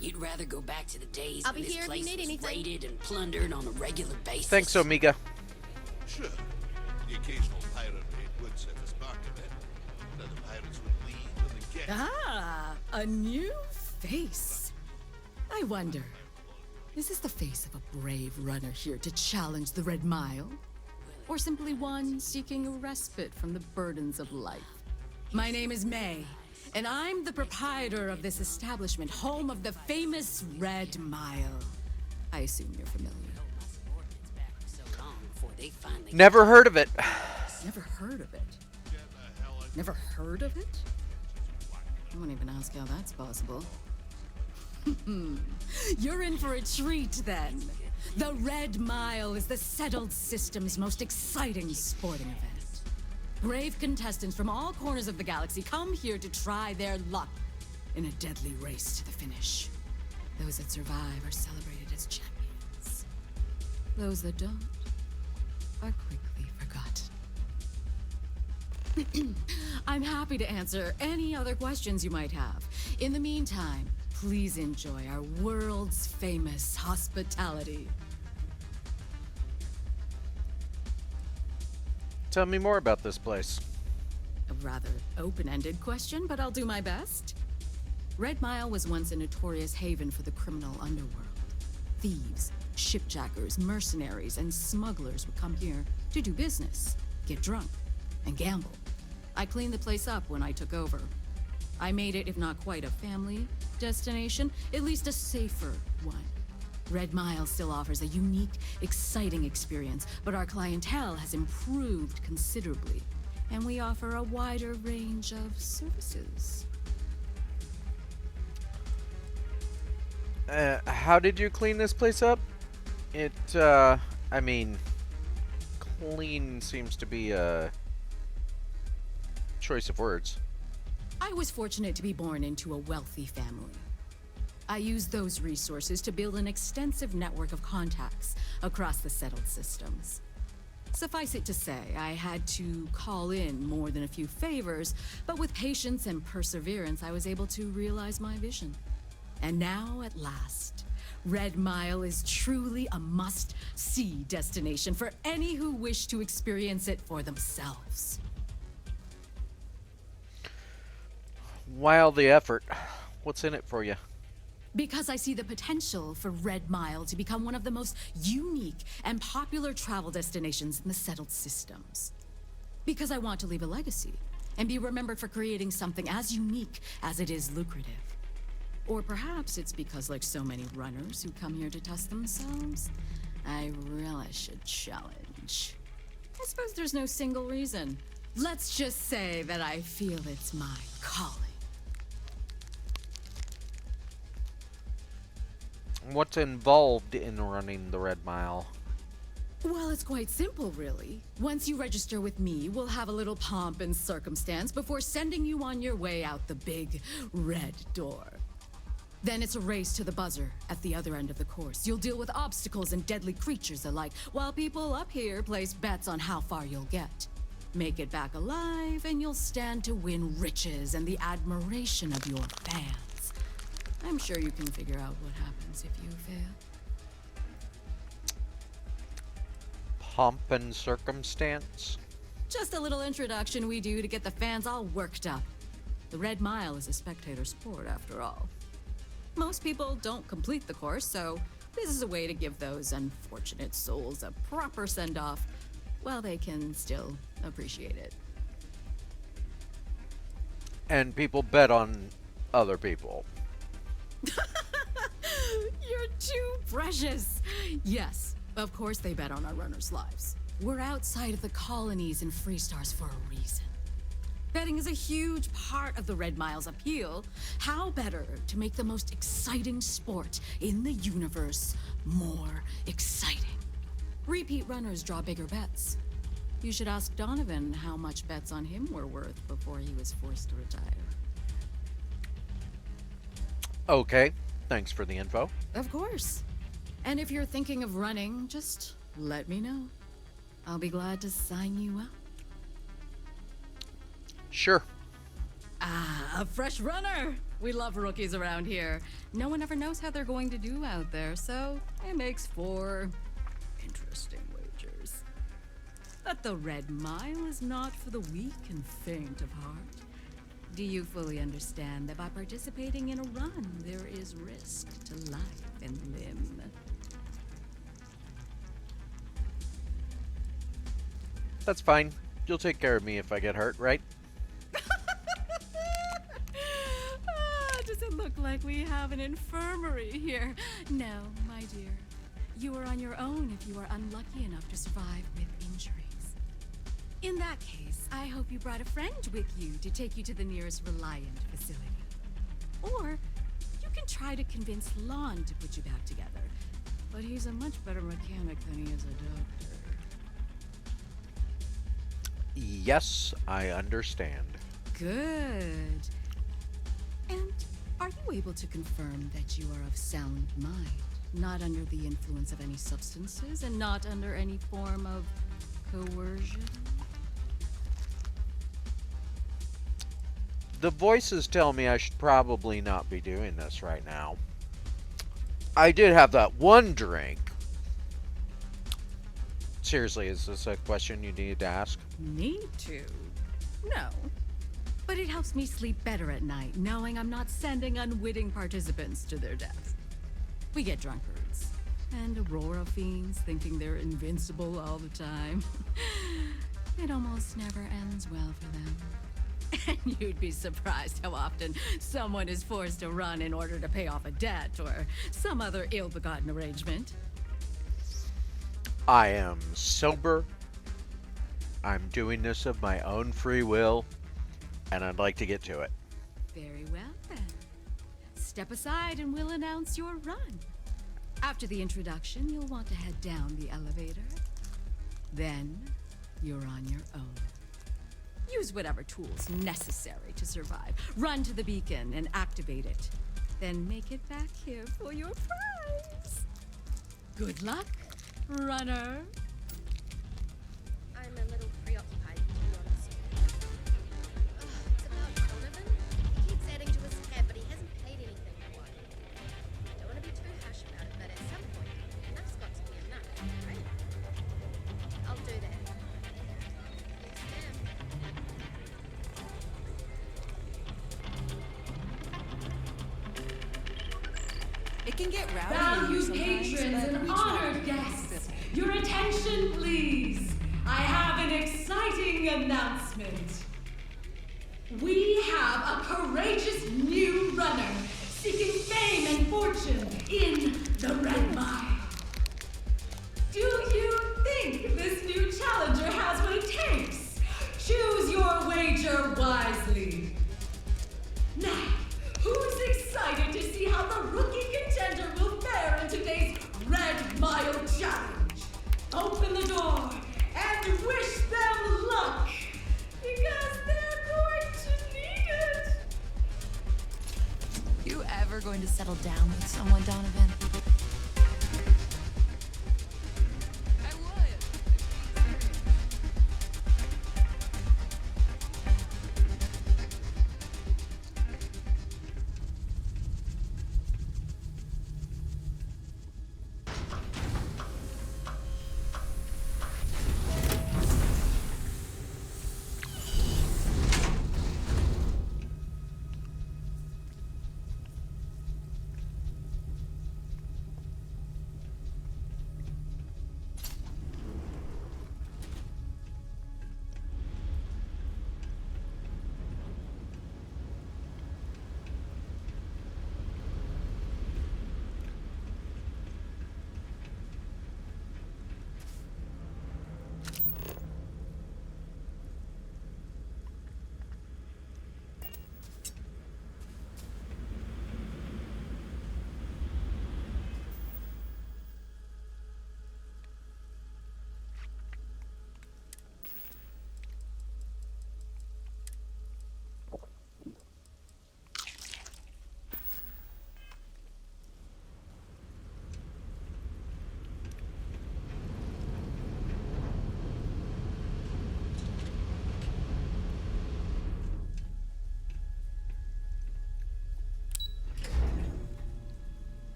You'd rather go back to the days I'll when be this here if you place need was anything. raided and plundered on a regular basis. Thanks, Omega. Sure. The occasional pirate raid would set a spark a bit. But other pirates would leave and then get... Ah, a new face. I wonder, is this the face of a brave runner here to challenge the Red Mile? Or simply one seeking a respite from the burdens of life? My name is May, and I'm the proprietor of this establishment, home of the famous Red Mile. I assume you're familiar. Never heard of it. Never heard of it? Never heard of it? I won't even ask how that's possible. You're in for a treat, then. The Red Mile is the settled system's most exciting sporting event. Brave contestants from all corners of the galaxy come here to try their luck in a deadly race to the finish. Those that survive are celebrated as champions. Those that don't are quickly forgotten. I'm happy to answer any other questions you might have. In the meantime, please enjoy our world's famous hospitality. Tell me more about this place. A rather open-ended question, but I'll do my best. Red Mile was once a notorious haven for the criminal underworld. Thieves, shipjackers, mercenaries, and smugglers would come here to do business, get drunk, and gamble. I cleaned the place up when I took over. I made it, if not quite a family destination, at least a safer one. Red Mile still offers a unique, exciting experience, but our clientele has improved considerably, and we offer a wider range of services. How did you clean this place up? I mean, clean seems to be a choice of words. I was fortunate to be born into a wealthy family. I used those resources to build an extensive network of contacts across the settled systems. Suffice it to say, I had to call in more than a few favors, but with patience and perseverance, I was able to realize my vision. And now, at last, Red Mile is truly a must-see destination for any who wish to experience it for themselves. Why all the effort? What's in it for you? Because I see the potential for Red Mile to become one of the most unique and popular travel destinations in the settled systems. Because I want to leave a legacy and be remembered for creating something as unique as it is lucrative. Or perhaps it's because, like so many runners who come here to test themselves, I relish a challenge. I suppose there's no single reason. Let's just say that I feel it's my calling. What's involved in running the Red Mile? Well, it's quite simple, really. Once you register with me, we'll have a little pomp and circumstance before sending you on your way out the big red door. Then it's a race to the buzzer at the other end of the course. You'll deal with obstacles and deadly creatures alike, while people up here place bets on how far you'll get. Make it back alive, and you'll stand to win riches and the admiration of your fans. I'm sure you can figure out what happens if you fail. Pomp and circumstance? Just a little introduction we do to get the fans all worked up. The Red Mile is a spectator sport, after all. Most people don't complete the course, so this is a way to give those unfortunate souls a proper send-off while they can still appreciate it. And people bet on other people. You're too precious! Yes, of course they bet on our runners' lives. We're outside of the colonies and Freestars for a reason. Betting is a huge part of the Red Mile's appeal. How better to make the most exciting sport in the universe more exciting? Repeat runners draw bigger bets. You should ask Donovan how much bets on him were worth before he was forced to retire. Okay, thanks for the info. Of course. And if you're thinking of running, just let me know. I'll be glad to sign you up. Sure. Ah, a fresh runner! We love rookies around here. No one ever knows how they're going to do out there, so it makes for interesting wagers. But the Red Mile is not for the weak and faint of heart. Do you fully understand that by participating in a run, there is risk to life and limb? That's fine. You'll take care of me if I get hurt, right? Does it look like we have an infirmary here? No, my dear. You are on your own if you are unlucky enough to survive with injuries. In that case, I hope you brought a friend with you to take you to the nearest Reliant facility. Or you can try to convince Lon to put you back together. But he's a much better mechanic than he is a doctor. Yes, I understand. Good. And are you able to confirm that you are of sound mind, not under the influence of any substances, and not under any form of coercion? The voices tell me I should probably not be doing this right now. I did have that one drink. Seriously, is this a question you need to ask? Need to? No. But it helps me sleep better at night, knowing I'm not sending unwitting participants to their death. We get drunkards, and Aurora fiends thinking they're invincible all the time. It almost never ends well for them. And you'd be surprised how often someone is forced to run in order to pay off a debt or some other ill-begotten arrangement. I am sober. I'm doing this of my own free will, and I'd like to get to it. Very well, then. Step aside and we'll announce your run. After the introduction, you'll want to head down the elevator. Then, you're on your own. Use whatever tools necessary to survive. Run to the beacon and activate it. Then make it back here for your prize. Good luck, runner. I'm a little preoccupied, to be honest. It's about Donovan. He keeps adding to his tab, but he hasn't paid anything in a while. Don't want to be too harsh about it, but at some point, enough's got to be enough, right? I'll do that. Yes, ma'am. It can get rowdy. Valued patrons and honored guests, your attention, please. I have an exciting announcement. We have a courageous new runner seeking fame and fortune in the Red Mile. Do you think this new challenger has what it takes? Choose your wager wisely. Now, who's excited to see how the rookie contender will fare in today's Red Mile Challenge? Open the You ever going to settle down with someone, Donovan? I would.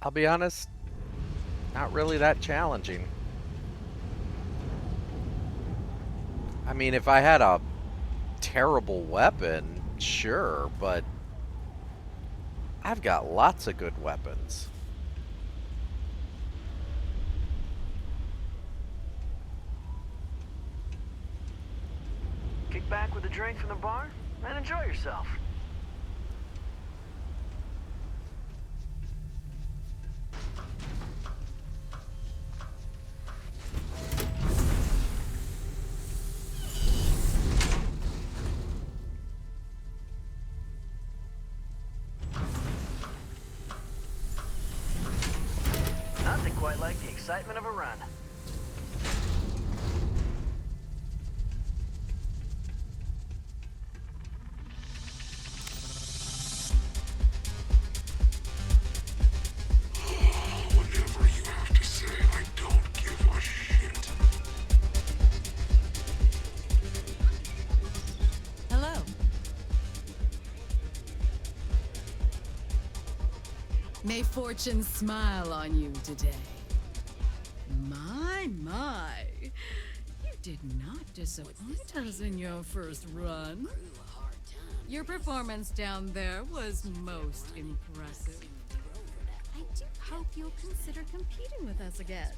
I'll be honest, not really that challenging. I mean, if I had a terrible weapon, sure, but I've got lots of good weapons. Kick back with a drink from the bar and enjoy yourself. Nothing quite like the excitement of a run. Whatever you have to say, I don't give a shit. Hello. May fortune smile on you today. My. You did not disappoint us in your first run. Your performance down there was most impressive. I do hope you'll consider competing with us again.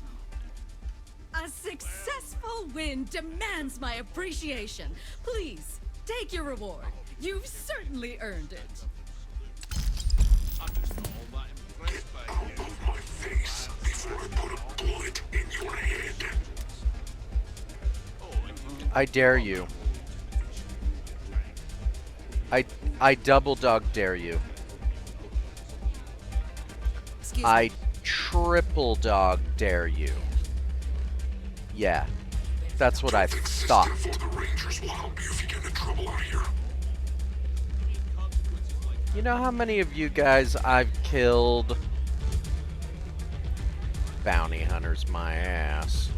A successful win demands my appreciation. Please, take your reward. You've certainly earned it. Get out of my face before I put a bullet in your head. I dare you. I double dog dare you. I triple dog dare you. Yeah, that's what I thought. The Rangers will help you if you get in trouble out here. You know how many of you guys I've killed? Bounty hunters, my ass.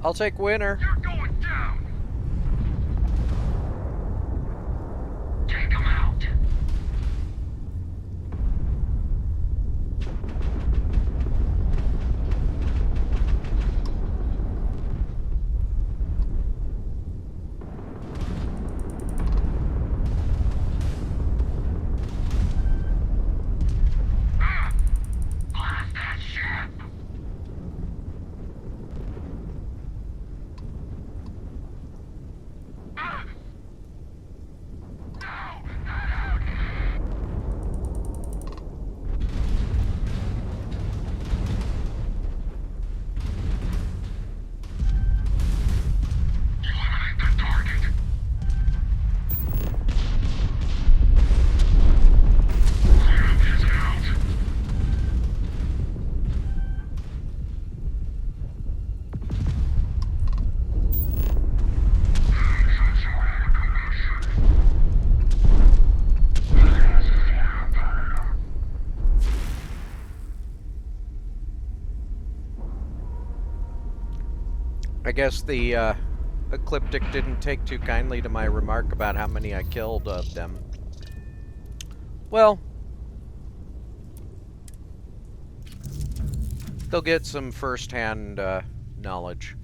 I'll take winner. You're going down. Take him out. guess the Ecliptic didn't take too kindly to my remark about how many I killed of them. Well, they'll get some first-hand knowledge.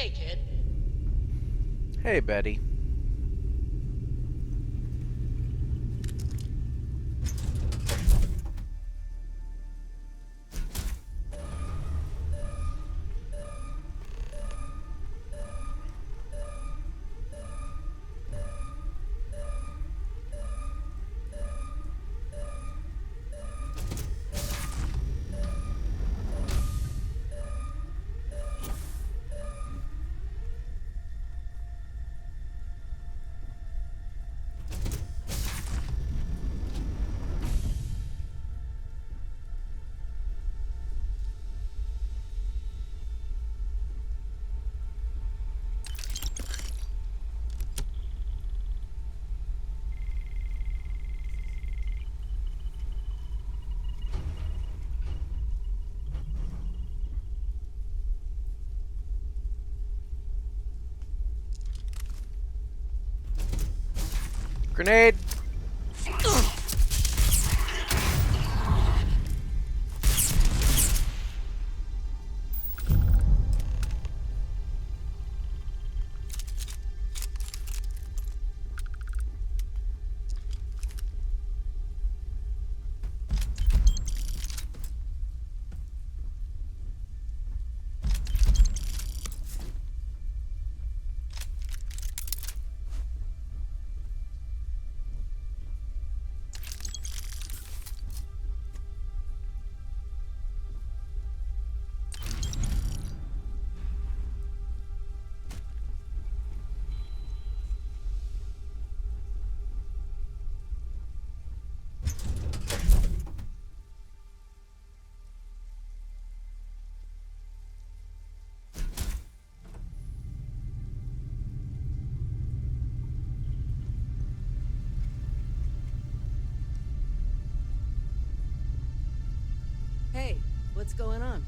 Hey, kid. Hey, Betty. Grenade! Hey, what's going on?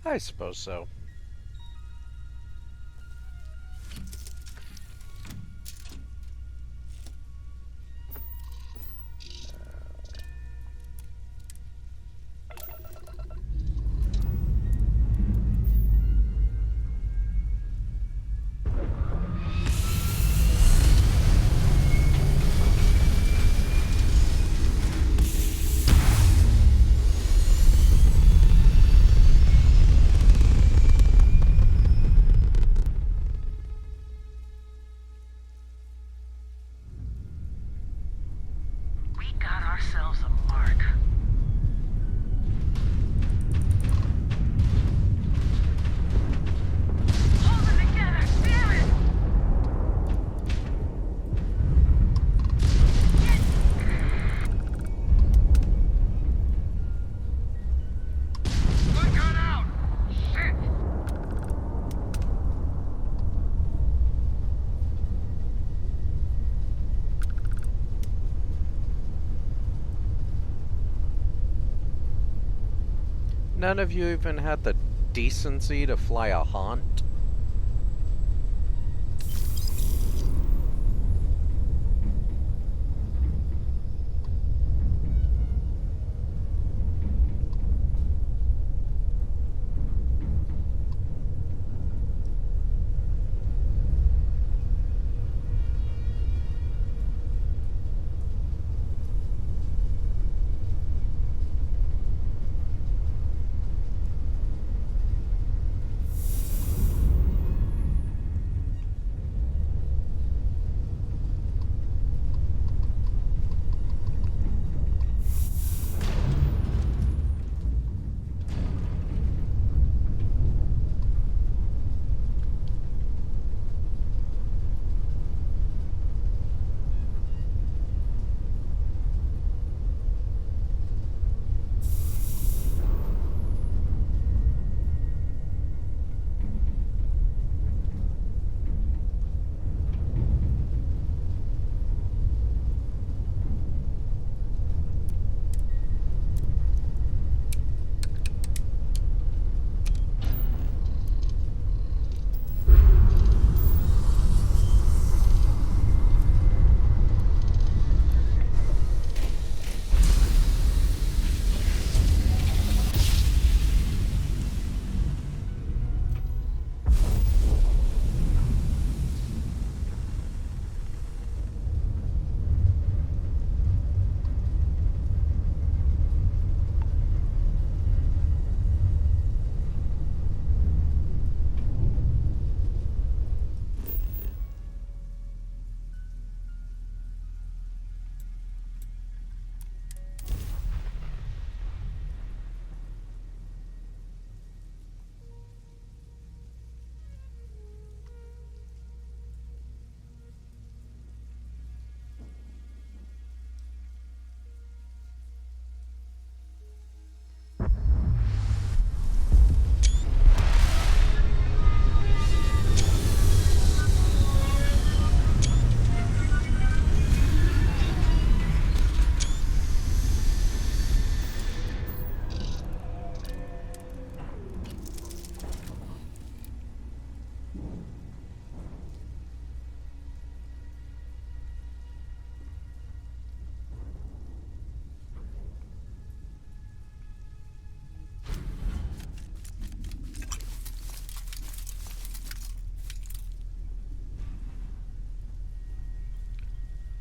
I suppose so. We got ourselves a mark. Hold it together, damn it! Good gun out! Shit! None of you even had the decency to fly a haunt?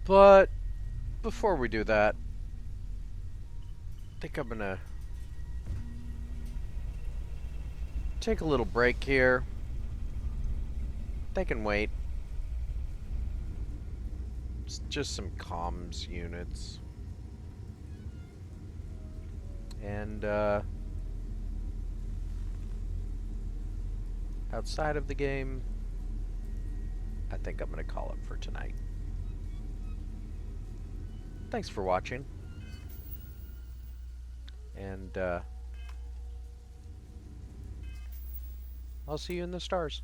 But before we do that, I think I'm gonna take a little break here. They can wait. It's just some comms units. And outside of the game, I think I'm gonna call it for tonight. Thanks for watching. And I'll see you in the stars.